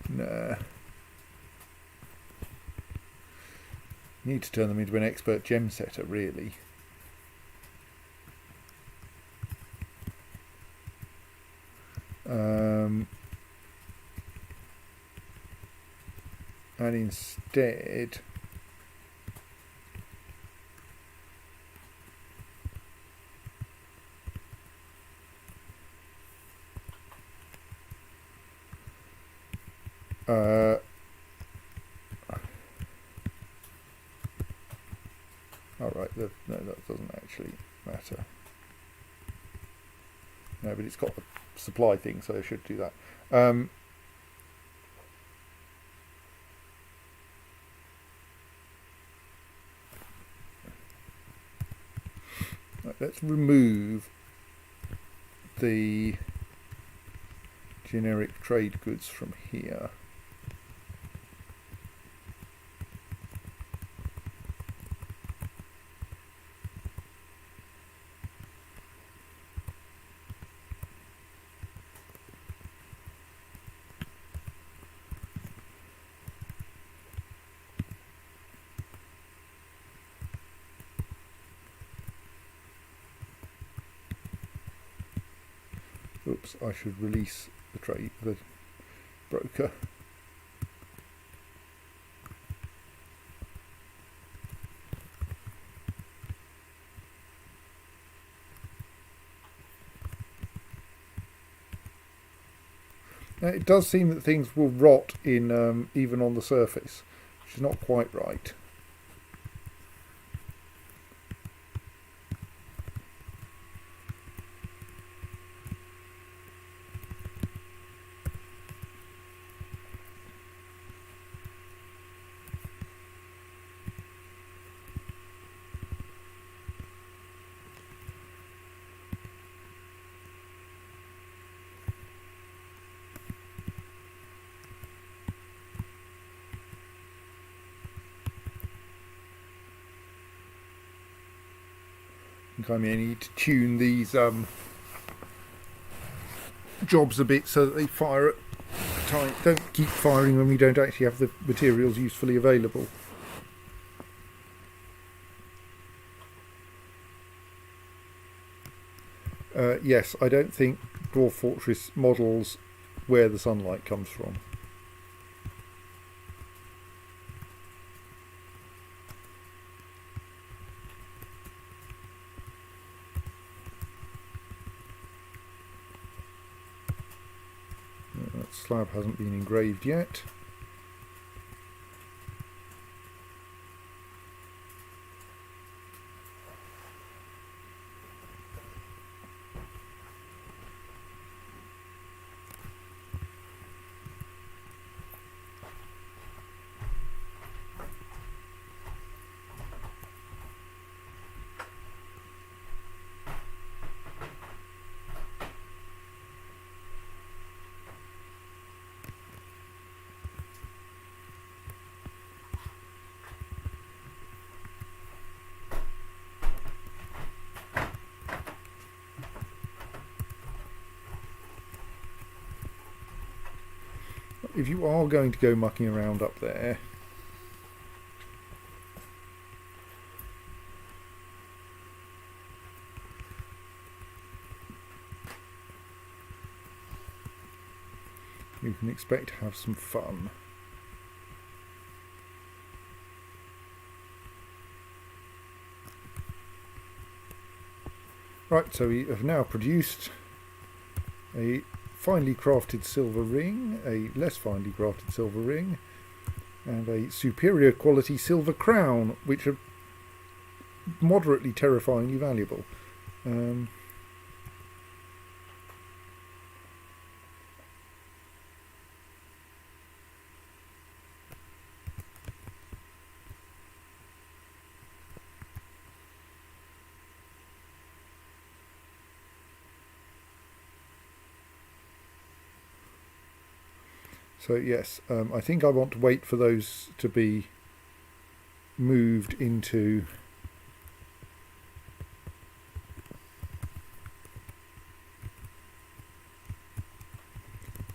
Nah. Need to turn them into an expert gem setter, really. And instead All right, no, that doesn't actually matter. No, but it's got the supply thing, so I should do that. Right, let's remove the generic trade goods from here. Oops, I should release the broker. Now, it does seem that things will rot in even on the surface, which is not quite right. I think I may need to tune these jobs a bit so that they fire at time. Don't keep firing when we don't actually have the materials usefully available. Yes, I don't think Dwarf Fortress models where the sunlight comes from. That slab hasn't been engraved yet. If you are going to go mucking around up there, you can expect to have some fun. Right, so we have now produced a finely crafted silver ring, a less finely crafted silver ring, and a superior quality silver crown, which are moderately terrifyingly valuable. So yes, I think I want to wait for those to be moved into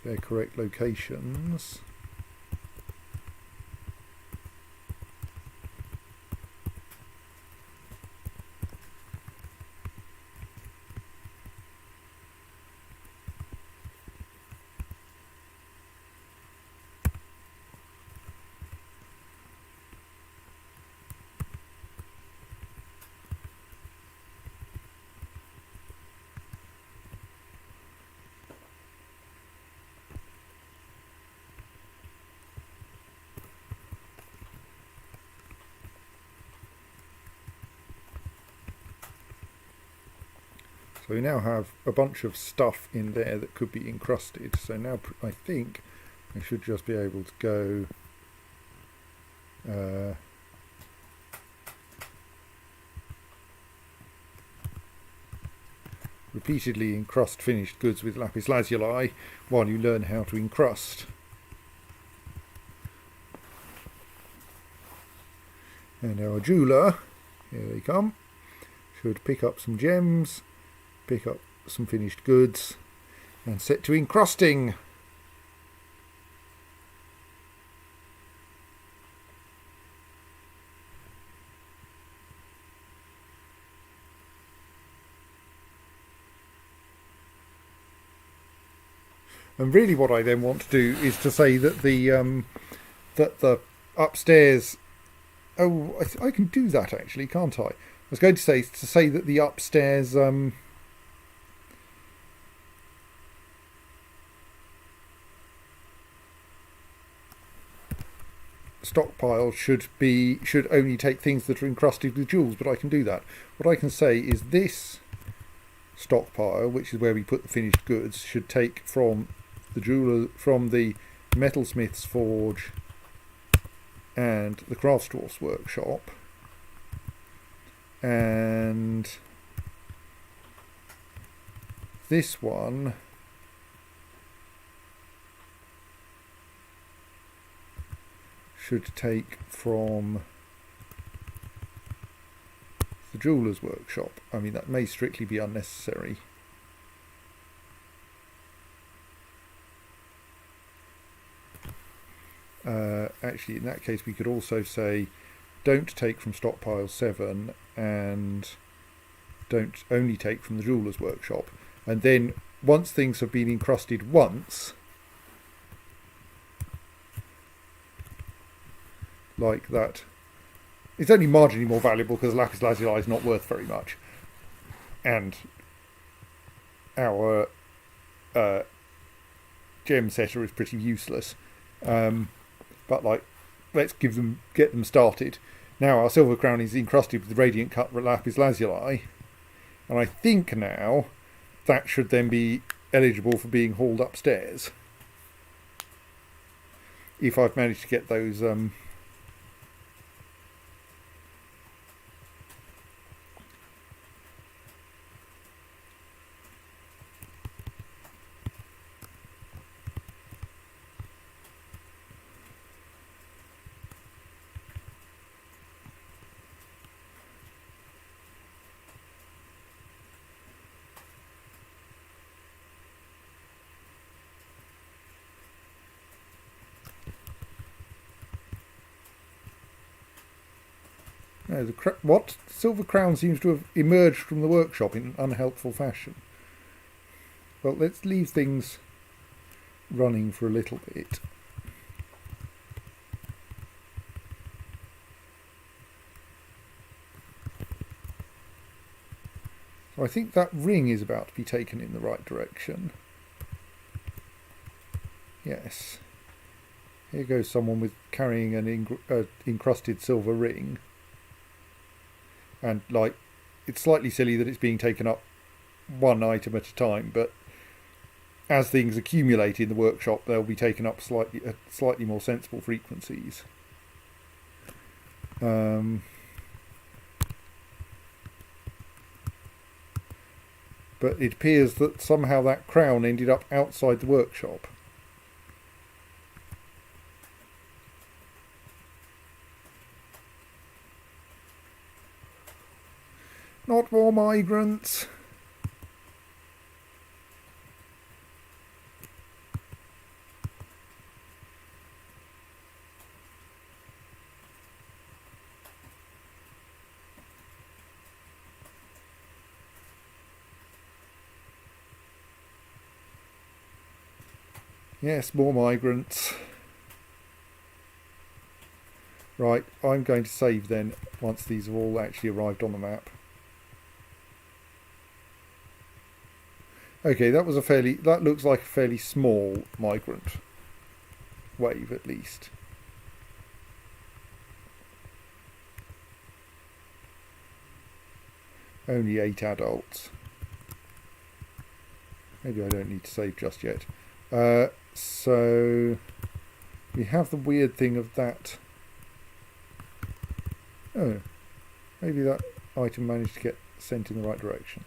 their correct locations. So we now have a bunch of stuff in there that could be encrusted. So now I think I should just be able to go repeatedly encrust finished goods with lapis lazuli while you learn how to encrust. And our jeweller, here they come, should pick up some gems, pick up some finished goods, and set to encrusting. And really what I then want to do is to say that the upstairs... Oh, I can do that actually, can't I? I was going to say that the upstairs stockpile should only take things that are encrusted with jewels, but I can do that. What I can say is this stockpile, which is where we put the finished goods, should take from the jeweler, from the metalsmith's forge and the craftsdwarf's workshop, and this one should take from the jeweller's workshop. I mean, that may strictly be unnecessary. Actually, in that case, we could also say don't take from stockpile 7 and don't only take from the jeweller's workshop. And then once things have been encrusted once, like that, it's only marginally more valuable because lapis lazuli is not worth very much, and our gem setter is pretty useless. But like, let's get them started. Now our silver crown is encrusted with radiant cut lapis lazuli, and I think now that should then be eligible for being hauled upstairs. If I've managed to get those no, what? Silver crown seems to have emerged from the workshop in an unhelpful fashion. Well, let's leave things running for a little bit. So I think that ring is about to be taken in the right direction. Yes. Here goes someone with carrying an encrusted silver ring. And like, it's slightly silly that it's being taken up one item at a time, but as things accumulate in the workshop, they'll be taken up slightly more sensible frequencies. But it appears that somehow that crown ended up outside the workshop. Not more migrants. Yes, more migrants. Right, I'm going to save then once these have all actually arrived on the map. Okay, that looks like a fairly small migrant wave at least. Only 8 adults. Maybe I don't need to save just yet. So we have the weird thing of that. Oh, maybe that item managed to get sent in the right direction.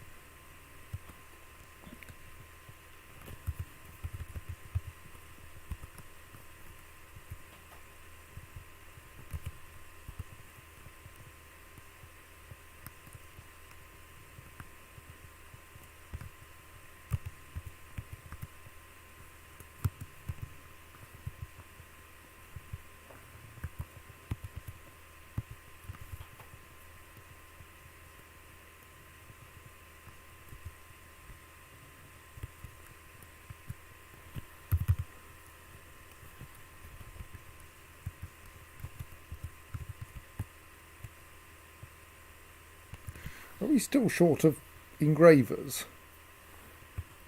Are we still short of engravers?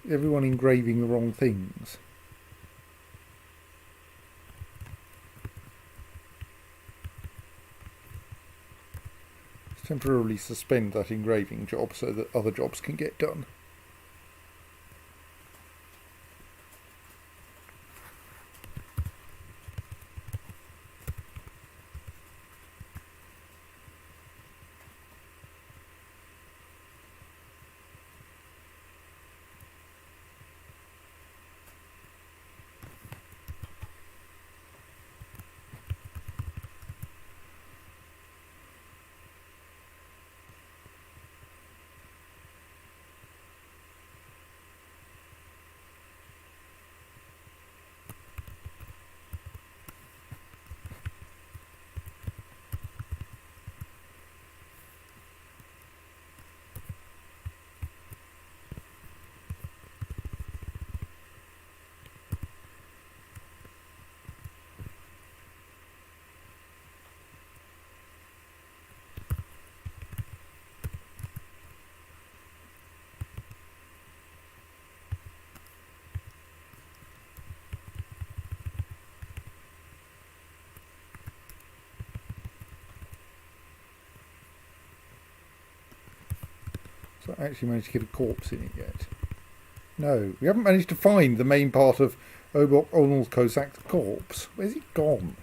Everyone engraving the wrong things. Let's temporarily suspend that engraving job so that other jobs can get done. So I actually managed to get a corpse in it yet. No, we haven't managed to find the main part of Obok Onal Kozak's corpse. Where's he gone?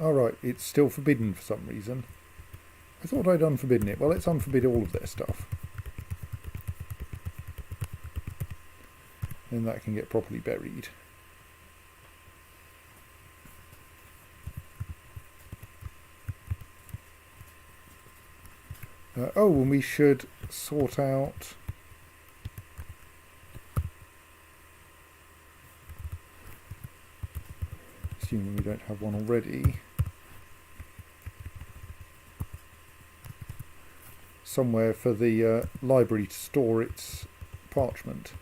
Alright, it's still forbidden for some reason. I thought I'd unforbidden it. Well, let's unforbid all of their stuff. Then that can get properly buried. Oh, and we should sort out... Assuming we don't have one already. Somewhere for the library to store its parchment.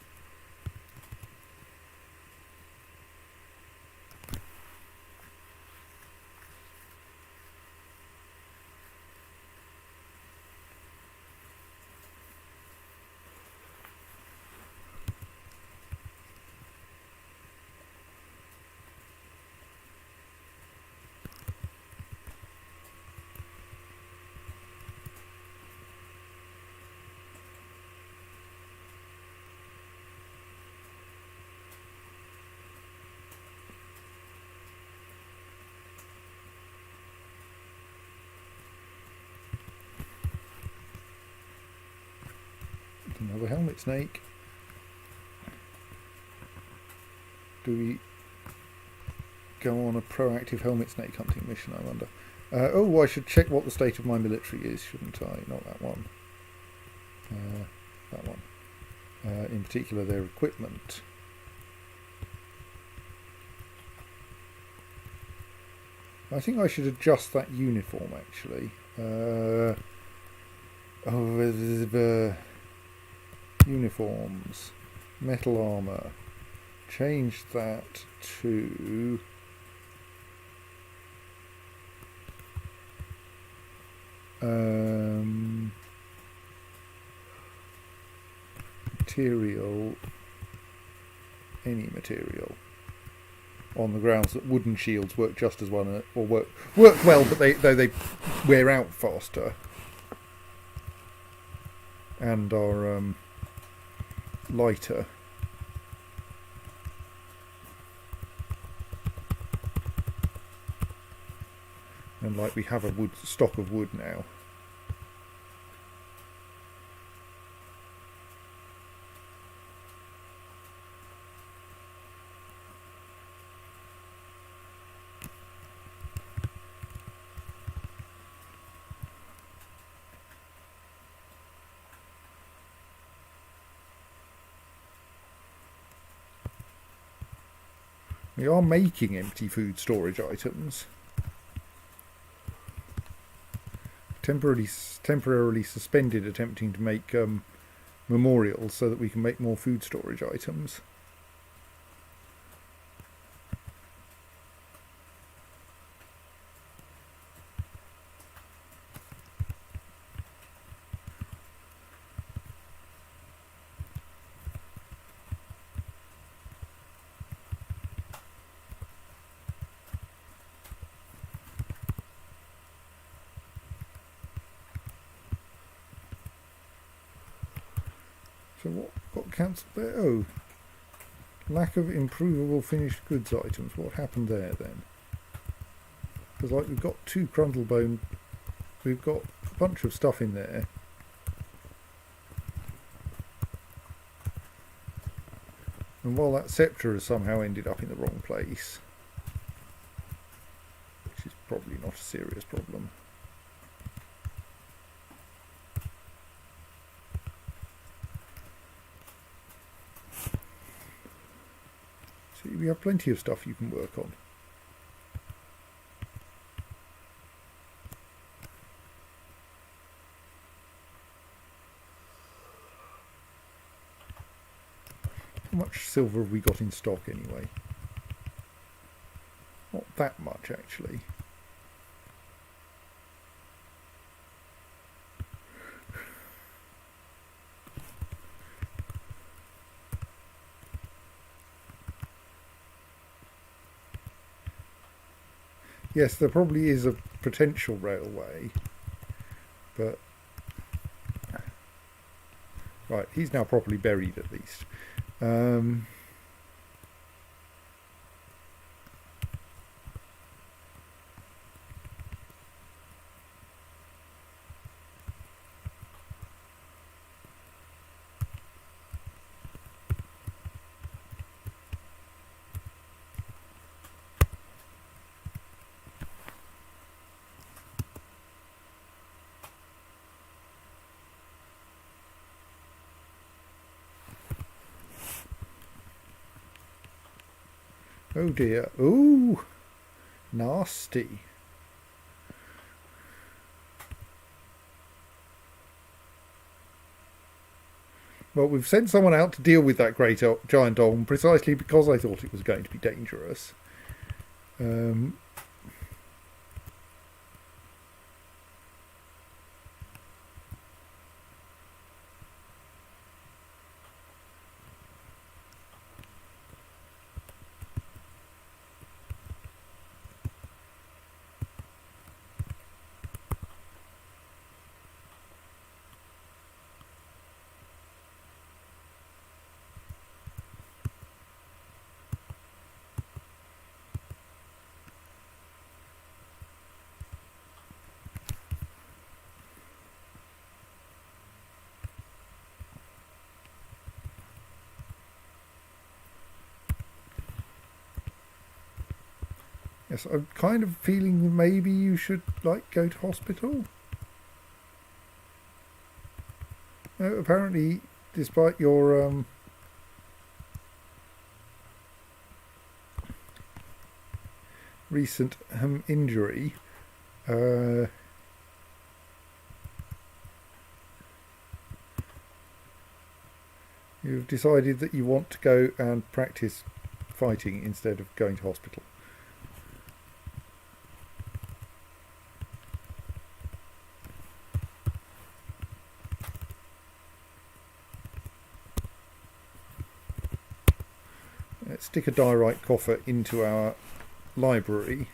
Another helmet snake. Do we go on a proactive helmet snake hunting mission, I wonder? Oh, I should check what the state of my military is, shouldn't I? Not that one. That one. In particular, their equipment. I think I should adjust that uniform, actually. Uniforms. Metal armour. Change that to... material, any material. on the grounds that wooden shields work just as well, or work well, but they wear out faster and are lighter. And like we have a stock of wood now. We are making empty food storage items. Temporarily suspended attempting to make memorials so that we can make more food storage items. So what got cancelled there? Oh, lack of improvable finished goods items. What happened there then? Because like we've got 2 Crundlebone, we've got a bunch of stuff in there. And while that sceptre has somehow ended up in the wrong place, which is probably not a serious problem. See, we have plenty of stuff you can work on. How much silver have we got in stock anyway? Not that much actually. Yes, there probably is a potential railway, but right, he's now properly buried at least. Oh dear. Ooh, nasty. Well, we've sent someone out to deal with that great giant olm precisely because I thought it was going to be dangerous. Yes, I'm kind of feeling maybe you should, like, go to hospital. No, apparently, despite your, recent injury, you've decided that you want to go and practice fighting instead of going to hospital. stick a diorite coffer into our library,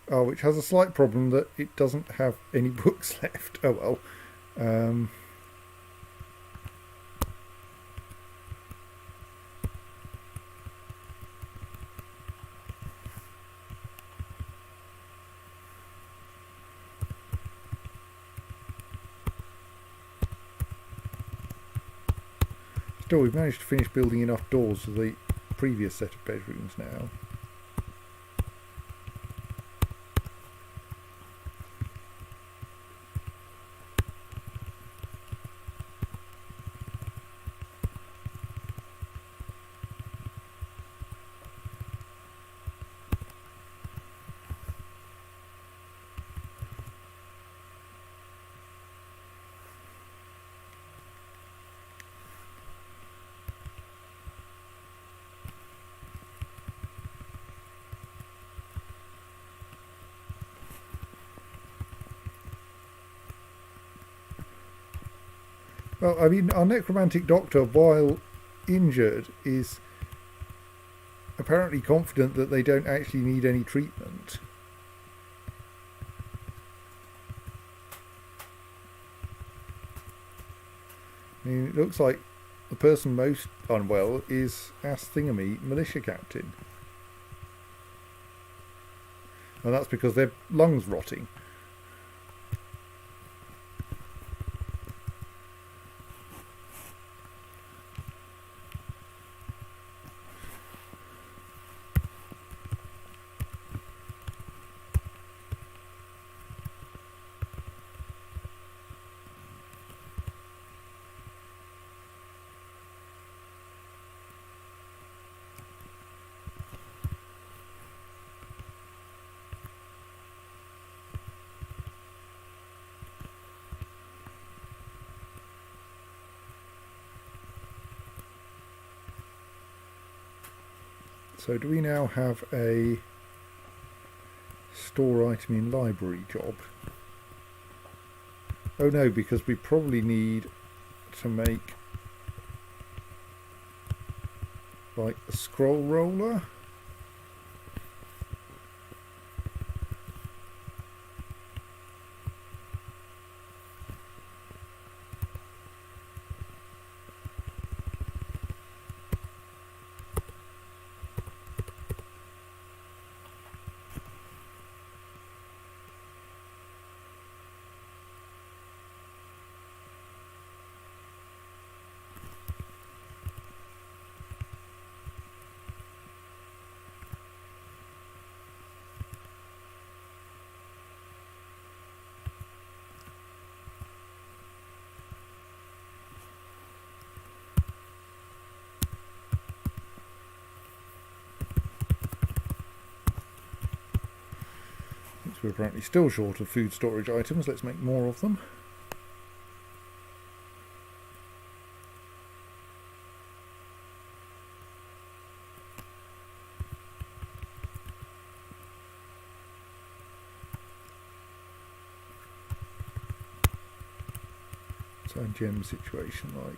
which has a slight problem that it doesn't have any books left. Oh well. Still, we've managed to finish building enough doors for the previous set of bedrooms now. Well, I mean, our necromantic doctor, while injured, is apparently confident that they don't actually need any treatment. I mean, it looks like the person most unwell is Ass Thingamy, militia captain. And that's because their lungs rotting. So do we now have a store item in library job? Oh no, because we probably need to make like a scroll roller. Since we're apparently still short of food storage items, let's make more of them. So gem situation like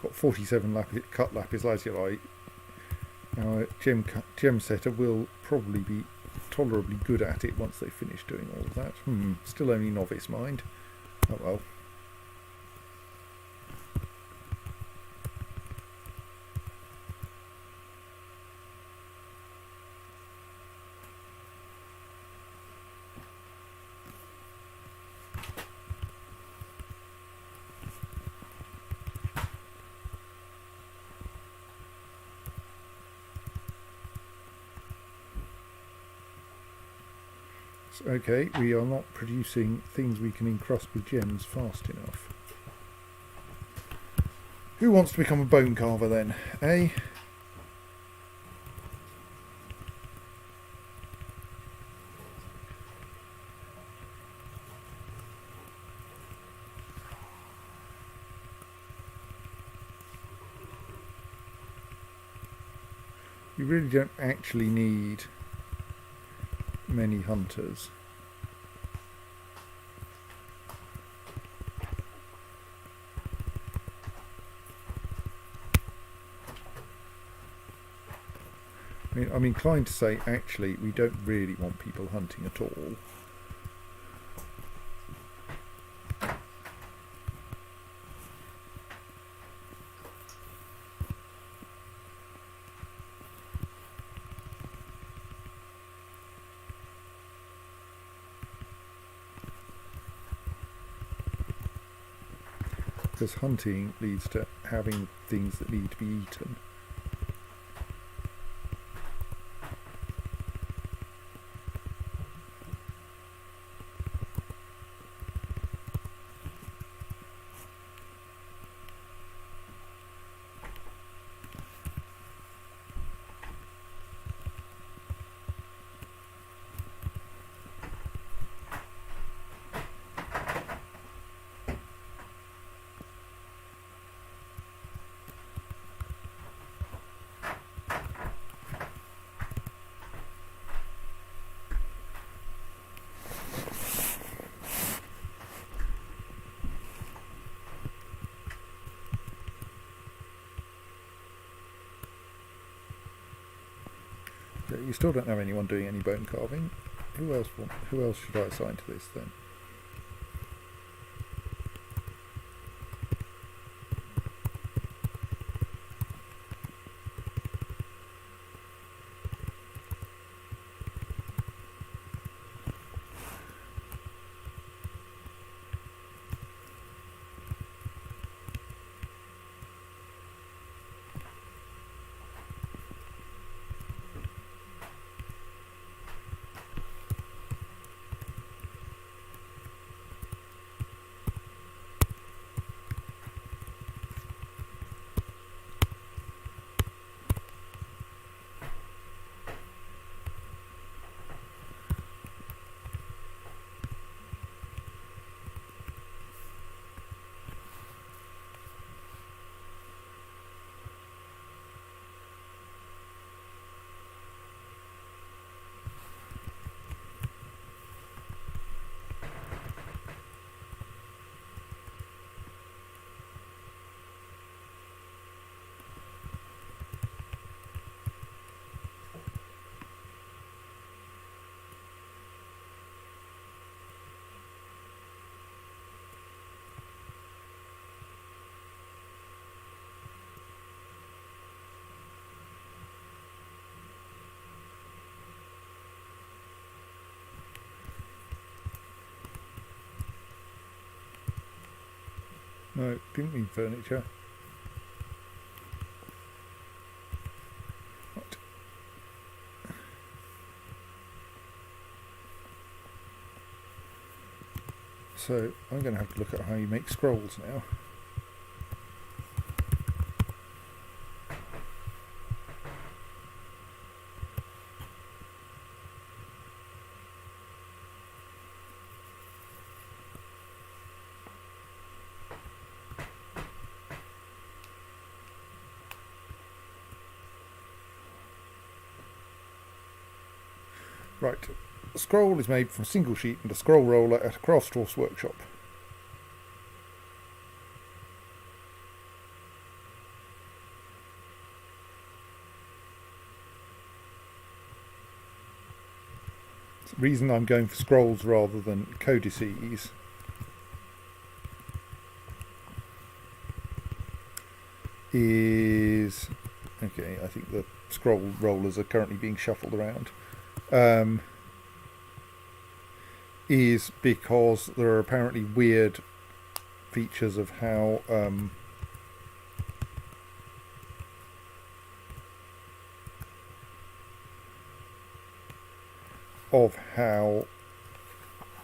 got 47 cut lapis lazuli. Our gem setter will probably be tolerably good at it once they finish doing all of that. Still only novice mind. Oh well. Okay, we are not producing things we can encrust with gems fast enough. Who wants to become a bone carver then, eh? You really don't actually need many hunters. I mean, I'm inclined to say actually we don't really want people hunting at all. Because hunting leads to having things that need to be eaten. You still don't have anyone doing any bone carving. Who else should I assign to this then? No, didn't mean furniture. What? So I'm going to have to look at how you make scrolls now. Right, a scroll is made from a single sheet and a scroll roller at a Craftsdwarf's workshop. The reason I'm going for scrolls rather than codices is... Okay, I think the scroll rollers are currently being shuffled around. Is because there are apparently weird features of how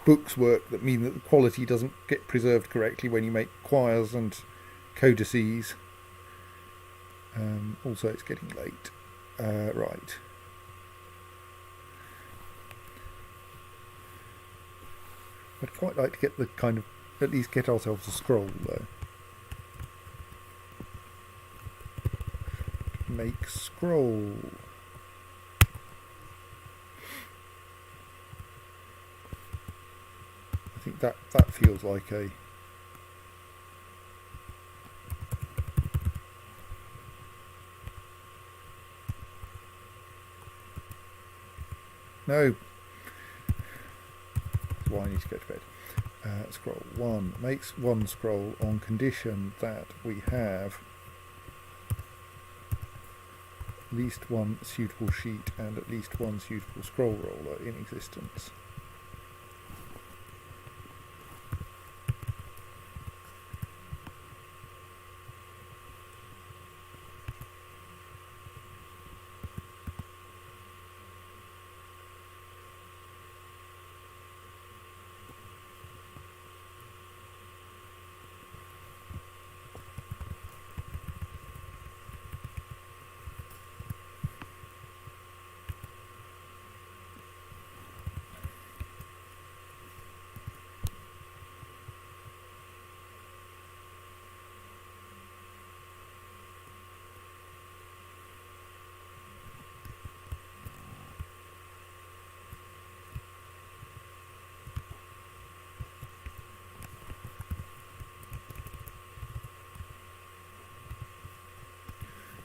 books work that mean that the quality doesn't get preserved correctly when you make quires and codices. Also, it's getting late. Right. I'd quite like to get the kind of, at least get ourselves a scroll though. Make scroll. I think that feels like a... No. That's why I need to go to bed. Scroll 1 makes one scroll on condition that we have at least one suitable sheet and at least one suitable scroll roller in existence.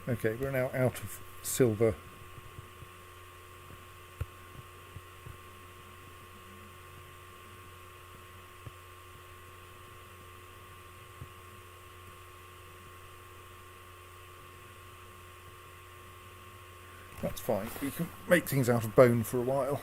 Okay, we're now out of silver. That's fine. We can make things out of bone for a while.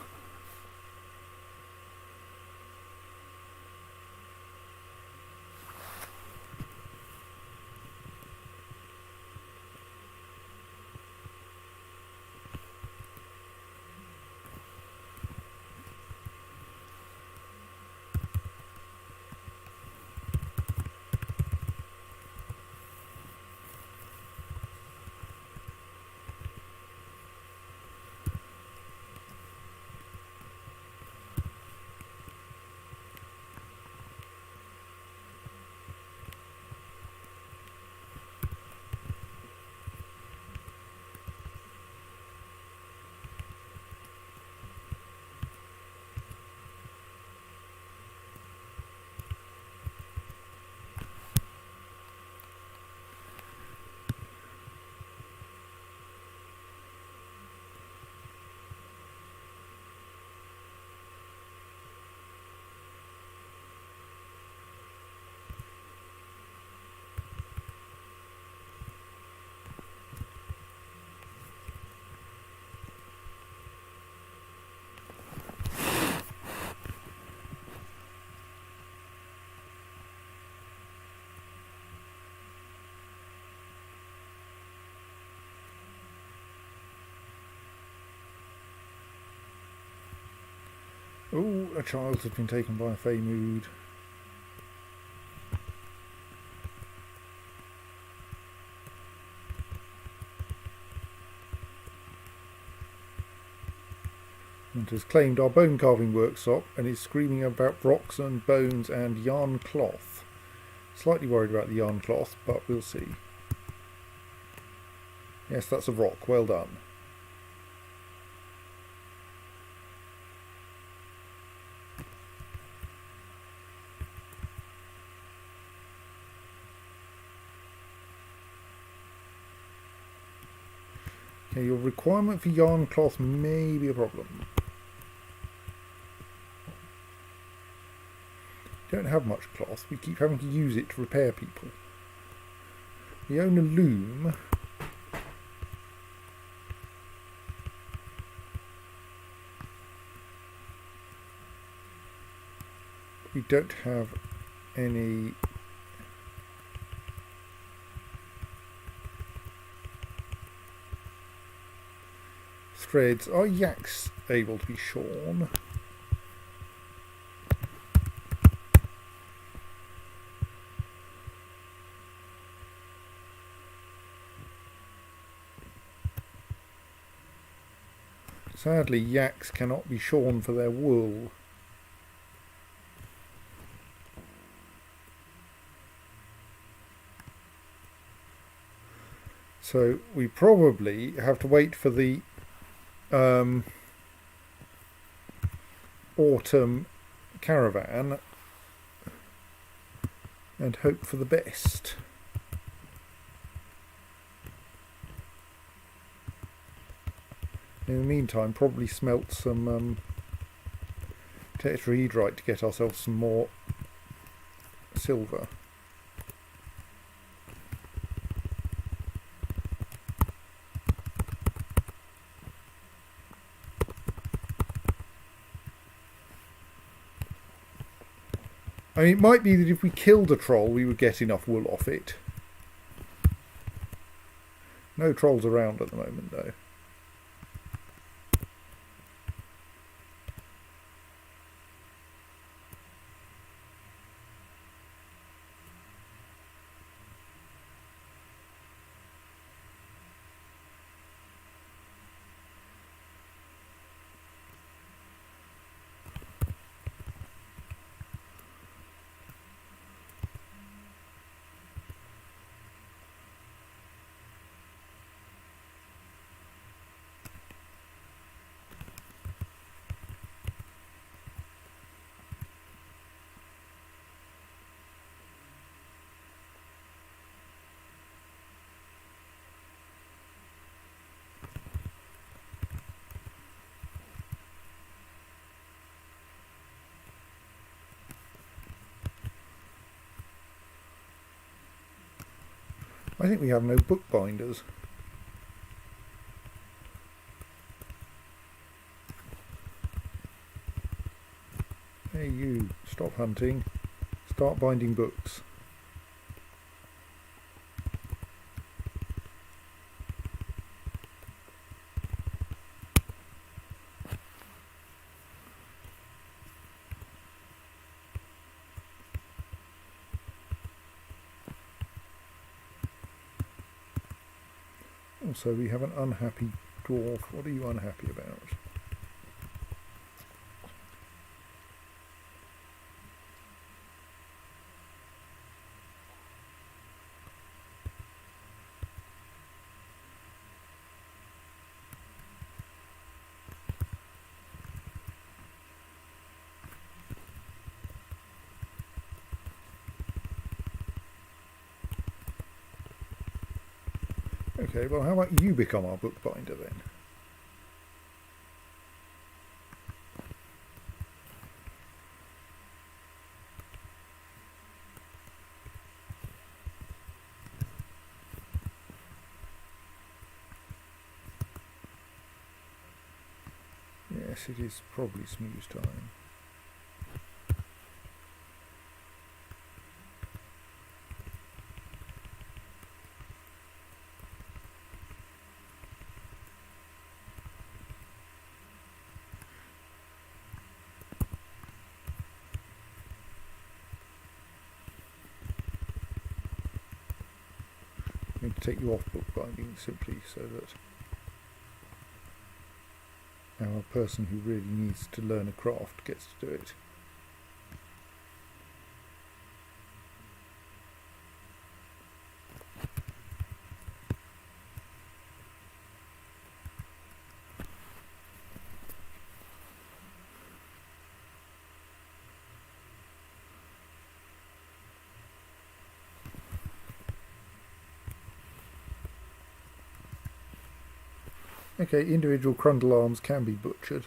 Oh, a child has been taken by a fey mood. And has claimed our bone carving workshop and is screaming about rocks and bones and yarn cloth. Slightly worried about the yarn cloth, but we'll see. Yes, that's a rock. Well done. Okay, your requirement for yarn cloth may be a problem. Don't have much cloth. We keep having to use it to repair people. We own a loom. We don't have any threads. Are yaks able to be shorn? Sadly, yaks cannot be shorn for their wool. So we probably have to wait for the autumn caravan and hope for the best. In the meantime, probably smelt some tetrahedrite to get ourselves some more silver. I mean, it might be that if we killed a troll, we would get enough wool off it. No trolls around at the moment, though. I think we have no bookbinders. Hey you, stop hunting. Start binding books. Also, we have an unhappy dwarf. What are you unhappy about? Okay, well, how about you become our bookbinder then? Yes, it is probably smooth time. I need to take you off bookbinding simply so that our person who really needs to learn a craft gets to do it. Okay, individual crundle arms can be butchered.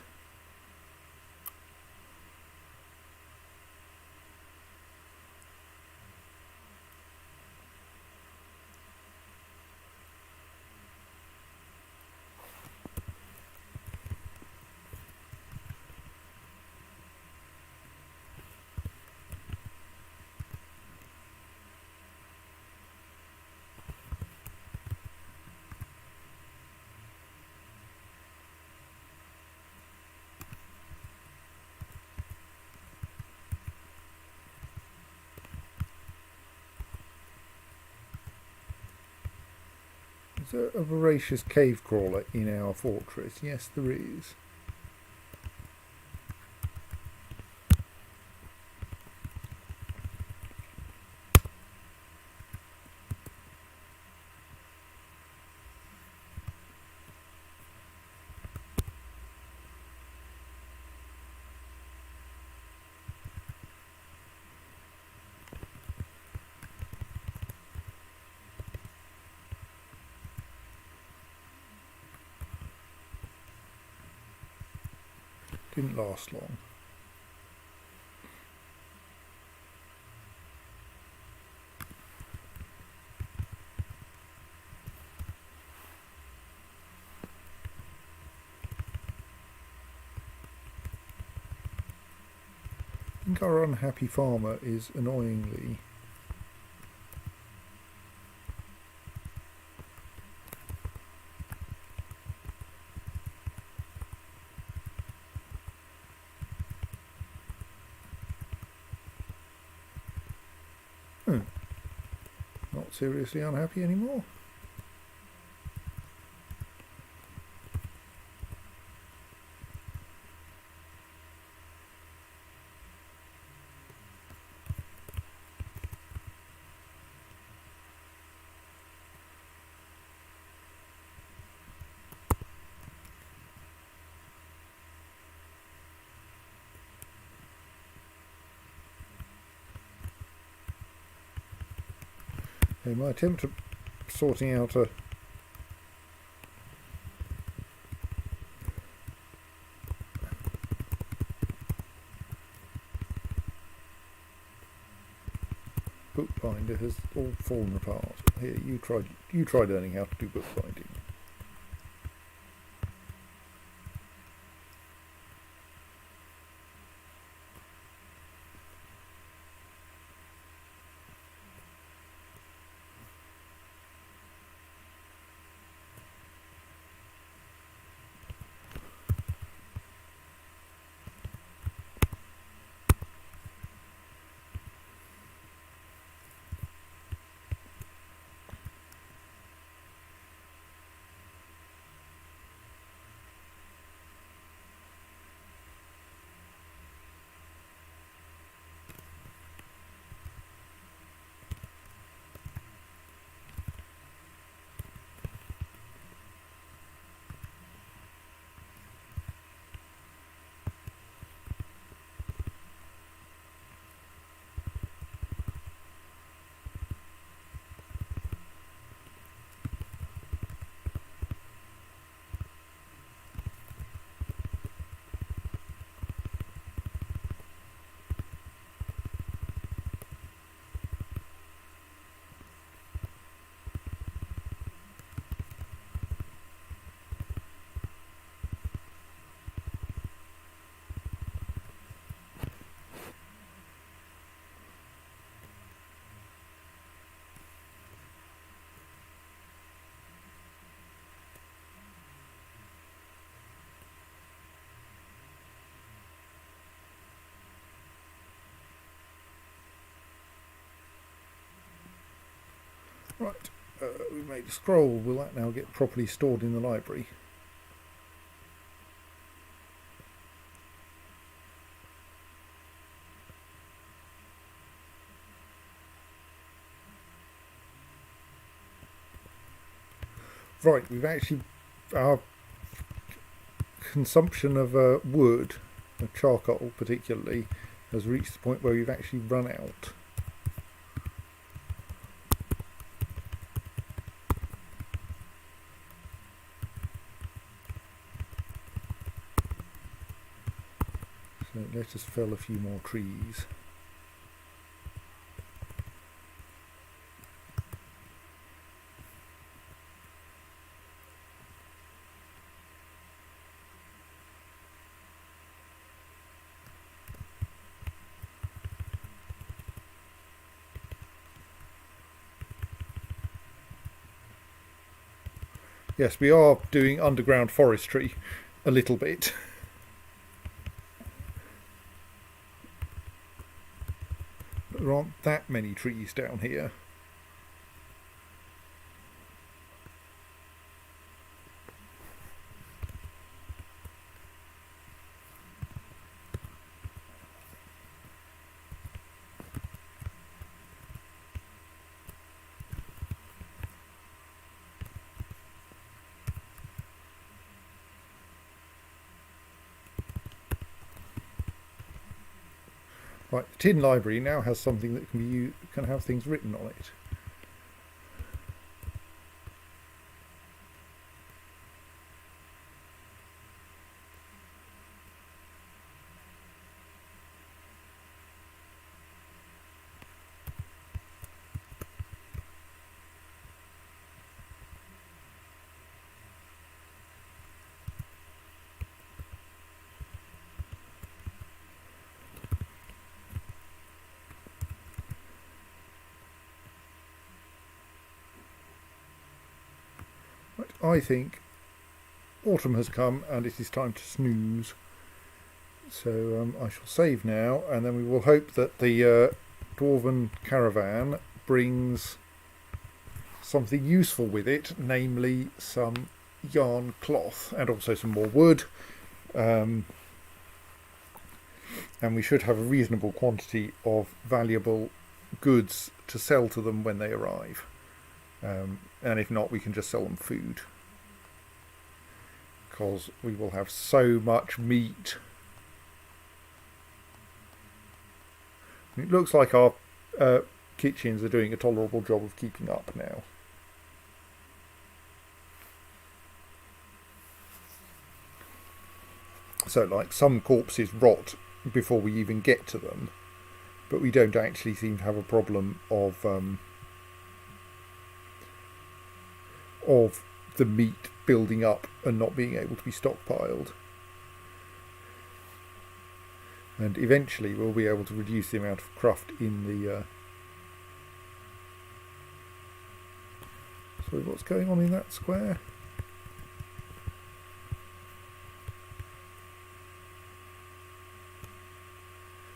Is there a voracious cave crawler in our fortress? Yes, there is. Didn't last long. I think our unhappy farmer is annoyingly not seriously unhappy anymore. Okay, my attempt at sorting out a bookbinder has all fallen apart. Here, you try learning how to do bookbinding. Right, we made a scroll. Will that now get properly stored in the library? Right, we've actually, our consumption of wood, of charcoal particularly, has reached the point where we've actually run out. So let us fell a few more trees. Yes, we are doing underground forestry a little bit. There aren't that many trees down here. Right, the tin library now has something that can be used, can have things written on it. Right, I think autumn has come and it is time to snooze. So I shall save now, and then we will hope that the dwarven caravan brings something useful with it, namely some yarn cloth and also some more wood. And we should have a reasonable quantity of valuable goods to sell to them when they arrive. And if not, we can just sell them food, because we will have so much meat. It looks like our kitchens are doing a tolerable job of keeping up now. So, like, some corpses rot before we even get to them, but we don't actually seem to have a problem of the meat building up and not being able to be stockpiled. And eventually we'll be able to reduce the amount of cruft in the... Sorry, what's going on in that square?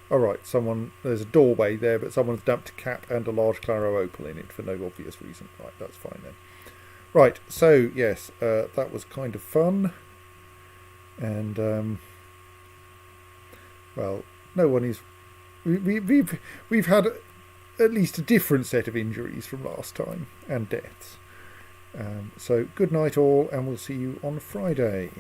Alright, there's a doorway there, but someone's dumped a cap and a large claro opal in it for no obvious reason. Right, that's fine then. Right, so yes, that was kind of fun. And, well, no one is... We've had at least a different set of injuries from last time, and deaths. So good night all, and we'll see you on Friday.